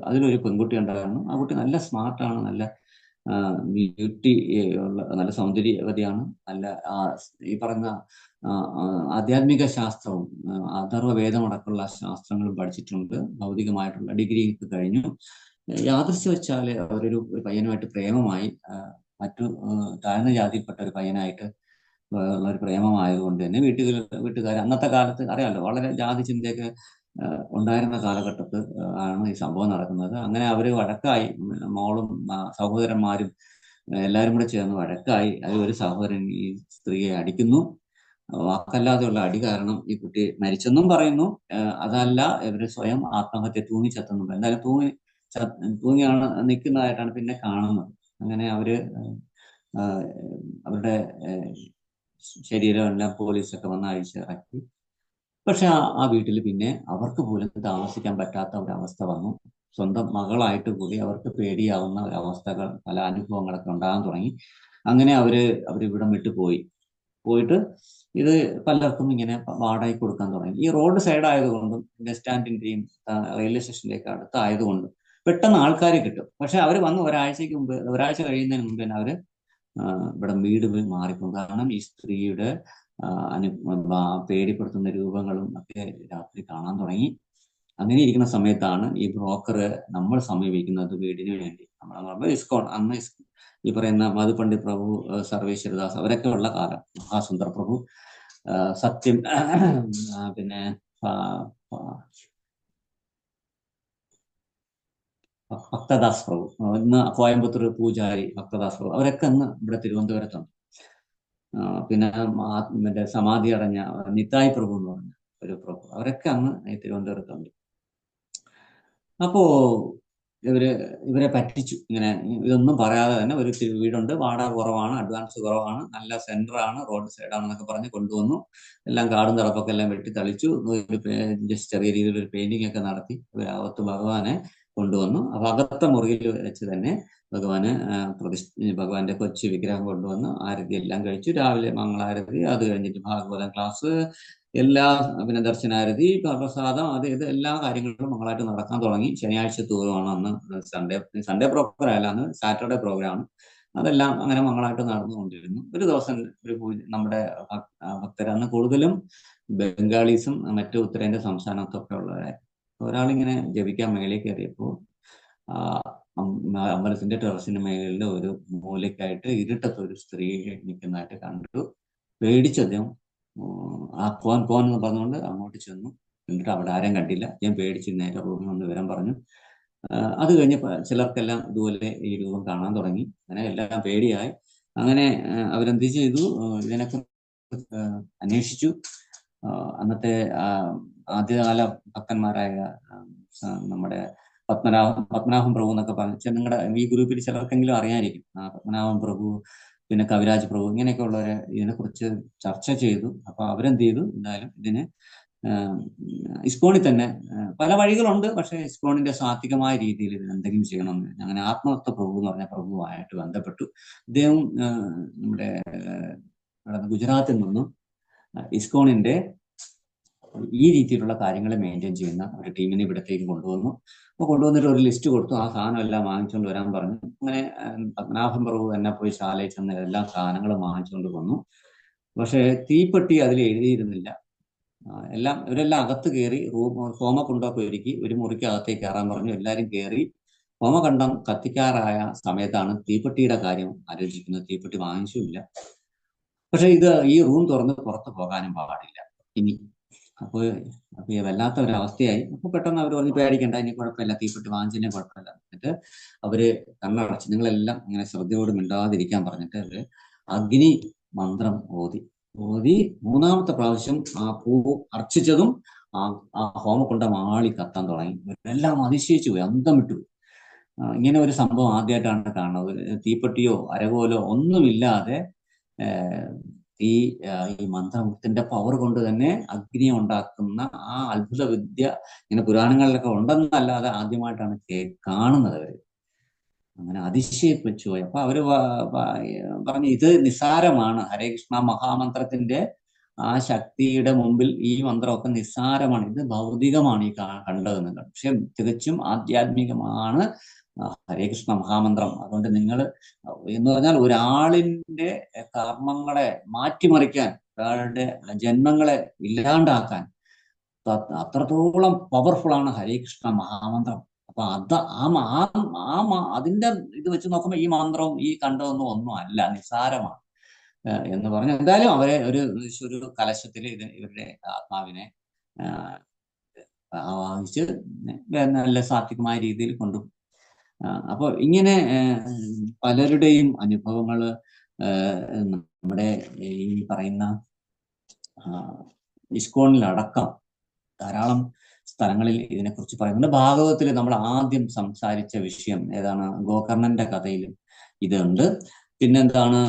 അതിലൊരു പെൺകുട്ടി ഉണ്ടായിരുന്നു. ആ കുട്ടി നല്ല സ്മാർട്ടാണ്, നല്ല ബ്യൂട്ടി ഉള്ള, നല്ല സൗന്ദര്യവതിയാണ്. നല്ല ഈ പറയുന്ന ആധ്യാത്മിക ശാസ്ത്രവും അഥർവവേദമടക്കമുള്ള ശാസ്ത്രങ്ങളും പഠിച്ചിട്ടുണ്ട്. ഭൗതികമായിട്ടുള്ള ഡിഗ്രി കഴിഞ്ഞു. യാദൃശ്യവശാല് അവരൊരു പയ്യനുമായിട്ട് പ്രേമമായി. മറ്റു താഴ്ന്ന ജാതിയിൽപ്പെട്ട ഒരു പയ്യനായിട്ട് ഉള്ള ഒരു പ്രേമമായതുകൊണ്ട് തന്നെ വീട്ടുകാർ അന്നത്തെ കാലത്ത് അറിയാമല്ലോ, വളരെ ജാതി ചിന്തയൊക്കെ ഉണ്ടായിരുന്ന കാലഘട്ടത്ത് ആണ് ഈ സംഭവം നടക്കുന്നത്. അങ്ങനെ അവര് വഴക്കായി, മോളും സഹോദരന്മാരും എല്ലാവരും കൂടെ ചേർന്ന് വഴക്കായി. അതിൽ ഒരു സഹോദരൻ ഈ സ്ത്രീയെ അടിക്കുന്നു. വാക്കല്ലാതെയുള്ള അടി കാരണം ഈ കുട്ടി മരിച്ചെന്നും പറയുന്നു. അതല്ല, ഇവര് സ്വയം ആത്മഹത്യ, തൂങ്ങിച്ചെത്തുന്നുണ്ട്. എന്തായാലും തൂങ്ങിയാണ് നിൽക്കുന്നതായിട്ടാണ് പിന്നെ കാണുന്നത്. അങ്ങനെ അവരുടെ ശരീരം എല്ലാം പോലീസൊക്കെ വന്ന് അഴിച്ചിറക്കി. പക്ഷെ ആ വീട്ടിൽ പിന്നെ അവർക്ക് പോലും താമസിക്കാൻ പറ്റാത്ത ഒരവസ്ഥ വന്നു. സ്വന്തം മകളായിട്ട് കൂടി അവർക്ക് പേടിയാവുന്ന ഒരവസ്ഥകൾ, പല അനുഭവങ്ങളൊക്കെ ഉണ്ടാകാൻ തുടങ്ങി. അങ്ങനെ അവരിവിടം വിട്ടു പോയിട്ട് ഇത് പലർക്കും ഇങ്ങനെ വാടകയ്ക്ക് കൊടുക്കാൻ തുടങ്ങി. ഈ റോഡ് സൈഡ് ആയതുകൊണ്ടും ബസ് സ്റ്റാൻഡിന്റെയും റെയിൽവേ സ്റ്റേഷനിലേക്ക് അടുത്തായതുകൊണ്ടും പെട്ടെന്ന് ആൾക്കാരെ കിട്ടും. പക്ഷെ അവർ വന്ന് ഒരാഴ്ച കഴിയുന്നതിന് മുമ്പ് തന്നെ അവര് ഇവിടെ വീട് മാറിപ്പോകും. കാരണം ഈ സ്ത്രീയുടെ പേടിപ്പെടുത്തുന്ന രൂപങ്ങളും ഒക്കെ രാത്രി കാണാൻ തുടങ്ങി. അങ്ങനെ ഇരിക്കുന്ന സമയത്താണ് ഈ ബ്രോക്കർ നമ്മൾ സമീപിക്കുന്നത് വീടിന് വേണ്ടി. നമ്മൾ ഇസ്കോൺ, അന്ന് ഈ പറയുന്ന മധുപണ്ഡിറ്റ് പ്രഭു, സർവേശ്വരദാസ് അവരൊക്കെ ഉള്ള കാലം, മഹാസുന്ദർ പ്രഭു, സത്യം, പിന്നെ ഭക്തദാസ് പ്രഭു, ഇന്ന് കോയമ്പത്തൂർ പൂജാരി ഭക്തദാസ് പ്രഭു, അവരൊക്കെ അന്ന് ഇവിടെ തിരുവനന്തപുരത്തുണ്ട്. പിന്നെ മറ്റേ സമാധി അടഞ്ഞ നിതായ് പ്രഭു എന്ന് പറഞ്ഞ ഒരു പ്രഭു, അവരൊക്കെ അന്ന് ഈ തിരുവനന്തപുരത്തുണ്ട്. അപ്പോ ഇവരെ പറ്റിച്ചു. ഇങ്ങനെ ഇതൊന്നും പറയാതെ തന്നെ ഒരു വീടുണ്ട്, വാടക കുറവാണ്, അഡ്വാൻസ് കുറവാണ്, നല്ല സെന്ററാണ്, റോഡ് സൈഡാണെന്നൊക്കെ പറഞ്ഞ് കൊണ്ടുവന്നു. എല്ലാം കാടും തടപ്പൊക്കെ എല്ലാം വെട്ടി തളിച്ചു. ജസ്റ്റ് ചെറിയ രീതിയിൽ ഒരു പെയിന്റിംഗ് ഒക്കെ നടത്തി അകത്ത് ഭഗവാനെ കൊണ്ടുവന്നു. അപ്പൊ അകത്തെ മുറിയിൽ വെച്ച് തന്നെ ഭഗവാന്റെ കൊച്ചു വിഗ്രഹം കൊണ്ടുവന്ന് ആരതി എല്ലാം കഴിച്ചു. രാവിലെ മംഗളാരതി, അത് കഴിഞ്ഞിട്ട് ഭാഗവതം ക്ലാസ്, പിന്നെ ദർശനാരതി, പ്രസാദം, അത് ഇത് എല്ലാ കാര്യങ്ങളും മംഗളായിട്ട് നടക്കാൻ തുടങ്ങി. ശനിയാഴ്ച തോറുമാണ് അന്ന് സൺഡേ പ്രോഗ്രാം അല്ല, അന്ന് സാറ്റർഡേ പ്രോഗ്രാം. അതെല്ലാം അങ്ങനെ മംഗളായിട്ട് നടന്നുകൊണ്ടിരുന്നു. ഒരു ദിവസം നമ്മുടെ ഭക്തരന്ന് കൂടുതലും ബംഗാളീസും മറ്റു ഉത്തരേന്ത്യ സംസ്ഥാനത്തൊക്കെ ഉള്ളവരായിരുന്നു. ഒരാളിങ്ങനെ ജപിക്കാൻ മേളിൽ കയറിയപ്പോൾ അമ്പലത്തിന്റെ ടെറസിന്റെ മേളിൽ ഒരു മൂലയ്ക്കായിട്ട് ഇരുട്ടത്ത് ഒരു സ്ത്രീ നിൽക്കുന്നതായിട്ട് കണ്ടു. പേടിച്ചദ്ദേഹം കോൻ എന്ന് പറഞ്ഞുകൊണ്ട് അങ്ങോട്ട് ചെന്നു. എന്നിട്ട് അവിടെ ആരും കണ്ടില്ല. ഞാൻ പേടിച്ച് നേരെ റൂമിൽ വന്ന് വിവരം പറഞ്ഞു. അത് കഴിഞ്ഞ് ചിലർക്കെല്ലാം ഇതുപോലെ ഈ രൂപം കാണാൻ തുടങ്ങി. അങ്ങനെ എല്ലാം പേടിയായി. അങ്ങനെ അവരെന്ത് ചെയ്തു, ഇതിനെക്കുറിച്ച് അന്വേഷിച്ചു. അന്നത്തെ ആദ്യകാല ഭക്തന്മാരായ നമ്മുടെ പത്മനാഭൻ പ്രഭു എന്നൊക്കെ പറഞ്ഞ, നിങ്ങളുടെ ഈ ഗ്രൂപ്പിൽ ചിലർക്കെങ്കിലും അറിയാനിരിക്കും. പത്മനാഭൻ പ്രഭു, പിന്നെ കവിരാജ് പ്രഭു, ഇങ്ങനെയൊക്കെ ഉള്ളവരെ ഇതിനെക്കുറിച്ച് ചർച്ച ചെയ്തു. അപ്പൊ അവരെന്ത് ചെയ്തു, എന്തായാലും ഇതിന് ഇസ്കോണിൽ തന്നെ പല വഴികളുണ്ട്, പക്ഷെ ഇസ്കോണിന്റെ സാത്വികമായ രീതിയിൽ ഇതിന് എന്തെങ്കിലും ചെയ്യണമെന്ന് അങ്ങനെ ആത്മതത്വ പ്രഭു എന്ന് പറഞ്ഞ പ്രഭുവായിട്ട് ബന്ധപ്പെട്ടു. ഇദ്ദേഹം നമ്മുടെ ഗുജറാത്തിൽ നിന്നും ഇസ്കോണിന്റെ ഈ രീതിയിലുള്ള കാര്യങ്ങൾ മെയിൻറ്റെയിൻ ചെയ്യുന്ന ഒരു ടീമിനെ ഇവിടത്തേക്ക് കൊണ്ടുവന്നു. അപ്പോൾ കൊണ്ടുവന്നിട്ട് ഒരു ലിസ്റ്റ് കൊടുത്തു. ആ സാധനം എല്ലാം വാങ്ങിച്ചുകൊണ്ട് വരാൻ പറഞ്ഞു. അങ്ങനെ പത്മനാഭൻ പ്രഭു തന്നെ പോയി ശാലയിൽ ചെന്ന് എല്ലാ സാധനങ്ങളും വാങ്ങിച്ചുകൊണ്ട് വന്നു. പക്ഷെ തീപ്പെട്ടി അതിൽ എഴുതിയിരുന്നില്ല. ഇവരെല്ലാം അകത്ത് കയറി ഹോമകുണ്ടമൊക്കെ ഒരുക്കി ഒരു മുറിക്ക് അകത്തേക്ക് കയറാൻ പറഞ്ഞു. എല്ലാവരും കയറി ഹോമകണ്ഠം കത്തിക്കാറായ സമയത്താണ് തീപ്പെട്ടിയുടെ കാര്യം ആലോചിക്കുന്നത്. തീപ്പെട്ടി വാങ്ങിച്ചുമില്ല. പക്ഷെ ഈ റൂം തുറന്ന് പുറത്ത് പോകാനും പാടില്ല ഇനി. അപ്പോൾ വല്ലാത്ത ഒരവസ്ഥയായി. അപ്പൊ പെട്ടെന്ന് അവർ പറഞ്ഞു, പേടിക്കണ്ട, ഇനി കുഴപ്പമില്ല, തീപ്പെട്ടി വാങ്ങിച്ചതിനെ കുഴപ്പമില്ല. എന്നിട്ട് അവര് കണ്ണടച്ച് നിങ്ങളെല്ലാം ഇങ്ങനെ ശ്രദ്ധയോട് മിണ്ടാതിരിക്കാൻ പറഞ്ഞിട്ട് അവര് അഗ്നി മന്ത്രം ഓതി മൂന്നാമത്തെ പ്രാവശ്യം ആ പൂ അർച്ചിച്ചതും ആ ഹോമകുണ്ഡം ആളി കത്താൻ തുടങ്ങി. എല്ലാം അതിശയിച്ചു പോയി, അന്തം വിട്ടുപോയി. ഇങ്ങനെ ഒരു സംഭവം ആദ്യമായിട്ടാണ് കാണുന്നത്. തീപ്പെട്ടിയോ അരകോലോ ഒന്നുമില്ലാതെ ഈ മന്ത്രത്തിന്റെ പവർ കൊണ്ട് തന്നെ അഗ്നിയെ ഉണ്ടാക്കുന്ന ആ അത്ഭുത വിദ്യ ഇങ്ങനെ പുരാണങ്ങളിലൊക്കെ ഉണ്ടെന്നല്ലാതെ ആദ്യമായിട്ടാണ് കാണുന്നത് അവര്. അങ്ങനെ അതിശയിപ്പിച്ചു പോയി. അപ്പൊ അവര് പറഞ്ഞു, ഇത് നിസ്സാരമാണ്, ഹരേ കൃഷ്ണ മഹാമന്ത്രത്തിന്റെ ആ ശക്തിയുടെ മുമ്പിൽ ഈ മന്ത്രമൊക്കെ നിസ്സാരമാണ്, ഇത് ഭൗതികമാണ് ഈ കണ്ടതെന്ന്. പക്ഷെ തികച്ചും ആധ്യാത്മികമാണ് ഹരേ കൃഷ്ണ മഹാമന്ത്രം. അതുകൊണ്ട് നിങ്ങൾ എന്ന് പറഞ്ഞാൽ ഒരാളിന്റെ കർമ്മങ്ങളെ മാറ്റിമറിക്കാൻ, ഒരാളുടെ ജന്മങ്ങളെ ഇല്ലാണ്ടാക്കാൻ അത്രത്തോളം പവർഫുൾ ആണ് ഹരേ കൃഷ്ണ മഹാമന്ത്രം. അപ്പൊ അതിന്റെ ഇത് വെച്ച് നോക്കുമ്പോൾ ഈ മന്ത്രവും ഈ കണ്ടതൊന്നും ഒന്നും അല്ല, നിസ്സാരമാണ് എന്ന് പറഞ്ഞു. എന്തായാലും അവരെ ഒരു കലശത്തിൽ ഇവരുടെ ആത്മാവിനെ ആവാഹിച്ച് നല്ല സാത്വികമായ രീതിയിൽ കൊണ്ടുപോകും. അപ്പൊ ഇങ്ങനെ പലരുടെയും അനുഭവങ്ങൾ നമ്മുടെ ഈ പറയുന്ന ഇസ്കോണിലടക്കം ധാരാളം സ്ഥലങ്ങളിൽ ഇതിനെക്കുറിച്ച് പറയുന്നുണ്ട്. ഭാഗവതത്തിൽ നമ്മൾ ആദ്യം സംസാരിച്ച വിഷയം ഏതാണ്? ഗോകർണന്റെ കഥയിലും ഇതുണ്ട്. പിന്നെന്താണ്,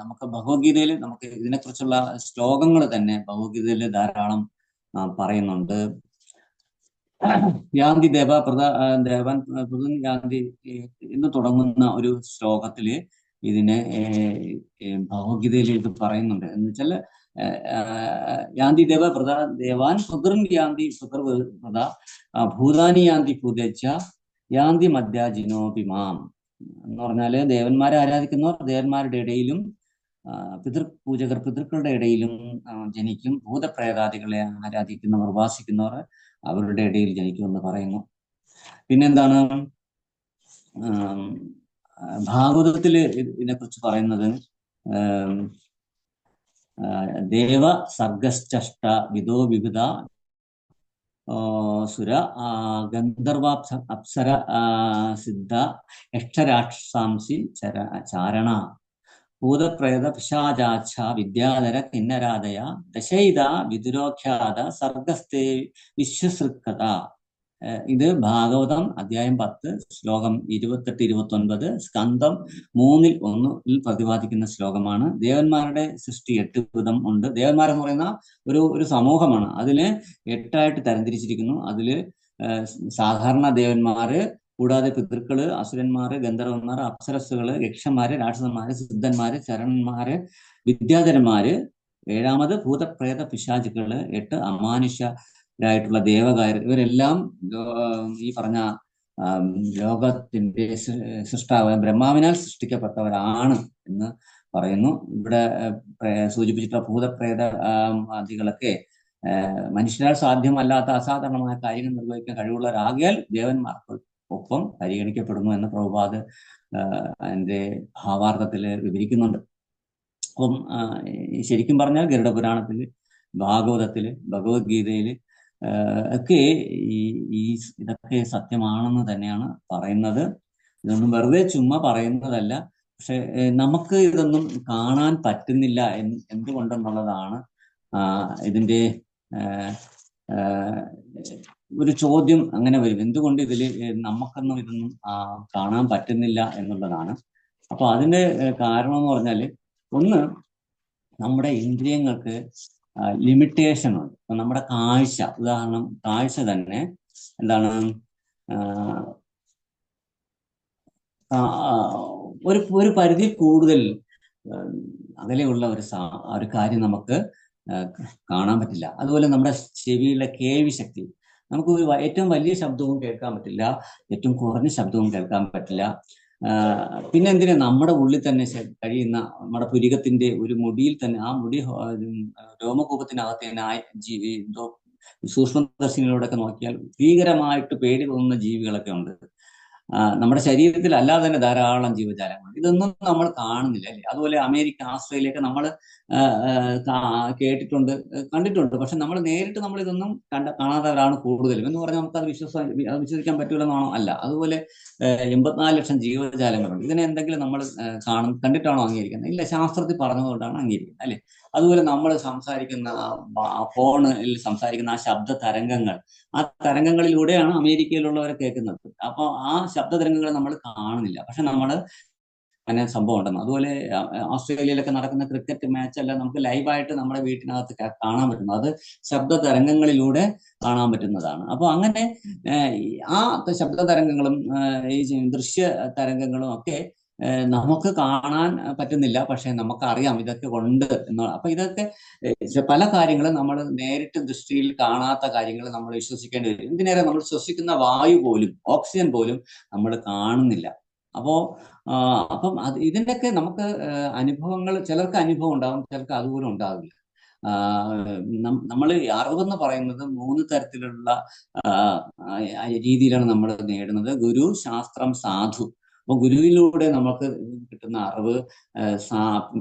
നമുക്ക് ഭഗവത്ഗീതയിൽ നമുക്ക് ഇതിനെക്കുറിച്ചുള്ള ശ്ലോകങ്ങൾ തന്നെ ഭഗവത്ഗീതയിൽ ധാരാളം പറയുന്നുണ്ട്. യാന്തി ദേവൻ യാന്തി എന്ന് തുടങ്ങുന്ന ഒരു ശ്ലോകത്തില് ഇതിനെ ഭഗവത്ഗീതയിൽ ഇത് പറയുന്നുണ്ട്. എന്ന് വെച്ചാൽ യാന്തി ദേവാൻ സുദൃൻ യാന്തി സുദൃവൃത ഭൂതാനി യാന്തി ഭൂതേച്ഛ യാന്തി മധ്യാജിനോപിമാം എന്ന് പറഞ്ഞാല് ദേവന്മാരെ ആരാധിക്കുന്നവർ ദേവന്മാരുടെ ഇടയിലും പിതൃക്കളുടെ ഇടയിലും ജനിക്കും. ഭൂതപ്രേതാദികളെ ആരാധിക്കുന്നവർ ഉപാസിക്കുന്നവർ അവരുടെ ഇടയിൽ ജനിക്കുമെന്ന് പറയുന്നു. പിന്നെന്താണ്, ഭാഗവതത്തില് ഇതിനെക്കുറിച്ച് പറയുന്നത് ദേവ സർഗശ്ചഷ്ട വിദോ വിവിധ സുര ഗന്ധർവ അപ്സര സിദ്ധ യക്ഷരാക്ഷസാംസി ചാരണ ഭൂതപ്രേത പിശാചാച്ഛ വിദ്യാധര കിന്നരാദയ ദശൈത വിദുരോഖ്യാത സർഗസ്തേ വിശ്വസൃക്കത. ഇത് ഭാഗവതം അധ്യായം 10 ശ്ലോകം 28-29 സ്കന്ധം 3:1 പ്രതിപാദിക്കുന്ന ശ്ലോകമാണ്. ദേവന്മാരുടെ സൃഷ്ടി 8 വിധം ഉണ്ട്. ദേവന്മാരെന്ന് പറയുന്ന ഒരു സമൂഹമാണ്. അതില് 8ആയിട്ട് തരംതിരിച്ചിരിക്കുന്നു. അതില് സാധാരണ ദേവന്മാര്, കൂടാതെ പിതൃക്കള്, അസുരന്മാര്, ഗന്ധർവന്മാർ, അപ്സരസ്സുകള്, യക്ഷന്മാര്, രാക്ഷസന്മാര്, സിദ്ധന്മാര്, ചരണന്മാര്, വിദ്യാധരന്മാര്, 7ാമത് ഭൂതപ്രേത പിശാചുക്കള്, 8 അമാനുഷ്യരായിട്ടുള്ള ദേവകായർ. ഇവരെല്ലാം ഈ പറഞ്ഞ ലോകത്തിന്റെ സൃഷ്ടാവ് ബ്രഹ്മാവിനാൽ സൃഷ്ടിക്കപ്പെട്ടവരാണ് എന്ന് പറയുന്നു. ഇവിടെ സൂചിപ്പിച്ചിട്ടുള്ള ഭൂതപ്രേത ആദികളൊക്കെ മനുഷ്യരാൽ സാധ്യമല്ലാത്ത അസാധാരണമായ കാര്യങ്ങൾ നിർവഹിക്കാൻ കഴിവുള്ളവരാകിയാൽ ദേവന്മാർക്ക് ഒപ്പം പരിഗണിക്കപ്പെടുന്നു എന്ന് പ്രഭുപാദ് അതിന്റെ ഭാവാർത്ഥത്തിൽ വിവരിക്കുന്നുണ്ട്. അപ്പം ശരിക്കും പറഞ്ഞാൽ ഗരുഡപുരാണത്തില്, ഭാഗവതത്തില്, ഭഗവത്ഗീതയില് ഒക്കെ ഇതൊക്കെ സത്യമാണെന്ന് തന്നെയാണ് പറയുന്നത്. ഇതൊന്നും വെറുതെ ചുമ്മാ പറയുന്നതല്ല. പക്ഷെ നമുക്ക് ഇതൊന്നും കാണാൻ പറ്റുന്നില്ല എന്തുകൊണ്ടെന്നുള്ളതാണ് ഇതിന്റെ ഒരു ചോദ്യം അങ്ങനെ വരും. എന്തുകൊണ്ട് ഇതിൽ നമുക്കൊന്നും ഇതൊന്നും കാണാൻ പറ്റുന്നില്ല എന്നുള്ളതാണ്. അപ്പൊ അതിന്റെ കാരണം എന്ന് പറഞ്ഞാല്, ഒന്ന്, നമ്മുടെ ഇന്ദ്രിയങ്ങൾക്ക് ലിമിറ്റേഷൻ ഉണ്ട്. നമ്മുടെ കാഴ്ച, ഉദാഹരണം കാഴ്ച തന്നെ എന്താണ്, ഒരു പരിധി കൂടുതൽ അകലെയുള്ള ഒരു കാര്യം നമുക്ക് കാണാൻ പറ്റില്ല. അതുപോലെ നമ്മുടെ ചെവിയിലെ കേൾവി ശക്തി, നമുക്ക് ഏറ്റവും വലിയ ശബ്ദവും കേൾക്കാൻ പറ്റില്ല, ഏറ്റവും കുറഞ്ഞ ശബ്ദവും കേൾക്കാൻ പറ്റില്ല. പിന്നെ എന്തിനാ, നമ്മുടെ ഉള്ളിൽ തന്നെ കഴിയുന്ന നമ്മുടെ പുരികത്തിന്റെ ഒരു മുടിയിൽ തന്നെ, ആ മുടി രോമകൂപത്തിനകത്ത് തന്നെ സൂക്ഷ്മദർശിനികളോടൊക്കെ നോക്കിയാൽ ഭീകരമായിട്ട് പേടി തോന്നുന്ന ജീവികളൊക്കെ ഉണ്ട്. നമ്മുടെ ശരീരത്തിൽ അല്ലാതെ തന്നെ ധാരാളം ജീവജാലങ്ങളുണ്ട്. ഇതൊന്നും നമ്മൾ കാണുന്നില്ല, അല്ലേ? അതുപോലെ അമേരിക്ക, ആസ്ട്രേലിയയൊക്കെ നമ്മൾ കേട്ടിട്ടുണ്ട്, കണ്ടിട്ടുണ്ട്. പക്ഷെ നമ്മൾ നേരിട്ട് നമ്മൾ ഇതൊന്നും കാണാത്തവരാണ് കൂടുതലും എന്ന് പറഞ്ഞാൽ നമുക്കത് വിശ്വസിക്കാൻ പറ്റൂലെന്നാണോ? അല്ല. അതുപോലെ 84 ലക്ഷം ജീവജാലങ്ങളുണ്ട്. ഇതിനെ എന്തെങ്കിലും നമ്മൾ കണ്ടിട്ടാണോ അംഗീകരിക്കുന്നത്? ഇല്ല, ശാസ്ത്രത്തിൽ പറഞ്ഞതുകൊണ്ടാണ് അംഗീകരിക്കുന്നത്, അല്ലെ? അതുപോലെ നമ്മൾ സംസാരിക്കുന്ന ഫോണിൽ സംസാരിക്കുന്ന ആ ശബ്ദ തരംഗങ്ങൾ, ആ തരംഗങ്ങളിലൂടെയാണ് അമേരിക്കയിലുള്ളവരെ കേൾക്കുന്നത്. അപ്പോൾ ആ ശബ്ദ തരംഗങ്ങൾ നമ്മൾ കാണുന്നില്ല, പക്ഷെ നമ്മൾ അങ്ങനെ സംഭവം ഉണ്ടെന്ന്. അതുപോലെ ഓസ്ട്രേലിയയിലൊക്കെ നടക്കുന്ന ക്രിക്കറ്റ് മാച്ച് എല്ലാം നമുക്ക് ലൈവായിട്ട് നമ്മുടെ വീട്ടിനകത്ത് കാണാൻ പറ്റുന്നു. അത് ശബ്ദ തരംഗങ്ങളിലൂടെ കാണാൻ പറ്റുന്നതാണ്. അപ്പോൾ അങ്ങനെ ആ ശബ്ദ തരംഗങ്ങളും ഈ ദൃശ്യ തരംഗങ്ങളും ഒക്കെ നമുക്ക് കാണാൻ പറ്റുന്നില്ല, പക്ഷെ നമുക്കറിയാം ഇതൊക്കെ ഉണ്ട് എന്നുള്ള. അപ്പൊ ഇതൊക്കെ പല കാര്യങ്ങളും നമ്മൾ നേരിട്ട് ദൃഷ്ടിയിൽ കാണാത്ത കാര്യങ്ങൾ നമ്മൾ വിശ്വസിക്കേണ്ടി വരും. എന്തിനേറെ, നമ്മൾ ശ്വസിക്കുന്ന വായു പോലും, ഓക്സിജൻ പോലും നമ്മൾ കാണുന്നില്ല. അപ്പം ഇതിൻ്റെയൊക്കെ നമുക്ക് അനുഭവങ്ങൾ, ചിലർക്ക് അനുഭവം ഉണ്ടാകും, ചിലർക്ക് അതുപോലും ഉണ്ടാവില്ല. നമ്മൾ അറിവെന്ന് പറയുന്നത് 3 തരത്തിലുള്ള രീതിയിലാണ് നമ്മൾ നേടുന്നത്: ഗുരു, ശാസ്ത്രം, സാധു. അപ്പൊ ഗുരുവിലൂടെ നമുക്ക് കിട്ടുന്ന അറിവ്,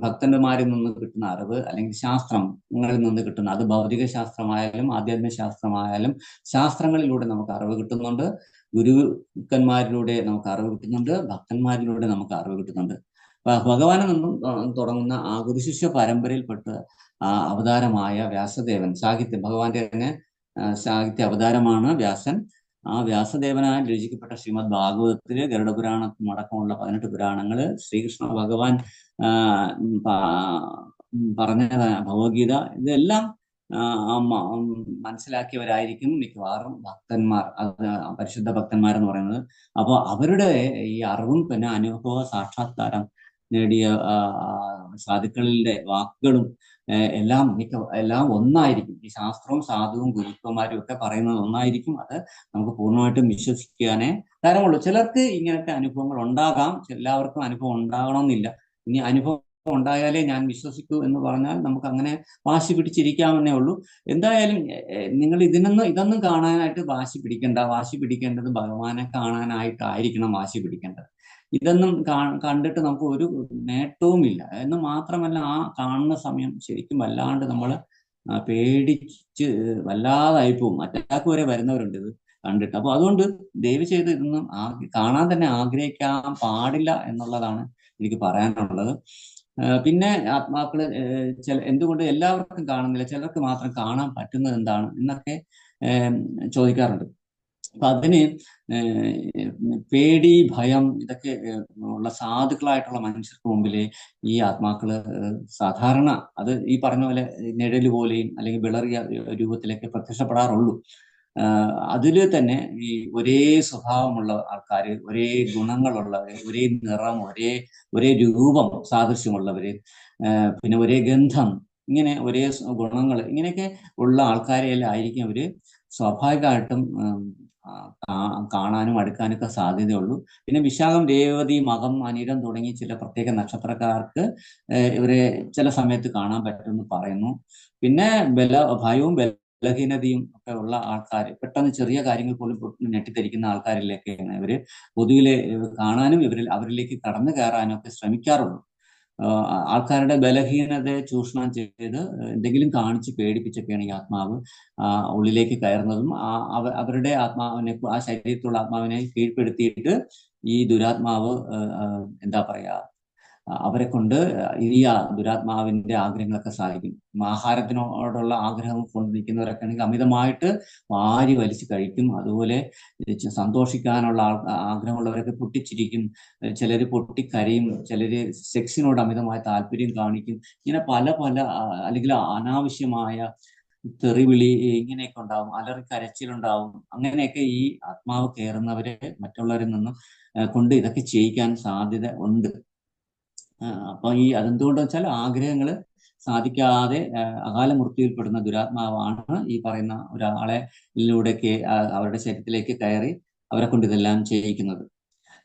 ഭക്തന്മാരിൽ നിന്ന് കിട്ടുന്ന അറിവ്, അല്ലെങ്കിൽ ശാസ്ത്രങ്ങളിൽ നിന്ന് കിട്ടുന്ന, അത് ഭൗതിക ശാസ്ത്രമായാലും ആധ്യാത്മിക ശാസ്ത്രമായാലും ശാസ്ത്രങ്ങളിലൂടെ നമുക്ക് അറിവ് കിട്ടുന്നുണ്ട്. ഗുരുക്കന്മാരിലൂടെ നമുക്ക് അറിവ് കിട്ടുന്നുണ്ട്, ഭക്തന്മാരിലൂടെ നമുക്ക് അറിവ് കിട്ടുന്നുണ്ട്. ഭഗവാനിൽ നിന്നും തുടങ്ങുന്ന ആ ഗുരുശിഷ്യ പരമ്പരയിൽപ്പെട്ട് അവതാരമായ വ്യാസദേവൻ, ഭഗവാന്റെ തന്നെ സാഹിത്യ അവതാരമാണ് വ്യാസൻ. ആ വ്യാസദേവനാൽ രചിക്കപ്പെട്ട ശ്രീമദ് ഭാഗവതത്തില്, ഗരുഡപുരാണം അടക്കമുള്ള 18 പുരാണങ്ങള്, ശ്രീകൃഷ്ണ ഭഗവാൻ പറഞ്ഞ ഭഗവത്ഗീത, ഇതെല്ലാം മനസ്സിലാക്കിയവരായിരിക്കും മിക്കവാറും ഭക്തന്മാർ, പരിശുദ്ധ ഭക്തന്മാരെന്ന് പറയുന്നത്. അപ്പോൾ അവരുടെ ഈ അറിവും പിന്നെ അനുഭവ സാക്ഷാത്കാരം നേടിയ സാധുക്കളുടെ വാക്കുകളും എല്ലാം ഒന്നായിരിക്കും. ഈ ശാസ്ത്രവും സാധുവും ഗുരുക്കന്മാരും ഒക്കെ പറയുന്നത് ഒന്നായിരിക്കും. അത് നമുക്ക് പൂർണ്ണമായിട്ടും വിശ്വസിക്കാനേ തരമുള്ളൂ. ചിലർക്ക് ഇങ്ങനത്തെ അനുഭവങ്ങൾ ഉണ്ടാകാം, എല്ലാവർക്കും അനുഭവം ഉണ്ടാകണമെന്നില്ല. ഇനി അനുഭവം ഉണ്ടായാലേ ഞാൻ വിശ്വസിക്കൂ എന്ന് പറഞ്ഞാൽ നമുക്ക് അങ്ങനെ വാശി പിടിച്ചിരിക്കാമെന്നേ ഉള്ളൂ. എന്തായാലും നിങ്ങൾ ഇതൊന്നും കാണാനായിട്ട് വാശി പിടിക്കേണ്ട. വാശി പിടിക്കേണ്ടത് ഭഗവാനെ കാണാനായിട്ടായിരിക്കണം വാശി പിടിക്കേണ്ടത്. ഇതൊന്നും കണ്ടിട്ട് നമുക്ക് ഒരു നേട്ടവുമില്ല എന്ന് മാത്രമല്ല, ആ കാണുന്ന സമയം ശരിക്കും വല്ലാണ്ട് നമ്മൾ പേടിച്ച് വല്ലാതായി പോകും. അറ്റാക്ക് വരെ വരുന്നവരുണ്ട് ഇത് കണ്ടിട്ട്. അപ്പൊ അതുകൊണ്ട് ദയവ് ചെയ്ത് ഇതൊന്നും കാണാൻ തന്നെ ആഗ്രഹിക്കാൻ പാടില്ല എന്നുള്ളതാണ് എനിക്ക് പറയാനുള്ളത്. പിന്നെ ആത്മാക്കള് എന്തുകൊണ്ട് എല്ലാവർക്കും കാണുന്നില്ല, ചിലർക്ക് മാത്രം കാണാൻ പറ്റുന്നത് എന്താണ് എന്നൊക്കെ ചോദിക്കാറുണ്ട്. അപ്പൊ അതിന് പേടി, ഭയം ഇതൊക്കെ ഉള്ള സാധുക്കളായിട്ടുള്ള മനുഷ്യർക്ക് മുമ്പില് ഈ ആത്മാക്കള് സാധാരണ അത് ഈ പറഞ്ഞ പോലെ നിഴല് പോലെയും അല്ലെങ്കിൽ വിളറിയ രൂപത്തിലൊക്കെ പ്രത്യക്ഷപ്പെടാറുള്ളൂ. അതില് തന്നെ ഈ ഒരേ സ്വഭാവമുള്ള ആൾക്കാര്, ഒരേ ഗുണങ്ങളുള്ളവര്, ഒരേ നിറം, ഒരേ രൂപം സാദൃശ്യമുള്ളവര്, പിന്നെ ഒരേ ഗന്ധം, ഇങ്ങനെ ഒരേ ഗുണങ്ങൾ, ഇങ്ങനെയൊക്കെ ഉള്ള ആൾക്കാരെല്ലായിരിക്കും അവര് സ്വാഭാവികമായിട്ടും കാണാനും അടുക്കാനൊക്കെ സാധ്യതയുള്ളൂ. പിന്നെ വിശാഖം, രേവതി, മകം, അനിഴം തുടങ്ങി ചില പ്രത്യേക നക്ഷത്രക്കാർക്ക് ഇവരെ ചില സമയത്ത് കാണാൻ പറ്റുമെന്ന് പറയുന്നു. പിന്നെ ഭയവും ബലഹീനതയും ഒക്കെ ഉള്ള ആൾക്കാർ, പെട്ടെന്ന് ചെറിയ കാര്യങ്ങൾ പോലും ഞെട്ടിത്തെരിക്കുന്ന ആൾക്കാരിലേക്കാണ് ഇവര് പൊതുവിലെ കാണാനും അവരിലേക്ക് കടന്നു കയറാനും ഒക്കെ ശ്രമിക്കാറുള്ളൂ. ആൾക്കാരുടെ ബലഹീനതയെ ചൂഷണം ചെയ്ത് എന്തെങ്കിലും കാണിച്ച് പേടിപ്പിച്ചൊക്കെയാണ് ഈ ആത്മാവ് ഉള്ളിലേക്ക് കയറുന്നതും അവരുടെ ആത്മാവിനെ, ആ ശരീരത്തിലുള്ള ആത്മാവിനെ കീഴ്പ്പെടുത്തിയിട്ട് ഈ ദുരാത്മാവ് എന്താ പറയാ, അവരെ കൊണ്ട് ഈ ദുരാത്മാവിന്റെ ആഗ്രഹങ്ങളൊക്കെ സാധിക്കും. ആഹാരത്തിനോടുള്ള ആഗ്രഹം കൊണ്ട് നിൽക്കുന്നവരൊക്കെ ആണെങ്കിൽ അമിതമായിട്ട് വാരി വലിച്ച് കഴിക്കും. അതുപോലെ സന്തോഷിക്കാനുള്ള ആഗ്രഹമുള്ളവരൊക്കെ പൊട്ടിച്ചിരിക്കും, ചിലർ പൊട്ടിക്കരയും, ചിലര് സെക്സിനോട് അമിതമായ താല്പര്യം കാണിക്കും. ഇങ്ങനെ പല അല്ലെങ്കിൽ അനാവശ്യമായ തെറിവിളി ഇങ്ങനെയൊക്കെ ഉണ്ടാവും, അലറി കരച്ചിലുണ്ടാവും. അങ്ങനെയൊക്കെ ഈ ആത്മാവ് കയറുന്നവരെ മറ്റുള്ളവരിൽ നിന്നും കൊണ്ട് ഇതൊക്കെ ചെയ്യിക്കാൻ സാധ്യത ഉണ്ട്. അപ്പൊ അതെന്തുകൊണ്ടെന്ന് വെച്ചാൽ ആഗ്രഹങ്ങൾ സാധിക്കാതെ അകാല മൃത്യുവിൽപ്പെടുന്ന ദുരാത്മാവാണ് ഈ പറയുന്ന ഒരാളെയിലൂടെയൊക്കെ അവരുടെ ശരീരത്തിലേക്ക് കയറി അവരെ കൊണ്ട് ഇതെല്ലാം ചെയ്യിക്കുന്നത്.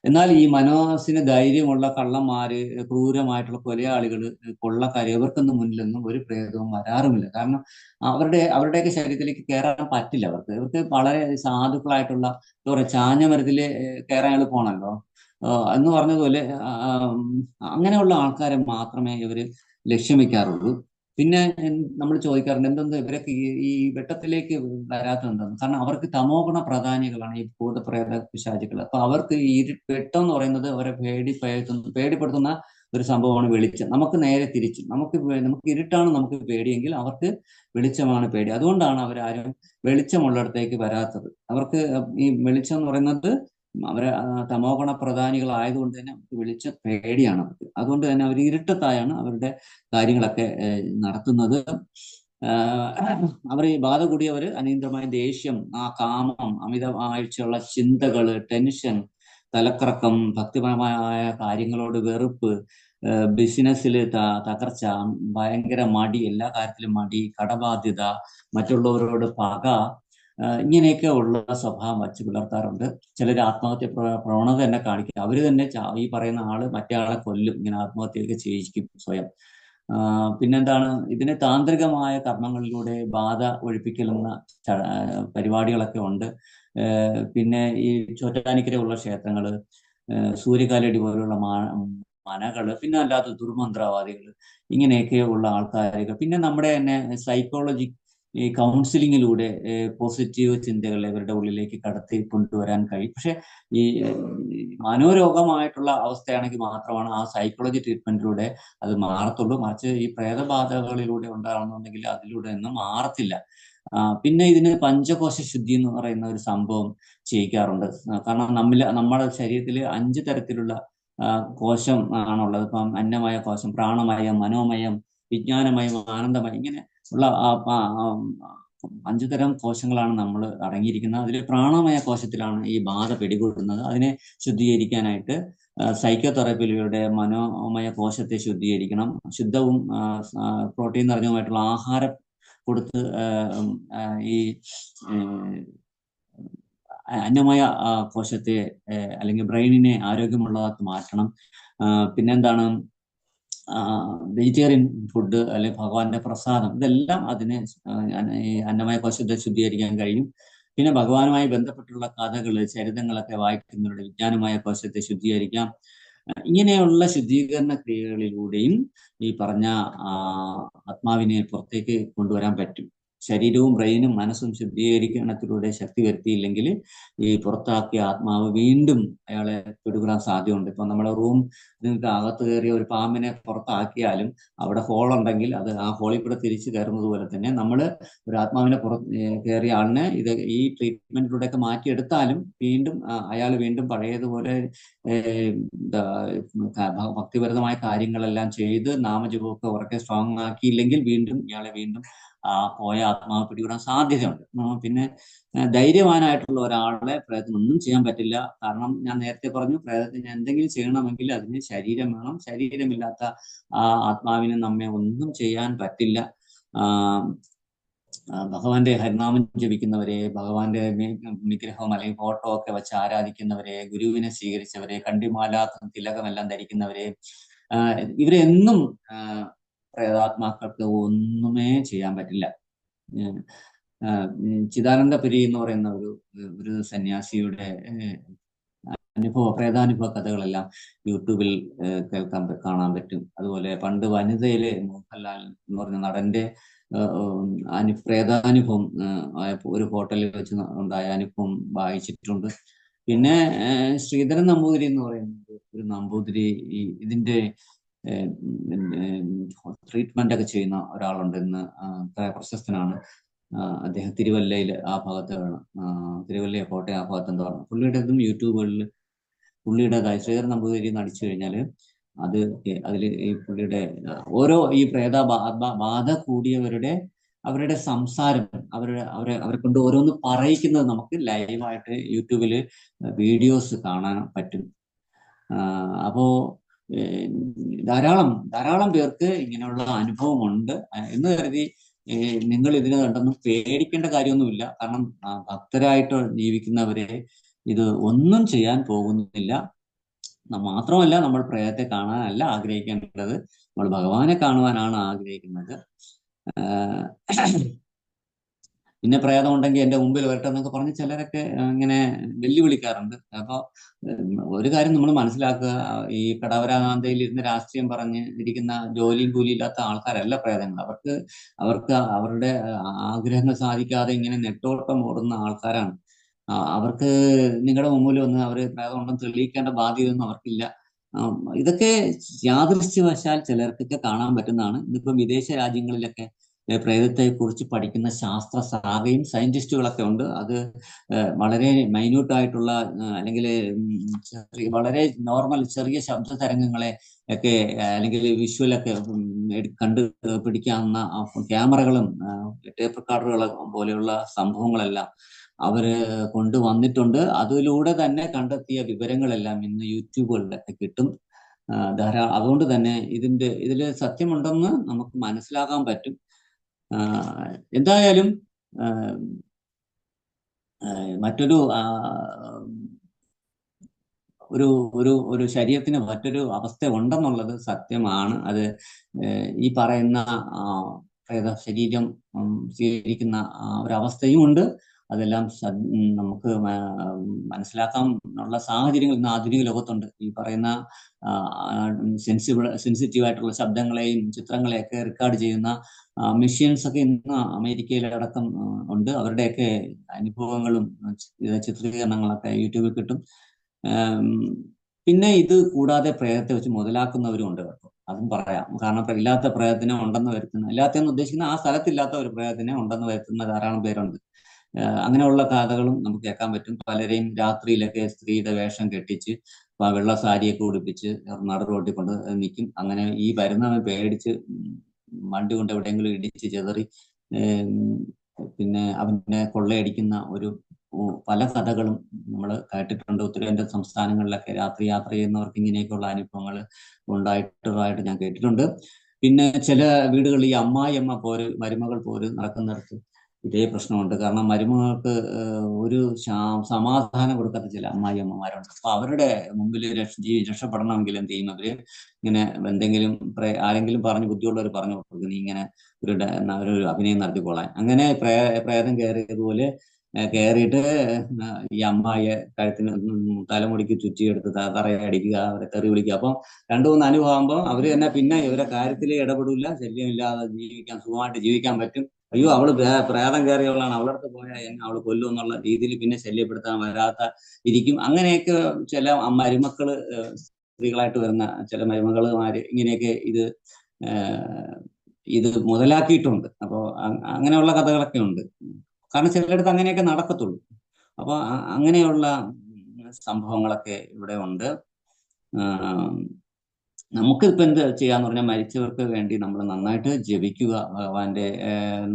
എന്നാൽ ഈ മനസ്സിന് ധൈര്യമുള്ള കള്ളന്മാര്, ക്രൂരമായിട്ടുള്ള കൊലയാളികള്, കൊള്ളക്കാര്, ഇവർക്കൊന്നും മുന്നിലൊന്നും ഒരു പ്രേതവും വരാറുമില്ല. കാരണം അവരുടെയൊക്കെ ശരീരത്തിലേക്ക് കയറാൻ പറ്റില്ല. ഇവർക്ക് വളരെ സാധുക്കളായിട്ടുള്ള, എന്താ പറയുക, ചാഞ്ഞ മരത്തില് കയറാൻ എളുപ്പമാണല്ലോ എന്ന് പറഞ്ഞതുപോലെ അങ്ങനെയുള്ള ആൾക്കാരെ മാത്രമേ ഇവര് ലക്ഷ്യം വെക്കാറുള്ളൂ. പിന്നെ നമ്മൾ ചോദിക്കാറുണ്ട് എന്തെന്ന് ഇവരൊക്കെ ഈ വെട്ടത്തിലേക്ക് വരാത്തത് എന്തെന്ന്. കാരണം അവർക്ക് തമോഗുണ പ്രധാനികളാണ് ഈ ഭൂതപ്രേത പിശാചുകൾ. അപ്പൊ അവർക്ക് ഈ വെട്ടം എന്ന് പറയുന്നത് അവരെ പേടിപ്പെടുത്തുന്ന ഒരു സംഭവമാണ് വെളിച്ചം. നമുക്ക് നേരെ തിരിച്ചു, നമുക്ക് ഇരുട്ടാണ് നമുക്ക് പേടിയെങ്കിൽ അവർക്ക് വെളിച്ചമാണ് പേടി. അതുകൊണ്ടാണ് അവരാരും വെളിച്ചമുള്ളിടത്തേക്ക് വരാത്തത്. അവർക്ക് ഈ വെളിച്ചം എന്ന് പറയുന്നത് അവരെ തമോഗുണ പ്രധാനികളായതുകൊണ്ട് തന്നെ അവർക്ക് വെളിച്ച പേടിയാണ് അവർക്ക്. അതുകൊണ്ട് തന്നെ അവർ ഇരുട്ടത്തായാണ് അവരുടെ കാര്യങ്ങളൊക്കെ നടത്തുന്നത്. അവർ ഈ ബാധ കൂടിയവർ അനിയന്ത്രമായ ദേഷ്യം, കാമം, അമിതമാഴ്ചയുള്ള ചിന്തകള്, ടെൻഷൻ, തലക്കറക്കം, ഭക്തിപരമായ കാര്യങ്ങളോട് വെറുപ്പ്, ബിസിനസ്സിൽ തകർച്ച, ഭയങ്കര മടി, എല്ലാ കാര്യത്തിലും മടി, കടബാധ്യത, മറ്റുള്ളവരോട് പക, ഇങ്ങനെയൊക്കെ ഉള്ള സ്വഭാവം വച്ച് പുലർത്താറുണ്ട്. ചിലർ ആത്മഹത്യ പ്രവണത തന്നെ കാണിക്കും. അവര് തന്നെ ഈ പറയുന്ന ആള് മറ്റേ ആളെ കൊല്ലും, ഇങ്ങനെ ആത്മഹത്യയൊക്കെ ചെയ്യിക്കും സ്വയം. പിന്നെന്താണ്, ഇതിന് താന്ത്രികമായ കർമ്മങ്ങളിലൂടെ ബാധ ഒഴിപ്പിക്കലുന്ന പരിപാടികളൊക്കെ ഉണ്ട്. പിന്നെ ഈ ചോറ്റാനിക്കരയുള്ള ക്ഷേത്രങ്ങള്, സൂര്യകാലടി പോലുള്ള മനകള്, പിന്നെ അല്ലാത്ത ദുർമന്ത്രവാദികൾ, ഇങ്ങനെയൊക്കെ ഉള്ള ആൾക്കാരുകൾ. പിന്നെ നമ്മുടെ തന്നെ സൈക്കോളജി, ഈ കൗൺസിലിങ്ങിലൂടെ പോസിറ്റീവ് ചിന്തകൾ ഇവരുടെ ഉള്ളിലേക്ക് കടത്തി കൊണ്ടുവരാൻ കഴിയും. പക്ഷെ ഈ മനോരോഗമായിട്ടുള്ള അവസ്ഥയാണെങ്കിൽ മാത്രമാണ് ആ സൈക്കോളജി ട്രീറ്റ്മെന്റിലൂടെ അത് മാറത്തുള്ളൂ. മറിച്ച് ഈ പ്രേതബാധകളിലൂടെ ഉണ്ടാകുന്നുണ്ടെങ്കിൽ അതിലൂടെ ഒന്നും മാറത്തില്ല. പിന്നെ ഇതിന് പഞ്ചകോശ ശുദ്ധി എന്ന് പറയുന്ന ഒരു സംഭവം ചെയ്യിക്കാറുണ്ട്. കാരണം നമ്മുടെ ശരീരത്തിൽ 5 തരത്തിലുള്ള കോശം ആണുള്ളത്. ഇപ്പം അന്നമയ കോശം, പ്രാണമയം, മനോമയം, വിജ്ഞാനമയം, ആനന്ദമയം, ഇങ്ങനെ ഉള്ള 5 തരം കോശങ്ങളാണ് നമ്മൾ അടങ്ങിയിരിക്കുന്നത്. അതിൽ പ്രാണമയ കോശത്തിലാണ് ഈ ബാധ പിടികൂടുന്നത്. അതിനെ ശുദ്ധീകരിക്കാനായിട്ട് സൈക്കോതെറാപ്പിയിലൂടെ മനോമയ കോശത്തെ ശുദ്ധീകരിക്കണം. ശുദ്ധവും പ്രോട്ടീൻ നിറഞ്ഞതുമായിട്ടുള്ള ആഹാരം കൊടുത്ത് ഈ അന്നമയ കോശത്തെ അല്ലെങ്കിൽ ബ്രെയിനിനെ ആരോഗ്യമുള്ളതാക്കി മാറ്റണം. പിന്നെന്താണ്, വെജിറ്റേറിയൻ ഫുഡ് അല്ലെങ്കിൽ ഭഗവാന്റെ പ്രസാദം, ഇതെല്ലാം അതിനെ ഈ അന്നമയ കോശത്തെ ശുദ്ധീകരിക്കാൻ കഴിയും. പിന്നെ ഭഗവാനുമായി ബന്ധപ്പെട്ടുള്ള കഥകള്, ചരിതങ്ങളൊക്കെ വായിക്കുന്നവരുടെ വിജ്ഞാനമായ കോശത്തെ ശുദ്ധീകരിക്കാം. ഇങ്ങനെയുള്ള ശുദ്ധീകരണ ക്രിയകളിലൂടെയും ഈ പറഞ്ഞ ആത്മാവിനെ പുറത്തേക്ക് കൊണ്ടുവരാൻ പറ്റും. ശരീരവും ബ്രെയിനും മനസ്സും ശുദ്ധീകരിക്കണത്തിലൂടെ ശക്തി വരുത്തിയില്ലെങ്കിൽ ഈ പുറത്താക്കിയ ആത്മാവ് വീണ്ടും അയാളെ പിടികൂടാൻ സാധ്യതയുണ്ട്. ഇപ്പൊ നമ്മുടെ റൂം നിങ്ങൾക്ക് അകത്ത് കയറിയ ഒരു പാമ്പിനെ പുറത്താക്കിയാലും അവിടെ ഹോൾ ഉണ്ടെങ്കിൽ അത് ആ ഹോളിൽ കൂടെ തിരിച്ചു കയറുന്നത് പോലെ തന്നെ നമ്മൾ ഒരു ആത്മാവിനെ കയറിയ ആളിനെ ഈ ട്രീറ്റ്മെന്റിലൂടെയൊക്കെ മാറ്റിയെടുത്താലും വീണ്ടും അയാൾ വീണ്ടും പഴയതുപോലെ ഭക്തിപരമായ കാര്യങ്ങളെല്ലാം ചെയ്ത് നാമജപമൊക്കെ ഉറക്കെ സ്ട്രോങ് ആക്കിയില്ലെങ്കിൽ വീണ്ടും ഇയാളെ വീണ്ടും പോയ ആത്മാവ് പിടികൂടാൻ സാധ്യതയുണ്ട്. പിന്നെ ധൈര്യവാനായിട്ടുള്ള ഒരാളെ പ്രേതത്തിന് ഒന്നും ചെയ്യാൻ പറ്റില്ല. കാരണം ഞാൻ നേരത്തെ പറഞ്ഞു, പ്രേതത്തിന് എന്തെങ്കിലും ചെയ്യണമെങ്കിൽ അതിന് ശരീരം വേണം. ശരീരമില്ലാത്ത ആ ആത്മാവിന് നമ്മെ ഒന്നും ചെയ്യാൻ പറ്റില്ല. ഭഗവാന്റെ ഹരിനാമം ജപിക്കുന്നവരെ, ഭഗവാന്റെ വിഗ്രഹം അല്ലെങ്കിൽ ഫോട്ടോ ഒക്കെ വെച്ച് ആരാധിക്കുന്നവരെ, ഗുരുവിനെ സ്വീകരിച്ചവരെ, കണ്ടിമാല തിലകമെല്ലാം ധരിക്കുന്നവരെ, ഇവരെന്നും പ്രേതാത്മാക്കൾക്ക് ഒന്നുമേ ചെയ്യാൻ പറ്റില്ല. ചിദാനന്ദപുരി എന്ന് പറയുന്ന ഒരു സന്യാസിയുടെ പ്രേതാനുഭവ കഥകളെല്ലാം യൂട്യൂബിൽ കാണാൻ പറ്റും. അതുപോലെ പണ്ട് വനിതയിലെ മോഹൻലാൽ എന്ന് പറഞ്ഞ നടന്റെ പ്രേതാനുഭവം ഒരു ഹോട്ടലിൽ വെച്ച് ഉണ്ടായ അനുഭവം വായിച്ചിട്ടുണ്ട്. പിന്നെ ശ്രീധരൻ നമ്പൂതിരി എന്ന് പറയുന്നത് ഒരു നമ്പൂതിരി ഇതിന്റെ ട്രീറ്റ്മെന്റ് ഒക്കെ ചെയ്യുന്ന ഒരാളുണ്ട്. ഇന്ന് പ്രശസ്തനാണ്. അദ്ദേഹം തിരുവല്ലയിൽ ആ ഭാഗത്താണ്, തിരുവല്ല കോട്ടയം ആ ഭാഗത്ത് എന്താണ്. പുള്ളിയുടെ ഇതും യൂട്യൂബുകളിൽ പുള്ളിയുടേതായി ശ്രീധരൻ നമ്പൂതിരി നടിച്ചു കഴിഞ്ഞാൽ അതിൽ ഈ പുള്ളിയുടെ ഓരോ ഈ ബാധ കൂടിയവരുടെ അവരുടെ സംസാരം അവരെ കൊണ്ട് ഓരോന്ന് പറയിക്കുന്നത് നമുക്ക് ലൈവായിട്ട് യൂട്യൂബിൽ വീഡിയോസ് കാണാൻ പറ്റും. അപ്പോ ധാരാളം പേർക്ക് ഇങ്ങനെയുള്ള അനുഭവമുണ്ട് എന്ന് കരുതി നിങ്ങൾ ഇതിനെ കണ്ടൊന്നും പേടിക്കേണ്ട കാര്യമൊന്നുമില്ല. കാരണം ഭക്തരായിട്ട് ജീവിക്കുന്നവരെ ഇത് ഒന്നും ചെയ്യാൻ പോകുന്നില്ല. മാത്രമല്ല, നമ്മൾ പ്രേതത്തെ കാണാനല്ല ആഗ്രഹിക്കേണ്ടത്, നമ്മൾ ഭഗവാനെ കാണുവാനാണ് ആഗ്രഹിക്കുന്നത്. പിന്നെ പ്രേതം ഉണ്ടെങ്കിൽ എന്റെ മുമ്പിൽ വരട്ടെ എന്നൊക്കെ പറഞ്ഞ് ചിലരൊക്കെ ഇങ്ങനെ വെല്ലുവിളിക്കാറുണ്ട്. അപ്പൊ ഒരു കാര്യം നമ്മൾ മനസ്സിലാക്കുക, ഈ കടവരാന്തയിൽ ഇരുന്ന് രാഷ്ട്രീയം പറഞ്ഞ് ഇരിക്കുന്ന ജോലിയും കൂലിയില്ലാത്ത ആൾക്കാരല്ല പ്രേതങ്ങൾ. അവർക്ക് അവരുടെ ആഗ്രഹങ്ങൾ സാധിക്കാതെ ഇങ്ങനെ നെട്ടോട്ടം ഓടുന്ന ആൾക്കാരാണ്. അവർക്ക് നിങ്ങളുടെ മുമ്പിൽ വന്ന് അവർ പ്രേതം ഉണ്ടെന്ന് തെളിയിക്കേണ്ട ബാധ്യതയൊന്നും അവർക്കില്ല. ഇതൊക്കെ യാദൃശ്യവശാൽ ചിലർക്കൊക്കെ കാണാൻ പറ്റുന്നതാണ്. ഇന്നിപ്പം വിദേശ രാജ്യങ്ങളിലൊക്കെ പ്രേതത്തെ കുറിച്ച് പഠിക്കുന്ന ശാസ്ത്ര ശാഖയും സയന്റിസ്റ്റുകളൊക്കെ ഉണ്ട്. അത് വളരെ മൈന്യൂട്ടായിട്ടുള്ള അല്ലെങ്കിൽ വളരെ നോർമൽ ചെറിയ ശബ്ദ തരംഗങ്ങളെ ഒക്കെ അല്ലെങ്കിൽ വിഷ്വലൊക്കെ കണ്ടു പിടിക്കാവുന്ന ക്യാമറകളും ടേപ്പ് റെക്കോർഡറുകളും പോലെയുള്ള സംഭവങ്ങളെല്ലാം അവര് കൊണ്ടുവന്നിട്ടുണ്ട്. അതിലൂടെ തന്നെ കണ്ടെത്തിയ വിവരങ്ങളെല്ലാം ഇന്ന് യൂട്യൂബുകളിലൊക്കെ കിട്ടും. അതുകൊണ്ട് തന്നെ ഇതിൽ സത്യമുണ്ടെന്ന് നമുക്ക് മനസ്സിലാക്കാൻ പറ്റും. എന്തായാലും മറ്റൊരു ഒരു ശരീരത്തിന് മറ്റൊരു അവസ്ഥ ഉണ്ടെന്നുള്ളത് സത്യമാണ്. അത് ഈ പറയുന്ന ശരീരം സ്വീകരിക്കുന്ന ഒരവസ്ഥയും ഉണ്ട്. അതെല്ലാം നമുക്ക് മനസ്സിലാക്കാനുള്ള സാഹചര്യങ്ങൾ ഇന്ന് ആധുനിക ലോകത്തുണ്ട്. ഈ പറയുന്ന സെൻസിറ്റീവ് ആയിട്ടുള്ള ശബ്ദങ്ങളെയും ചിത്രങ്ങളെയൊക്കെ റെക്കോർഡ് ചെയ്യുന്ന മെഷീൻസ് ഒക്കെ ഇന്ന് അമേരിക്കയിലടക്കം ഉണ്ട്. അവരുടെയൊക്കെ അനുഭവങ്ങളും ചിത്രീകരണങ്ങളൊക്കെ യൂട്യൂബിൽ കിട്ടും. പിന്നെ ഇത് കൂടാതെ പ്രേതത്തെ വെച്ച് മുതലാക്കുന്നവരും ഉണ്ട് കേട്ടോ, അതും പറയാം. കാരണം ഇല്ലാത്ത പ്രേതത്തിനെ ഉണ്ടെന്ന് വരുത്തുന്ന, ഇല്ലാത്തെന്ന് ഉദ്ദേശിക്കുന്ന ആ സ്ഥലത്തില്ലാത്ത ഒരു പ്രേതത്തിനെ ഉണ്ടെന്ന് വരുത്തുന്ന ധാരാളം പേരുണ്ട്. അങ്ങനെയുള്ള കഥകളും നമുക്ക് കേൾക്കാൻ പറ്റും. പലരെയും രാത്രിയിലൊക്കെ സ്ത്രീയുടെ വേഷം കെട്ടിച്ച് വെള്ള സാരിയൊക്കെ ഉടുപ്പിച്ച് നടു റോട്ടിൽ കൊണ്ട് നിൽക്കും. അങ്ങനെ ഈ വരുന്നവൻ പേടിച്ച് വണ്ടി കൊണ്ട് എവിടെയെങ്കിലും ഇടിച്ച് ചെതറി പിന്നെ അവനെ കൊള്ളയടിക്കുന്ന പല കഥകളും നമ്മൾ കേട്ടിട്ടുണ്ട്. ഉത്തരേന്ത്യൻ സംസ്ഥാനങ്ങളിലൊക്കെ രാത്രി യാത്ര ചെയ്യുന്നവർക്ക് ഇങ്ങനെയൊക്കെയുള്ള അനുഭവങ്ങൾ ഉണ്ടായിട്ടുള്ളതായിട്ട് ഞാൻ കേട്ടിട്ടുണ്ട്. പിന്നെ ചില വീടുകളിൽ ഈ അമ്മായിയമ്മ മരുമകൾ പോര് നടക്കുന്നിടത്ത് ഇതേ പ്രശ്നമുണ്ട്. കാരണം മരുമകൾക്ക് ഒരു സമാധാനം കൊടുക്കാത്ത ചില അമ്മായിയമ്മമാരുണ്ട്. അപ്പൊ അവരുടെ മുമ്പിൽ രക്ഷപ്പെടണമെങ്കിൽ എന്ത് ചെയ്യും? അവര് ഇങ്ങനെ എന്തെങ്കിലും ആരെങ്കിലും ബുദ്ധിയുള്ളവർ പറഞ്ഞു കൊടുക്കും, നീ ഇങ്ങനെ ഒരു അഭിനയം നടത്തിക്കൊള്ളാൻ. അങ്ങനെ പ്രേതം കയറിയതുപോലെ കയറിയിട്ട് ഈ അമ്മായിയെ കഴുത്തിന് തലമുടിക്ക് ചുറ്റിയെടുത്ത് തറയടിക്കുക, അവരെ തെറി വിളിക്കുക. അപ്പം 2-3 അനുഭവം ആകുമ്പോൾ അവര് തന്നെ പിന്നെ ഇവരെ കാര്യത്തിൽ ഇടപെടില്ല, ശല്യമില്ലാതെ ജീവിക്കാൻ, സുഖമായിട്ട് ജീവിക്കാൻ പറ്റും. അയ്യോ അവള് പ്രേതം കയറിയവളാണ്, അവളടുത്ത് പോയാൽ എന്നെ അവള് കൊല്ലും എന്നുള്ള രീതിയിൽ പിന്നെ ശല്യപ്പെടുത്താൻ വരാത്ത ഇരിക്കും. അങ്ങനെയൊക്കെ ചില മരുമക്കള്, സ്ത്രീകളായിട്ട് വരുന്ന ചില മരുമകളുമാര് ഇങ്ങനെയൊക്കെ ഇത് മുതലാക്കിയിട്ടുണ്ട്. അപ്പോൾ അങ്ങനെയുള്ള കഥകളൊക്കെ ഉണ്ട്. കാരണം ചിലയിടത്ത് അങ്ങനെയൊക്കെ നടക്കത്തുള്ളൂ. അപ്പൊ അങ്ങനെയുള്ള സംഭവങ്ങളൊക്കെ ഇവിടെ ഉണ്ട്. നമുക്ക് ഇപ്പൊ എന്ത് ചെയ്യാന്ന് പറഞ്ഞാൽ മരിച്ചവർക്ക് വേണ്ടി നമ്മൾ നന്നായിട്ട് ജപിക്കുക, ഭഗവാന്റെ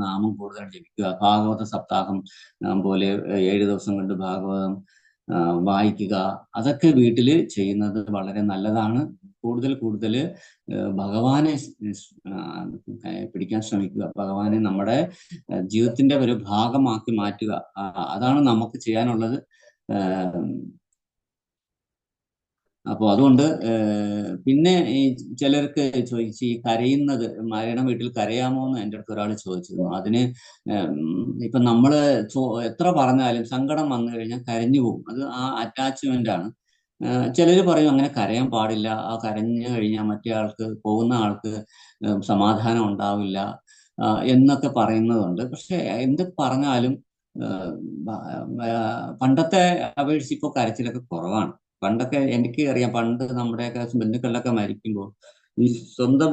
നാമം കൂടുതൽ ജപിക്കുക, ഭാഗവത സപ്താഹം പോലെ 7 ദിവസം കൊണ്ട് ഭാഗവതം വായിക്കുക. അതൊക്കെ വീട്ടിൽ ചെയ്യുന്നത് വളരെ നല്ലതാണ്. കൂടുതൽ ഭഗവാനെ പിടിക്കാൻ ശ്രമിക്കുക, ഭഗവാനെ നമ്മുടെ ജീവിതത്തിന്റെ ഒരു ഭാഗമാക്കി മാറ്റുക. അതാണ് നമുക്ക് ചെയ്യാനുള്ളത്. അപ്പോൾ അതുകൊണ്ട് പിന്നെ ഈ ചിലർക്ക് ചോദിച്ചു, ഈ കരയുന്നത്, മരണം വീട്ടിൽ കരയാമോ എന്ന് എൻ്റെ അടുത്ത് ഒരാൾ ചോദിച്ചിരുന്നു. അതിന് ഇപ്പൊ നമ്മള് എത്ര പറഞ്ഞാലും സങ്കടം വന്നു കഴിഞ്ഞാൽ കരഞ്ഞു പോകും. അത് ആ അറ്റാച്ച്മെന്റ് ആണ്. ചിലര് പറയും അങ്ങനെ കരയാൻ പാടില്ല, ആ കരഞ്ഞു കഴിഞ്ഞാൽ മറ്റേ ആൾക്ക്, പോകുന്ന ആൾക്ക് സമാധാനം ഉണ്ടാവില്ല എന്നൊക്കെ പറയുന്നതുണ്ട്. പക്ഷെ എന്ത് പറഞ്ഞാലും പണ്ടത്തെ അപേക്ഷിച്ച് ഇപ്പോൾ കരച്ചിലൊക്കെ കുറവാണ്. പണ്ടൊക്കെ എനിക്ക് അറിയാം, പണ്ട് നമ്മുടെയൊക്കെ ബന്ധുക്കളിലൊക്കെ മരിക്കുമ്പോൾ ഈ സ്വന്തം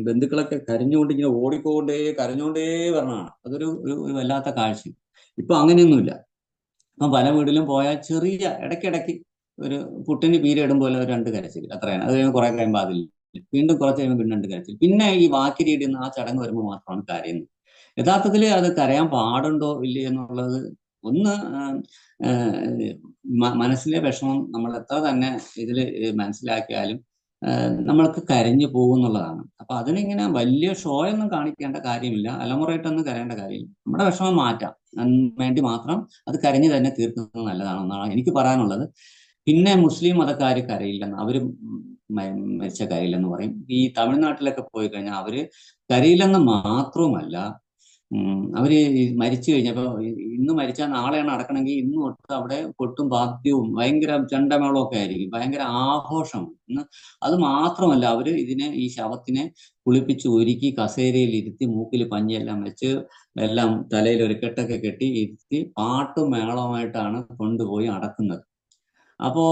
ബന്ധുക്കളൊക്കെ കരഞ്ഞുകൊണ്ട് ഇങ്ങനെ കരഞ്ഞുകൊണ്ടേ വരണതാണ്. അതൊരു വല്ലാത്ത കാഴ്ച. ഇപ്പൊ അങ്ങനെയൊന്നുമില്ല. ഇപ്പം പല വീട്ടിലും പോയാൽ ചെറിയ ഇടയ്ക്കിടയ്ക്ക് ഒരു പുട്ടിന് പീരിടും പോലെ 2 കരച്ചിൽ, അത്രയാണ്. അത് കഴിയുമ്പോൾ കുറെ കഴിയുമ്പോൾ അതിൽ വീണ്ടും കുറച്ച് കഴിയുമ്പോൾ പിന്നെ 2 കരച്ചിൽ. പിന്നെ ഈ വാക്കിരിയിടുന്ന ആ ചടങ്ങ് വരുമ്പോൾ മാത്രമാണ് കരയുന്നത്. യഥാർത്ഥത്തിൽ അത് കരയാൻ പാടുണ്ടോ ഇല്ലേ എന്നുള്ളത് ഒന്ന് മനസ്സിലെ വിഷമം നമ്മൾ എത്ര തന്നെ ഇതിൽ മനസ്സിലാക്കിയാലും നമ്മൾക്ക് കരഞ്ഞു പോകുന്നുള്ളതാണ്. അപ്പൊ അതിനിങ്ങനെ വലിയ ഷോ ഒന്നും കാണിക്കേണ്ട കാര്യമില്ല, അലമുറയിട്ടൊന്നും കരയേണ്ട കാര്യമില്ല. നമ്മുടെ വിഷമം മാറ്റാം വേണ്ടി മാത്രം അത് കരഞ്ഞു തന്നെ തീർക്കുന്നത് നല്ലതാണെന്നാണ് എനിക്ക് പറയാനുള്ളത്. പിന്നെ മുസ്ലിം മതക്കാർ കരയില്ലെന്ന്, അവര് മരിച്ച കരയില്ലെന്ന് പറയും. ഈ തമിഴ്നാട്ടിലൊക്കെ പോയി കഴിഞ്ഞാൽ അവര് കരയില്ലെന്ന് മാത്രവുമല്ല, അവര് മരിച്ചു കഴിഞ്ഞപ്പോ ഇന്ന് മരിച്ചാൽ നാളെയാണ് അടക്കണമെങ്കിൽ ഇന്ന് തൊട്ട് അവിടെ കൊട്ടും വാദ്യവും ഭയങ്കര ചെണ്ടമേളവും ഒക്കെ ആയിരിക്കും, ഭയങ്കര ആഘോഷമാണ്. അത് മാത്രമല്ല, അവര് ഈ ശവത്തിനെ കുളിപ്പിച്ച് ഒരുക്കി കസേരയിൽ ഇരുത്തി മൂക്കിൽ പഞ്ഞെല്ലാം വെച്ച് എല്ലാം തലയിൽ ഒരു കെട്ടൊക്കെ കെട്ടി ഇരുത്തി പാട്ടും മേളവുമായിട്ടാണ് കൊണ്ടുപോയി അടക്കുന്നത്. അപ്പോ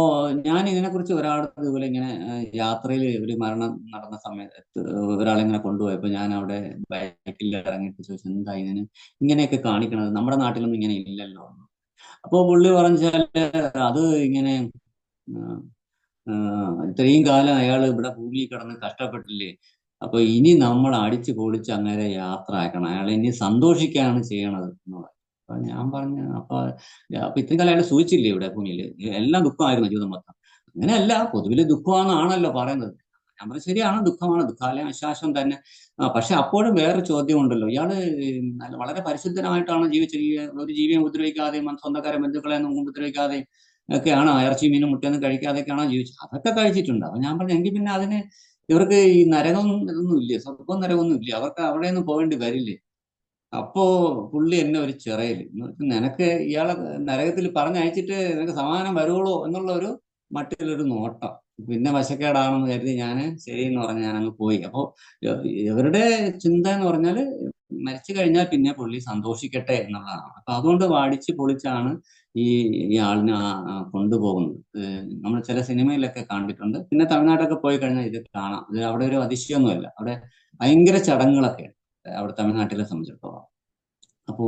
ഞാൻ ഇതിനെക്കുറിച്ച് ഒരാൾക്ക് ഇതുപോലെ ഇങ്ങനെ യാത്രയിൽ ഒരു മരണം നടന്ന സമയത്ത് ഒരാളിങ്ങനെ കൊണ്ടുപോയപ്പോ ഞാൻ അവിടെ ബൈക്കിൽ ഇറങ്ങിയിട്ട് ചോദിച്ചു, എന്താ ഇതിന് ഇങ്ങനെയൊക്കെ കാണിക്കണത്, നമ്മുടെ നാട്ടിലൊന്നും ഇങ്ങനെ ഇല്ലല്ലോ. അപ്പോ പുള്ളി പറഞ്ഞാല് അത് ഇങ്ങനെ ഇത്രയും കാലം അയാൾ ഇവിടെ ഭൂമിയിൽ കിടന്ന് കഷ്ടപ്പെട്ടില്ലേ, അപ്പൊ ഇനി നമ്മൾ അടിച്ചു പൊളിച്ച് അങ്ങനെ യാത്ര ആക്കണം, അയാൾ ഇനി സന്തോഷിക്കുകയാണ് ചെയ്യണത് എന്ന് പറഞ്ഞു. അപ്പൊ ഞാൻ പറഞ്ഞു, അപ്പൊ ഇത്രയും കാലം അയാൾ സൂചിച്ചില്ലേ ഇവിടെ ഭൂമിയിൽ, എല്ലാം ദുഃഖമായിരുന്നു ജീവിതം മൊത്തം. അങ്ങനെയല്ല, പൊതുവില് ദുഃഖമാണെന്നാണല്ലോ പറയുന്നത്. ഞാൻ പറഞ്ഞു ശരിയാണ്, ദുഃഖമാണ്, ദുഃഖാലയം അശാശ്വം തന്നെ. പക്ഷെ അപ്പോഴും വേറെ ചോദ്യം ഉണ്ടല്ലോ, ഇയാള് വളരെ പരിശുദ്ധനായിട്ടാണ് ജീവിച്ച, ഒരു ജീവിയെ ഉപദ്രവിക്കാതെയും സ്വന്തക്കാരെ ബന്ധുക്കളെ ഒന്നും ഉപദ്രവിക്കാതെയും ഒക്കെയാണ്, ഇറച്ചി മീനും മുട്ടയൊന്നും കഴിക്കാതെയൊക്കെയാണോ ജീവിച്ചത്? അതൊക്കെ കഴിച്ചിട്ടുണ്ട്. അപ്പൊ ഞാൻ പറഞ്ഞു, എങ്കിൽ പിന്നെ അതിന് ഇവർക്ക് ഈ നരകം ഇതൊന്നും ഇല്ലേ, സ്വർഗവും നരകമൊന്നും ഇല്ലേ, അവർക്ക് അവിടെയൊന്നും പോകേണ്ടി വരില്ലേ? അപ്പോ പുള്ളി എന്നെ ഒരു ചിറയില്, നിനക്ക് ഇയാളെ നരകത്തിൽ പറഞ്ഞയച്ചിട്ട് നിനക്ക് സമാധാനം വരുവുള്ളൂ എന്നുള്ള ഒരു മട്ടിലൊരു നോട്ടം. പിന്നെ വശക്കേടാണെന്ന് കരുതി ഞാൻ ശരിയെന്ന് പറഞ്ഞ് ഞാൻ അങ്ങ് പോയി. അപ്പോ ഇവരുടെ ചിന്ത എന്ന് പറഞ്ഞാൽ മരിച്ചു കഴിഞ്ഞാൽ പിന്നെ പുള്ളി സന്തോഷിക്കട്ടെ എന്നുള്ളതാണ്. അപ്പൊ അതുകൊണ്ട് വാടിച്ച് പൊളിച്ചാണ് ഈ ആളിനെ കൊണ്ടുപോകുന്നത്. നമ്മൾ ചില സിനിമയിലൊക്കെ കണ്ടിട്ടുണ്ട്. പിന്നെ തമിഴ്നാട്ടൊക്കെ പോയി കഴിഞ്ഞാൽ ഇത് കാണാം. ഇത് അവിടെ ഒരു അതിശയമൊന്നുമല്ല, അവിടെ ഭയങ്കര ചടങ്ങുകളൊക്കെയാണ് അവിടെ തമിഴ്നാട്ടിലെ സംബന്ധിച്ചിടത്തോളം. അപ്പോ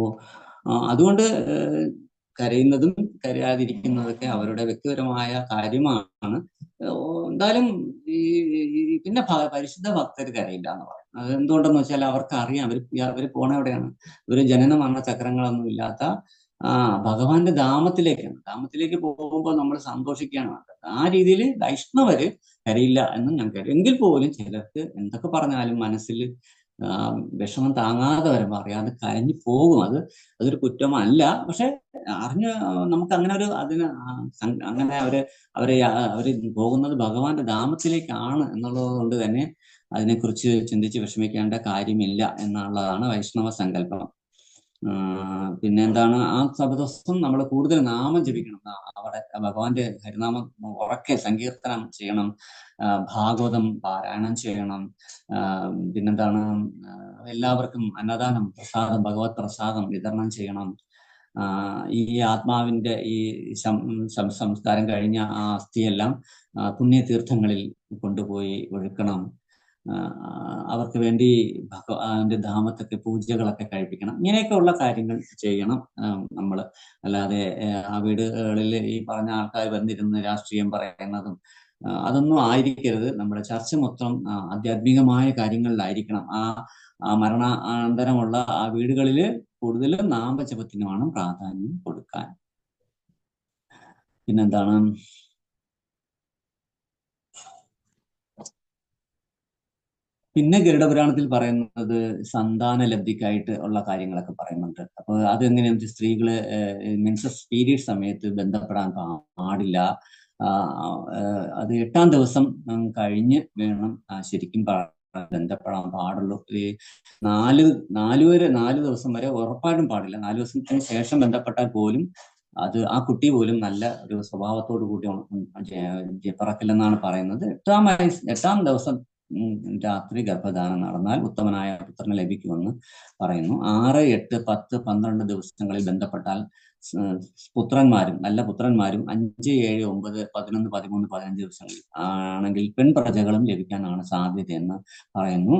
അതുകൊണ്ട് കരയുന്നതും കരയാതിരിക്കുന്നതൊക്കെ അവരുടെ വ്യക്തിപരമായ കാര്യമാണ്. എന്തായാലും പിന്നെ പരിശുദ്ധ ഭക്തർ കരയില്ല എന്ന് പറയും. അത് എന്തുകൊണ്ടെന്ന് വെച്ചാൽ അവർക്ക് അറിയാം, അവര് പോണ എവിടെയാണ്, ഇവര് ജനന മരണ ചക്രങ്ങളൊന്നും ഇല്ലാത്ത ഭഗവാന്റെ ധാമത്തിലേക്ക് പോകുമ്പോൾ നമ്മൾ സന്തോഷിക്കുകയാണ് വേണ്ടത്. ആ രീതിയിൽ വൈഷ്ണവര് കരയില്ല എന്നും ഞാൻ കരുതും. എങ്കിൽ പോലും ചിലർക്ക് എന്തൊക്കെ പറഞ്ഞാലും മനസ്സിൽ വിഷമം താങ്ങാതെ വരുമ്പോൾ അറിയാതെ കരഞ്ഞു പോകും. അതൊരു കുറ്റമല്ല. പക്ഷെ അറിഞ്ഞ് നമുക്ക് അങ്ങനെ അങ്ങനെ അവര് പോകുന്നത് ഭഗവാന്റെ ധാമത്തിലേക്കാണ് എന്നുള്ളത് കൊണ്ട് തന്നെ അതിനെക്കുറിച്ച് ചിന്തിച്ച് വിഷമിക്കേണ്ട കാര്യമില്ല എന്നുള്ളതാണ് വൈഷ്ണവ സങ്കല്പം. പിന്നെ എന്താണ്, ആ ദിവസം നമ്മൾ കൂടുതൽ നാമം ജപിക്കണം. അവിടെ ഭഗവാന്റെ ഹരിനാമം ഉറക്കെ സങ്കീർത്തനം ചെയ്യണം, ഭാഗവതം പാരായണം ചെയ്യണം. പിന്നെന്താണ്, എല്ലാവർക്കും അന്നദാനം, പ്രസാദം, ഭഗവത് പ്രസാദം വിതരണം ചെയ്യണം. ഈ ആത്മാവിന്റെ ഈ സംസ്കാരം കഴിഞ്ഞ ആ അസ്ഥിയെല്ലാം പുണ്യതീർത്ഥങ്ങളിൽ കൊണ്ടുപോയി ഒഴുക്കണം. അവർക്ക് വേണ്ടി ഭഗവാന്റെ ധാമത്തൊക്കെ പൂജകളൊക്കെ കഴിപ്പിക്കണം. ഇങ്ങനെയൊക്കെ ഉള്ള കാര്യങ്ങൾ ചെയ്യണം നമ്മൾ. അല്ലാതെ ആ വീടുകളിൽ ഈ പറഞ്ഞ ആൾക്കാർ വന്നിരുന്ന് രാഷ്ട്രീയം പറയുന്നതും അതൊന്നും ആയിരിക്കരുത്. നമ്മുടെ ചർച്ച മൊത്തം ആധ്യാത്മികമായ കാര്യങ്ങളിലായിരിക്കണം. ആ മരണാനന്തരമുള്ള ആ വീടുകളിൽ കൂടുതലും നാമജപത്തിനുമാണ് പ്രാധാന്യം കൊടുക്കാൻ. പിന്നെന്താണ്, പിന്നെ ഗരുഡപുരാണത്തിൽ പറയുന്നത് സന്താന ലബ്ധിക്കായിട്ട് ഉള്ള കാര്യങ്ങളൊക്കെ പറയുന്നുണ്ട്. അപ്പൊ അതെങ്ങനെയാണെന്ന് വെച്ചാൽ സ്ത്രീകള് മെൻസസ് പീരീഡ് സമയത്ത് ബന്ധപ്പെടാൻ പാടില്ല. അത് 8-ാം ദിവസം കഴിഞ്ഞ് വേണം ശരിക്കും ബന്ധപ്പെടാൻ പാടുള്ളൂ. ഈ 4 ദിവസം വരെ ഉറപ്പായിട്ടും പാടില്ല. 4 ദിവസത്തിന് ശേഷം ബന്ധപ്പെട്ടാൽ പോലും അത് ആ കുട്ടി പോലും നല്ല ഒരു സ്വഭാവത്തോടു കൂടി പിറക്കില്ലെന്നാണ് പറയുന്നത്. 8-ാം ദിവസം രാത്രി ഗർഭധാനം നടന്നാൽ ഉത്തമനായ പുത്രനെ ലഭിക്കുമെന്ന് പറയുന്നു. 6, 8, 10, 12 ദിവസങ്ങളിൽ ബന്ധപ്പെട്ടാൽ പുത്രന്മാരും നല്ല പുത്രന്മാരും 5, 7, 9, 11, 13, 15 ദിവസങ്ങളിൽ ആണെങ്കിൽ പെൺപ്രജകളും ലഭിക്കാനാണ് സാധ്യതയെന്ന് പറയുന്നു.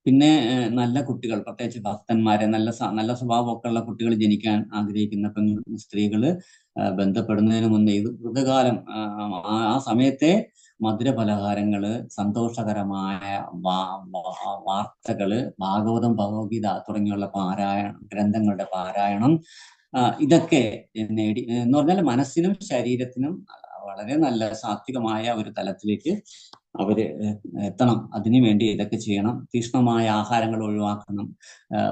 പിന്നെ നല്ല കുട്ടികൾ, പ്രത്യേകിച്ച് ഭക്തന്മാരെ, നല്ല സ്വഭാവമൊക്കെ ഉള്ള കുട്ടികൾ ജനിക്കാൻ ആഗ്രഹിക്കുന്ന സ്ത്രീകള് ബന്ധപ്പെടുന്നതിന് മുന്നേ ഇത് ഋതുകാലം ആ സമയത്തെ മധുരപലഹാരങ്ങള്, സന്തോഷകരമായ വാർത്തകള്, ഭാഗവതം, ഭഗവത്ഗീത തുടങ്ങിയുള്ള ഗ്രന്ഥങ്ങളുടെ പാരായണം, ഇതൊക്കെ നേടി എന്ന് പറഞ്ഞാൽ മനസ്സിനും ശരീരത്തിനും വളരെ നല്ല സാത്വികമായ ഒരു തലത്തിലേക്ക് അവര് എത്തണം. അതിനു വേണ്ടി ഇതൊക്കെ ചെയ്യണം. തീക്ഷ്ണമായ ആഹാരങ്ങൾ ഒഴിവാക്കണം.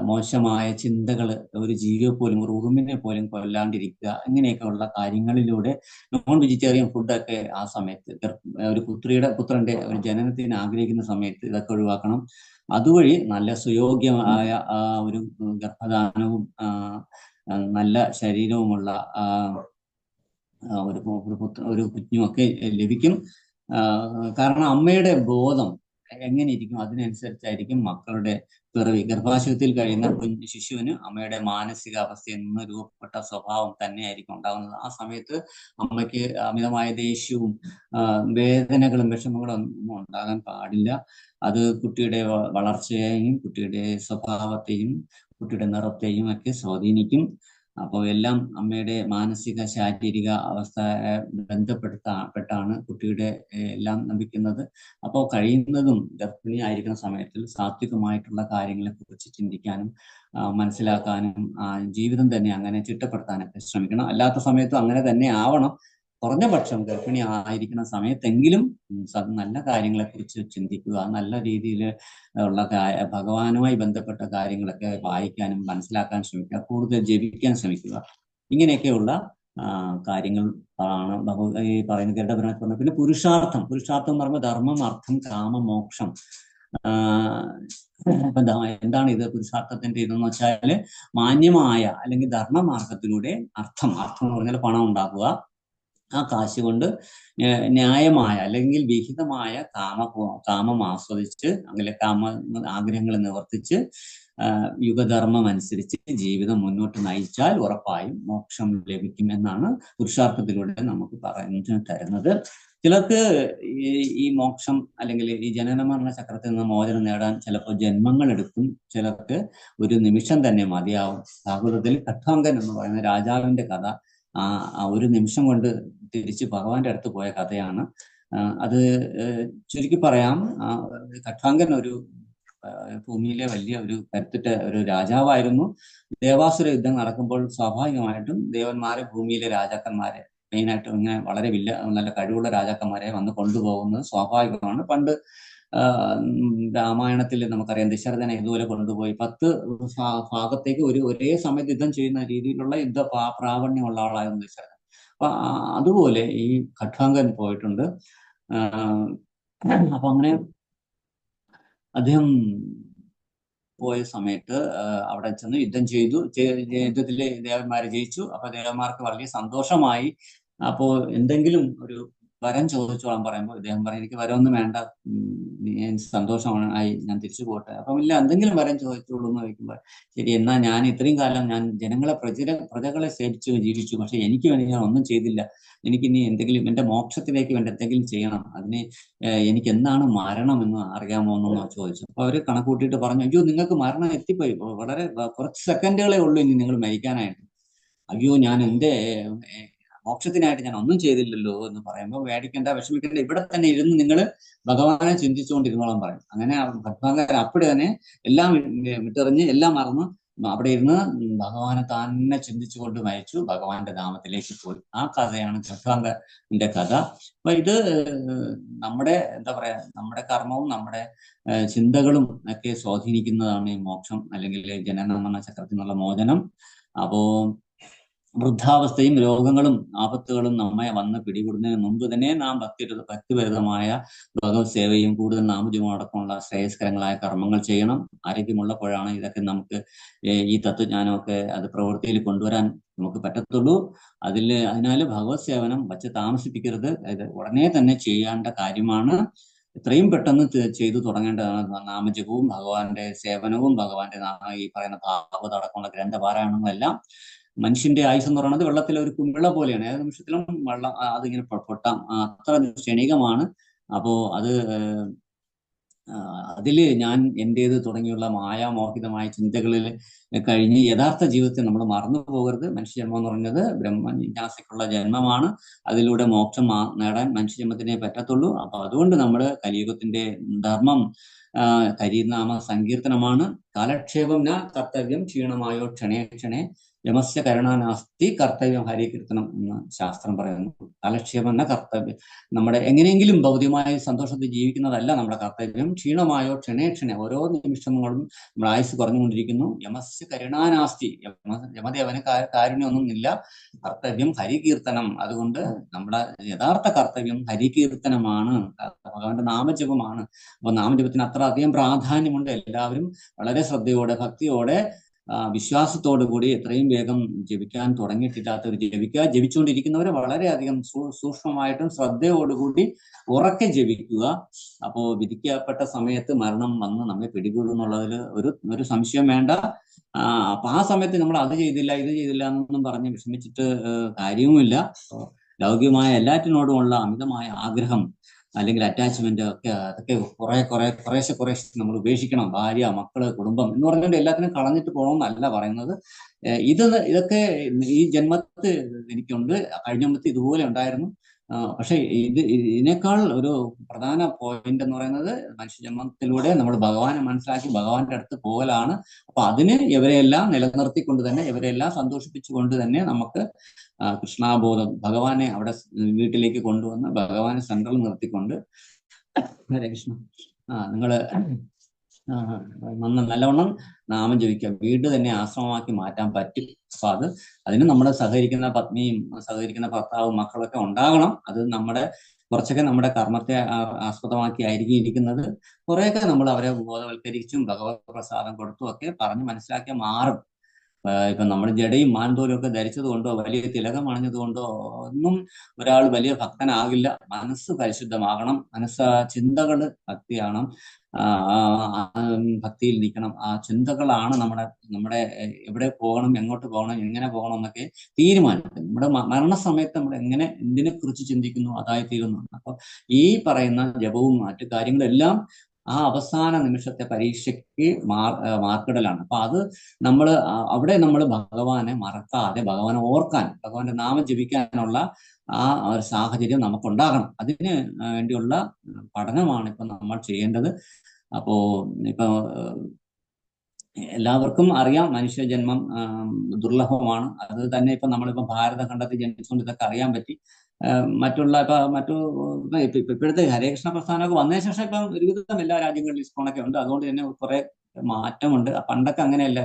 മോശമായ ചിന്തകൾ, ഒരു ജീവിയെ പോലും, ഒരു ഉറുമ്പിനെ പോലും കൊല്ലാണ്ടിരിക്കുക. ഇങ്ങനെയൊക്കെ ഉള്ള കാര്യങ്ങളിലൂടെ നോൺ വെജിറ്റേറിയൻ ഫുഡൊക്കെ ആ സമയത്ത് ഒരു പുത്രന്റെ ഒരു ജനനത്തിന് ആഗ്രഹിക്കുന്ന സമയത്ത് ഇതൊക്കെ ഒഴിവാക്കണം. അതുവഴി നല്ല സുയോഗ്യമായ ഒരു ഗർഭധാനവും നല്ല ശരീരവുമുള്ള ഒരു കുഞ്ഞുമൊക്കെ ലഭിക്കും. കാരണം അമ്മയുടെ ബോധം എങ്ങനെ ഇരിക്കും അതിനനുസരിച്ചായിരിക്കും മക്കളുടെ പിറവി. ഗർഭാശയത്തിൽ കഴിയുന്ന ശിശുവിന് അമ്മയുടെ മാനസികാവസ്ഥയിൽ നിന്ന് രൂപപ്പെട്ട സ്വഭാവം തന്നെയായിരിക്കും ഉണ്ടാകുന്നത്. ആ സമയത്ത് അമ്മയ്ക്ക് അമിതമായ ദേഷ്യവും വേദനകളും വിഷമങ്ങളും ഒന്നും ഉണ്ടാകാൻ പാടില്ല. അത് കുട്ടിയുടെ വളർച്ചയെയും കുട്ടിയുടെ സ്വഭാവത്തെയും കുട്ടിയുടെ നിറത്തെയും ഒക്കെ സ്വാധീനിക്കും. അപ്പോൾ എല്ലാം അമ്മയുടെ മാനസിക ശാരീരിക അവസ്ഥ ബന്ധപ്പെട്ടാണ് കുട്ടിയുടെ എല്ലാം ലഭിക്കുന്നത്. അപ്പോൾ കഴിയുന്നതും ഗർഭിണി ആയിരിക്കുന്ന സമയത്തിൽ സാത്വികമായിട്ടുള്ള കാര്യങ്ങളെ കുറിച്ച് ചിന്തിക്കാനും മനസ്സിലാക്കാനും ജീവിതം തന്നെ അങ്ങനെ ചിട്ടപ്പെടുത്താനൊക്കെ ശ്രമിക്കണം. അല്ലാത്ത സമയത്തും അങ്ങനെ തന്നെ ആവണം. കുറഞ്ഞ പക്ഷം ഗർഭിണി ആയിരിക്കുന്ന സമയത്തെങ്കിലും നല്ല കാര്യങ്ങളെ കുറിച്ച് ചിന്തിക്കുക, നല്ല രീതിയിൽ ഉള്ള ഭഗവാനുമായി ബന്ധപ്പെട്ട കാര്യങ്ങളൊക്കെ വായിക്കാനും മനസ്സിലാക്കാൻ ശ്രമിക്കുക, കൂടുതൽ ജപിക്കാൻ ശ്രമിക്കുക. ഇങ്ങനെയൊക്കെയുള്ള കാര്യങ്ങൾ ആണ് ഈ പറയുന്ന ഗരുഡപുരാണത്തിൽ പറഞ്ഞത്. പിന്നെ പുരുഷാർത്ഥം എന്ന് പറയുമ്പോൾ ധർമ്മം, അർത്ഥം, കാമം, മോക്ഷം. എന്താണ് ഇത് പുരുഷാർത്ഥത്തിന്റെ ഇതെന്ന് വെച്ചാല് മാന്യമായ അല്ലെങ്കിൽ ധർമ്മമാർഗത്തിലൂടെ അർത്ഥം എന്ന് പറഞ്ഞാൽ പണം ഉണ്ടാക്കുക. ആ കാശ് കൊണ്ട് ന്യായമായ അല്ലെങ്കിൽ വിഹിതമായ കാമം ആസ്വദിച്ച് അങ്ങനെ ആഗ്രഹങ്ങൾ നിവർത്തിച്ച് യുഗധർമ്മം അനുസരിച്ച് ജീവിതം മുന്നോട്ട് നയിച്ചാൽ ഉറപ്പായും മോക്ഷം ലഭിക്കും എന്നാണ് പുരുഷാർത്ഥത്തിലൂടെ നമുക്ക് പറഞ്ഞു തരുന്നത്. ചിലർക്ക് ഈ മോക്ഷം അല്ലെങ്കിൽ ഈ ജനന മരണ ചക്രത്തിൽ നിന്ന് മോചനം നേടാൻ ചിലപ്പോൾ ജന്മങ്ങൾ എടുക്കും, ചിലർക്ക് ഒരു നിമിഷം തന്നെ മതിയാവും. ഭാഗവതത്തിൽ ഖട്വാങ്കൻ എന്ന് പറയുന്ന രാജാവിന്റെ കഥ ഒരു നിമിഷം കൊണ്ട് തിരിച്ച് ഭഗവാന്റെ അടുത്ത് പോയ കഥയാണ്. അത് ചുരുക്കി പറയാം, ഖട്വാങ്കൻ ഒരു ഭൂമിയിലെ വലിയ ഒരു കരുത്തുറ്റ ഒരു രാജാവായിരുന്നു. ദേവാസുര യുദ്ധം നടക്കുമ്പോൾ സ്വാഭാവികമായിട്ടും ദേവന്മാരെ, ഭൂമിയിലെ രാജാക്കന്മാരെ, മെയിനായിട്ടും ഇങ്ങനെ വളരെ നല്ല കഴിവുള്ള രാജാക്കന്മാരെ വന്ന് കൊണ്ടുപോകുന്നത് സ്വാഭാവികമാണ്. പണ്ട് രാമായണത്തിൽ നമുക്കറിയാം, ദശരഥനെ ഇതുപോലെ കൊണ്ടുപോയി 10 ഭാഗത്തേക്ക് ഒരേ സമയത്ത് യുദ്ധം ചെയ്യുന്ന രീതിയിലുള്ള പ്രാവണ്യമുള്ള ആളായിരുന്നു ദശരഥൻ. അപ്പൊ അതുപോലെ ഈ ഖട്വാങ്കൻ പോയിട്ടുണ്ട്. അപ്പൊ അങ്ങനെ അദ്ദേഹം പോയ സമയത്ത് അവിടെ ചെന്ന് യുദ്ധം ചെയ്തു. യുദ്ധത്തില് ദേവന്മാരെ ജയിച്ചു. അപ്പൊ ദേവന്മാർക്ക് വളരെ സന്തോഷമായി. അപ്പോ എന്തെങ്കിലും ഒരു വരം ചോദിച്ചോളാൻ പറയുമ്പോൾ ഇദ്ദേഹം പറയും, എനിക്ക് വരമൊന്നും വേണ്ട, സന്തോഷമായി, ഞാൻ തിരിച്ചു പോട്ടെ. അപ്പം ഇല്ല, എന്തെങ്കിലും വരം ചോദിച്ചോളൂ എന്ന് ചോദിക്കുമ്പോൾ, ശരി എന്നാ ഞാൻ ഇത്രയും കാലം ഞാൻ ജനങ്ങളെ പ്രജകളെ സേവിച്ചു ജീവിച്ചു, പക്ഷെ എനിക്ക് വേണ്ടി ഞാൻ ഒന്നും ചെയ്തില്ല, എനിക്കിനി എന്തെങ്കിലും എന്റെ മോക്ഷത്തിലേക്ക് വേണ്ടി എന്തെങ്കിലും ചെയ്യണം, അതിന് എനിക്ക് എന്താണ് മരണം എന്ന് അറിയാമോ എന്നൊന്ന് ചോദിച്ചു. അപ്പൊ അവര് കണക്കൂട്ടിയിട്ട് പറഞ്ഞു, അയ്യോ നിങ്ങൾക്ക് മരണം എത്തിപ്പോയി, വളരെ കുറച്ച് സെക്കൻഡുകളെ ഉള്ളൂ ഇനി നിങ്ങൾ മരിക്കാനായിട്ട്. അയ്യോ ഞാൻ എന്റെ മോക്ഷത്തിനായിട്ട് ഞാൻ ഒന്നും ചെയ്തില്ലല്ലോ എന്ന് പറയുമ്പോൾ, പേടിക്കണ്ട, വിഷമിക്കണ്ട, ഇവിടെ തന്നെ ഇരുന്ന് നിങ്ങൾ ഭഗവാനെ ചിന്തിച്ചുകൊണ്ടിരുന്നോളം പറയും. അങ്ങനെ ഭഗവാൻ അപ്പടി തന്നെ എല്ലാം വിട്ടെറിഞ്ഞ് എല്ലാം മറന്ന് അവിടെ ഇരുന്ന് ഭഗവാനെ തന്നെ ചിന്തിച്ചുകൊണ്ട് മരിച്ചു, ഭഗവാന്റെ ധാമത്തിലേക്ക് പോയി. ആ കഥയാണ് ഖഡ്വാങ്കന്റെ കഥ. അപ്പൊ ഇത് നമ്മുടെ എന്താ പറയാ, നമ്മുടെ കർമ്മവും നമ്മുടെ ചിന്തകളും ഒക്കെ സ്വാധീനിക്കുന്നതാണ് ഈ മോക്ഷം, അല്ലെങ്കിൽ ജനന ചക്രത്തിൽ നിന്നുള്ള മോചനം. അപ്പോ വൃദ്ധാവസ്ഥയും രോഗങ്ങളും ആപത്തുകളും നമ്മെ വന്ന് പിടികൂടുന്നതിന് മുമ്പ് തന്നെ നാം ഭക്തിപരിതമായ ഭഗവത് സേവയും കൂടുതൽ നാമജപവും അടക്കമുള്ള ശ്രേയസ്കരങ്ങളായ കർമ്മങ്ങൾ ചെയ്യണം. ആരോഗ്യമുള്ളപ്പോഴാണ് ഇതൊക്കെ നമുക്ക് ഈ തത്വജ്ഞാനമൊക്കെ അത് പ്രവൃത്തിയിൽ കൊണ്ടുവരാൻ നമുക്ക് പറ്റത്തുള്ളൂ. അതിനാൽ ഭഗവത് സേവനം വച്ച് താമസിപ്പിക്കരുത്. ഇത് ഉടനെ തന്നെ ചെയ്യേണ്ട കാര്യമാണ്. എത്രയും പെട്ടെന്ന് ചെയ്തു തുടങ്ങേണ്ടതാണ് നാമജപവും ഭഗവാന്റെ സേവനവും ഭഗവാന്റെ ഈ പറയുന്ന ഭാഗവത അടക്കമുള്ള ഗ്രന്ഥപാരായണങ്ങളെല്ലാം. മനുഷ്യന്റെ ആയുസ് എന്ന് പറയുന്നത് വെള്ളത്തിലെ ഒരു കുമിള പോലെയാണ്. ഏത് നിമിഷത്തിലും വെള്ളം അതിങ്ങനെ പൊട്ടാം, അത്ര ക്ഷണികമാണ്. അപ്പോ അതില് ഞാൻ എന്റേത് തുടങ്ങിയുള്ള മായാമോഹിതമായ ചിന്തകളിൽ കഴിഞ്ഞ് യഥാർത്ഥ ജീവിതത്തെ നമ്മൾ മറന്നു പോകരുത്. മനുഷ്യജന്മം എന്ന് പറയുന്നത് ബ്രഹ്മജിജ്ഞാസയ്ക്കുള്ള ജന്മമാണ്. അതിലൂടെ മോക്ഷം നേടാൻ മനുഷ്യജന്മത്തിനെ പറ്റത്തുള്ളൂ. അപ്പൊ അതുകൊണ്ട് നമ്മൾ കലിയുഗത്തിന്റെ ധർമ്മം കരിനാമ സങ്കീർത്തനമാണ്. കാലക്ഷേപം ന കർത്തവ്യം ക്ഷീണമായോ ക്ഷണേ ക്ഷണേ യമസ്യ കരുണാനാസ്തി കർത്തവ്യം ഹരികീർത്തനം എന്ന് ശാസ്ത്രം പറയുന്നു. കാലക്ഷേപം എന്ന കർത്തവ്യം, നമ്മുടെ എങ്ങനെയെങ്കിലും ഭൗതികമായ സന്തോഷത്തിൽ ജീവിക്കുന്നതല്ല നമ്മുടെ കർത്തവ്യം. ക്ഷീണമായോ ക്ഷണേ ക്ഷണേ, ഓരോ നിമിഷങ്ങളും നമ്മുടെ ആയുസ് കുറഞ്ഞുകൊണ്ടിരിക്കുന്നു. യമസ്യ കരുണാനാസ്തി, യമദേവന് കാരുണ്യമൊന്നുമില്ല. കർത്തവ്യം ഹരികീർത്തനം, അതുകൊണ്ട് നമ്മുടെ യഥാർത്ഥ കർത്തവ്യം ഹരികീർത്തനമാണ്, ഭഗവാന്റെ നാമജപമാണ്. അപ്പൊ നാമജപത്തിന് അത്ര അധികം പ്രാധാന്യമുണ്ട്. എല്ലാവരും വളരെ ശ്രദ്ധയോടെ ഭക്തിയോടെ വിശ്വാസത്തോടു കൂടി എത്രയും വേഗം ജപിക്കാൻ തുടങ്ങിയിട്ടില്ലാത്തവർ ജപിച്ചുകൊണ്ടിരിക്കുന്നവരെ വളരെയധികം സൂക്ഷ്മമായിട്ടും ശ്രദ്ധയോടുകൂടി ഉറക്കെ ജപിക്കുക. അപ്പോ വിധിക്കപ്പെട്ട സമയത്ത് മരണം വന്ന് നമ്മെ പിടികൂടുന്നുള്ളതിൽ ഒരു സംശയം വേണ്ട. അപ്പൊ ആ സമയത്ത് നമ്മൾ അത് ചെയ്തില്ല ഇത് ചെയ്തില്ല എന്നൊന്നും പറഞ്ഞ് വിഷമിച്ചിട്ട് കാര്യവുമില്ല. ലൗകികമായ എല്ലാറ്റിനോടുമുള്ള അമിതമായ ആഗ്രഹം അല്ലെങ്കിൽ അറ്റാച്ച്മെന്റ് ഒക്കെ അതൊക്കെ കുറേശ്ശെ നമ്മൾ ഉപേക്ഷിക്കണം. ഭാര്യ, മക്കള്, കുടുംബം എന്ന് പറഞ്ഞുകൊണ്ട് എല്ലാത്തിനും കളഞ്ഞിട്ട് പോകണമെന്നല്ല പറയുന്നത്. ഇതൊക്കെ ഈ ജന്മത്ത് എനിക്കുണ്ട്, കഴിഞ്ഞ ജന്മത്ത് ഇതുപോലെ ഉണ്ടായിരുന്നു. പക്ഷെ ഇതിനേക്കാൾ ഒരു പ്രധാന പോയിന്റ് എന്ന് പറയുന്നത് മനുഷ്യജന്മത്തിലൂടെ നമ്മൾ ഭഗവാനെ മനസ്സിലാക്കി ഭഗവാന്റെ അടുത്ത് പോകലാണ്. അപ്പൊ അതിന് ഇവരെയെല്ലാം നിലനിർത്തിക്കൊണ്ട് തന്നെ, ഇവരെല്ലാം സന്തോഷിപ്പിച്ചുകൊണ്ട് തന്നെ നമുക്ക് കൃഷ്ണാബോധം, ഭഗവാനെ അവിടെ വീട്ടിലേക്ക് കൊണ്ടുവന്ന് ഭഗവാനെ സെൻട്രൽ നിർത്തിക്കൊണ്ട് ഹരേ കൃഷ്ണ നിങ്ങള് നല്ലവണ്ണം നാമം ജപിക്കുക. വീട് തന്നെ ആശ്രമമാക്കി മാറ്റാൻ പറ്റും. അപ്പൊ അതിന് നമ്മൾ സഹകരിക്കുന്ന പത്നിയും സഹകരിക്കുന്ന ഭർത്താവും മക്കളൊക്കെ ഉണ്ടാകണം. അത് കുറച്ചൊക്കെ നമ്മുടെ കർമ്മത്തെ ആസ്പദമാക്കി ആയിരിക്കും ഇരിക്കുന്നത്. കുറെയൊക്കെ നമ്മൾ അവരെ ബോധവൽക്കരിച്ചും ഭഗവത് പ്രസാദം കൊടുത്തും ഒക്കെ പറഞ്ഞ് മനസ്സിലാക്കിയാൽ മാറും. ഇപ്പൊ നമ്മൾ ജടയും മാൻതോലും ഒക്കെ ധരിച്ചത് കൊണ്ടോ വലിയ തിലകം അണിഞ്ഞത് കൊണ്ടോ ഒന്നും ഒരാൾ വലിയ ഭക്തനാകില്ല. മനസ്സ് പരിശുദ്ധമാകണം. ചിന്തകള് ഭക്തിയാകണം, ഭക്തിയിൽ നിൽക്കണം. ആ ചിന്തകളാണ് നമ്മുടെ എവിടെ പോകണം, എങ്ങോട്ട് പോകണം, എങ്ങനെ പോകണം എന്നൊക്കെ തീരുമാനിക്കുന്നത്. നമ്മുടെ മരണസമയത്ത് നമ്മൾ എന്തിനെ കുറിച്ച് ചിന്തിക്കുന്നു അതായി തീരുന്നു. അപ്പൊ ഈ പറയുന്ന ജപവും മറ്റു കാര്യങ്ങളെല്ലാം ആ അവസാന നിമിഷത്തെ പരീക്ഷയ്ക്ക് മാർക്കിടലാണ്. അപ്പൊ അവിടെ നമ്മൾ ഭഗവാനെ മറക്കാതെ ഭഗവാനെ ഓർക്കാൻ, ഭഗവാന്റെ നാമം ജപിക്കാനുള്ള ആ ഒരു സാഹചര്യം നമുക്കുണ്ടാകണം. അതിന് വേണ്ടിയുള്ള പഠനമാണ് ഇപ്പൊ നമ്മൾ ചെയ്യേണ്ടത്. അപ്പോ ഇപ്പൊ എല്ലാവർക്കും അറിയാം മനുഷ്യജന്മം ദുർലഭമാണ്. അത് തന്നെ ഇപ്പൊ നമ്മളിപ്പോ ഭാരതഖണ്ഡത്തിൽ ജനിച്ചുകൊണ്ട് ഇതൊക്കെ അറിയാൻ പറ്റി. ഇപ്പോഴത്തെ ഹരേകൃഷ്ണ പ്രസ്ഥാനമൊക്കെ വന്നതിന് ശേഷം ഇപ്പം ഒരുവിധം എല്ലാ രാജ്യങ്ങളിലും ഇസ്കോണൊക്കെ ഉണ്ട്. അതുകൊണ്ട് തന്നെ കുറെ മാറ്റമുണ്ട്. പണ്ടൊക്കെ അങ്ങനെയല്ല.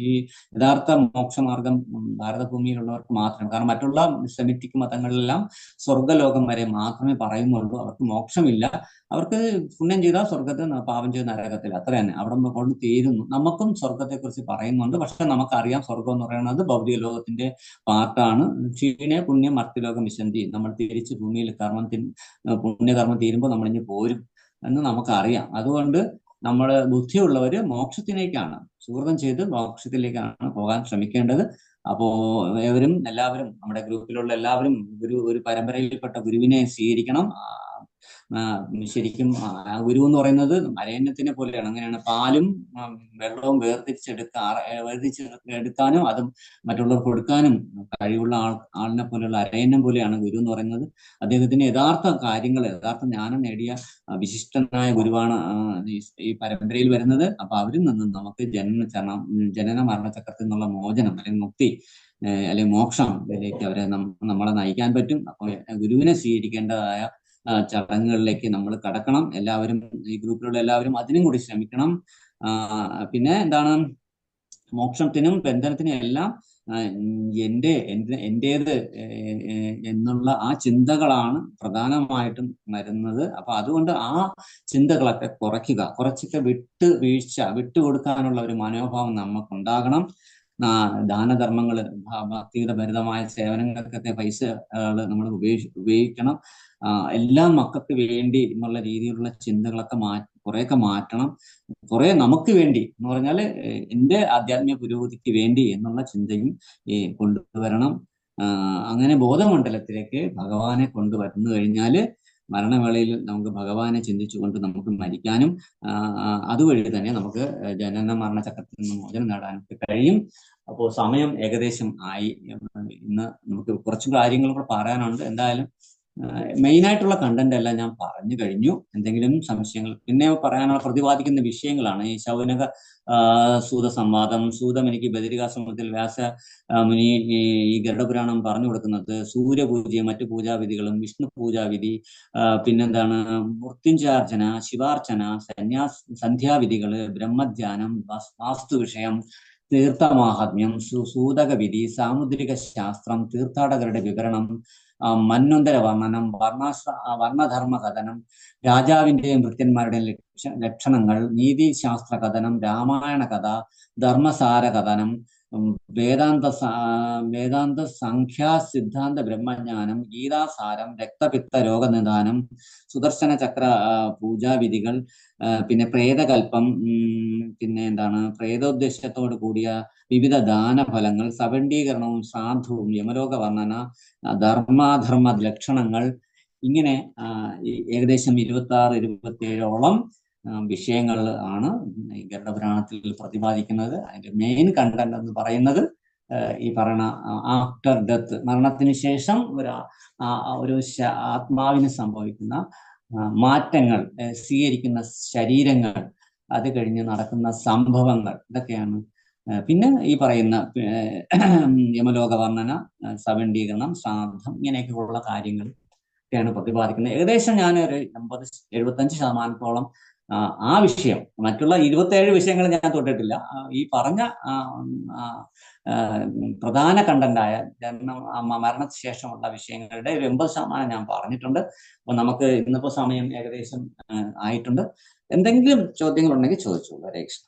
ഈ യഥാർത്ഥ മോക്ഷമാർഗം ഭാരതഭൂമിയിലുള്ളവർക്ക് മാത്രം. കാരണം മറ്റുള്ള സെമിറ്റിക് മതങ്ങളിലെല്ലാം സ്വർഗ്ഗലോകം വരെ മാത്രമേ പറയുന്നുള്ളൂ. അവർക്ക് മോക്ഷമില്ല. അവർക്ക് പുണ്യം ചെയ്താൽ സ്വർഗത്തിൽ, പാപം ചെയ്ത നരകത്തിൽ, അത്ര തന്നെ. അവിടെ കൊണ്ട് തീരുന്നു. നമുക്കും സ്വർഗത്തെ കുറിച്ച് പറയുന്നുണ്ട്. പക്ഷെ നമുക്കറിയാം സ്വർഗം എന്ന് പറയുന്നത് ഭൗതിക ലോകത്തിന്റെ പാർട്ടാണ്. ക്ഷീണേ പുണ്യം മർത്യലോകം വിശന്തി. നമ്മൾ തിരിച്ച് ഭൂമിയിൽ പുണ്യകർമ്മം തീരുമ്പോൾ നമ്മൾ ഇനി പോരും എന്ന് നമുക്കറിയാം. അതുകൊണ്ട് നമ്മൾ ബുദ്ധിയുള്ളവര് മോക്ഷത്തിലേക്കാണ്, സുഹൃതം ചെയ്ത് മോക്ഷത്തിലേക്കാണ് പോകാൻ ശ്രമിക്കേണ്ടത്. അപ്പോ എല്ലാവരും നമ്മുടെ ഗ്രൂപ്പിലുള്ള എല്ലാവരും ഒരു പരമ്പരയിൽപ്പെട്ട ഗുരുവിനെ സ്വീകരിക്കണം. ശരിക്കും ഗുരു എന്ന് പറയുന്നത് അരയന്നത്തിനെ പോലെയാണ്. അങ്ങനെയാണ് പാലും വെള്ളവും വേർതിരിച്ചെടുക്കാനും അതും മറ്റുള്ളവർക്ക് കൊടുക്കാനും കഴിവുള്ള ആളിനെ പോലെയുള്ള അരയന്നം പോലെയാണ് ഗുരു എന്ന് പറയുന്നത്. അദ്ദേഹത്തിന് യഥാർത്ഥ ജ്ഞാനം നേടിയ വിശിഷ്ടനായ ഗുരുവാണ് ഈ പരമ്പരയിൽ വരുന്നത്. അപ്പൊ അവരിൽ നിന്നും നമുക്ക് ജനന മരണചക്രത്തിൽ നിന്നുള്ള മോചനം അല്ലെങ്കിൽ മുക്തി അല്ലെങ്കിൽ മോക്ഷത്തിലേക്ക് നമ്മളെ നയിക്കാൻ പറ്റും. അപ്പൊ ഗുരുവിനെ സ്വീകരിക്കേണ്ടതായ ചടങ്ങുകളിലേക്ക് നമ്മൾ കടക്കണം. എല്ലാവരും, ഈ ഗ്രൂപ്പിലുള്ള എല്ലാവരും അതിനും കൂടി ശ്രമിക്കണം. പിന്നെ എന്താണ്, മോക്ഷത്തിനും ബന്ധനത്തിനും എല്ലാം എന്റേത് എന്നുള്ള ആ ചിന്തകളാണ് പ്രധാനമായിട്ടും വരുന്നത്. അപ്പൊ അതുകൊണ്ട് ആ ചിന്തകളൊക്കെ കുറച്ചൊക്കെ വിട്ടുകൊടുക്കാനുള്ള ഒരു മനോഭാവം നമുക്കുണ്ടാകണം. ദാനധർമ്മങ്ങള്, ഭക്തിയുടെ ഭരിതമായ സേവനങ്ങൾക്കൊക്കെ പൈസകൾ നമ്മൾ ഉപയോഗിക്കണം. എല്ലാം മക്കൾക്ക് വേണ്ടി എന്നുള്ള രീതിയിലുള്ള ചിന്തകളൊക്കെ കുറെയൊക്കെ മാറ്റണം. കുറെ നമുക്ക് വേണ്ടി എന്ന് പറഞ്ഞാല് എന്റെ ആധ്യാത്മിക പുരോഗതിക്ക് വേണ്ടി എന്നുള്ള ചിന്തയും കൊണ്ടുവരണം. അങ്ങനെ ബോധമണ്ഡലത്തിലേക്ക് ഭഗവാനെ കൊണ്ടുവന്നു കഴിഞ്ഞാല് മരണവേളയിൽ നമുക്ക് ഭഗവാനെ ചിന്തിച്ചുകൊണ്ട് നമുക്ക് മരിക്കാനും അതുവഴി തന്നെ നമുക്ക് ജനന മരണചക്രത്തിൽ നിന്ന് മോചനം നേടാനൊക്കെ കഴിയും. അപ്പോൾ സമയം ഏകദേശം ആയി. ഇന്ന് നമുക്ക് കുറച്ച് കാര്യങ്ങൾ കൂടെ പറയാനുണ്ട്. എന്തായാലും മെയിനായിട്ടുള്ള കണ്ടന്റ് എല്ലാം ഞാൻ പറഞ്ഞു കഴിഞ്ഞു. എന്തെങ്കിലും സംശയങ്ങൾ പിന്നെ പറയാനുള്ള പ്രതിപാദിക്കുന്ന വിഷയങ്ങളാണ് ഈ ശൗനക സൂത സംവാദം. സൂതം എനിക്ക് ബദരികാശ്രമത്തിൽ വ്യാസ മുനി ഈ ഗരുഡപുരാണം പറഞ്ഞു കൊടുക്കുന്നത് സൂര്യപൂജയും മറ്റു പൂജാവിധികളും, വിഷ്ണു പൂജാവിധി, പിന്നെന്താണ് മൃത്യുഞ്ജാർച്ചന, ശിവാർച്ചന, സന്ധ്യാവിധികള്, ബ്രഹ്മധ്യാനം, വാസ്തു വിഷയം, തീർത്ഥമാഹാത്മ്യം, സൂതകവിധി, സാമുദ്രിക ശാസ്ത്രം, തീർത്ഥാടകരുടെ വിവരണം, മന്വന്തര വർണ്ണനം, വർണ്ണധർമ്മ കഥനം, രാജാവിന്റെയും ഭൃത്യന്മാരുടെയും ലക്ഷണങ്ങൾ, നീതിശാസ്ത്ര കഥനം, രാമായണ കഥ, ധർമ്മസാര കഥനം, വേദാന്ത സംഖ്യാ സിദ്ധാന്ത ബ്രഹ്മജ്ഞാനം, ഗീതാസാരം, രക്തപിത്ത രോഗനിദാനം, സുദർശന ചക്ര പൂജാവിധികൾ, പിന്നെ പ്രേതകൽപ്പം, പിന്നെ എന്താണ് പ്രേതോദ്ദേശത്തോട് കൂടിയ വിവിധ ദാനഫലങ്ങൾ, സവണ്ടീകരണവും ശ്രാദ്ധവും, യമലോക വർണ്ണന, ധർമാധർമ്മ ലക്ഷണങ്ങൾ, ഇങ്ങനെ ഏകദേശം 26-27ഓളം വിഷയങ്ങൾ ആണ് ഈ ഗരുഡപുരാണത്തിൽ പ്രതിപാദിക്കുന്നത്. അതിന്റെ മെയിൻ കണ്ടന്റ് എന്ന് പറയുന്നത് ഈ പറയുന്ന ആഫ്റ്റർ ഡെത്ത്, മരണത്തിന് ശേഷം ഒരു ആത്മാവിന് സംഭവിക്കുന്ന മാറ്റങ്ങൾ, സ്വീകരിക്കുന്ന ശരീരങ്ങൾ, അത് കഴിഞ്ഞ് നടക്കുന്ന സംഭവങ്ങൾ, ഇതൊക്കെയാണ്. പിന്നെ ഈ പറയുന്ന യമലോക വർണ്ണന, സവണ്ടീകരണം, ശ്രാദ്ധം, ഇങ്ങനെയൊക്കെയുള്ള കാര്യങ്ങൾ ഒക്കെയാണ് പ്രതിപാദിക്കുന്നത്. ഏകദേശം ഞാൻ ഒരു 80-75% ആ വിഷയം, മറ്റുള്ള 27 വിഷയങ്ങൾ ഞാൻ തൊട്ടിട്ടില്ല. ഈ പറഞ്ഞ പ്രധാന കണ്ടന്റായ മരണത്തിന് ശേഷമുള്ള വിഷയങ്ങളുടെ ഒരു 80% ഞാൻ പറഞ്ഞിട്ടുണ്ട്. അപ്പൊ നമുക്ക് ഇന്നിപ്പോ സമയം ഏകദേശം ആയിട്ടുണ്ട്. എന്തെങ്കിലും ചോദ്യങ്ങൾ ഉണ്ടെങ്കിൽ ചോദിച്ചോളൂ. ഹരേ കൃഷ്ണ.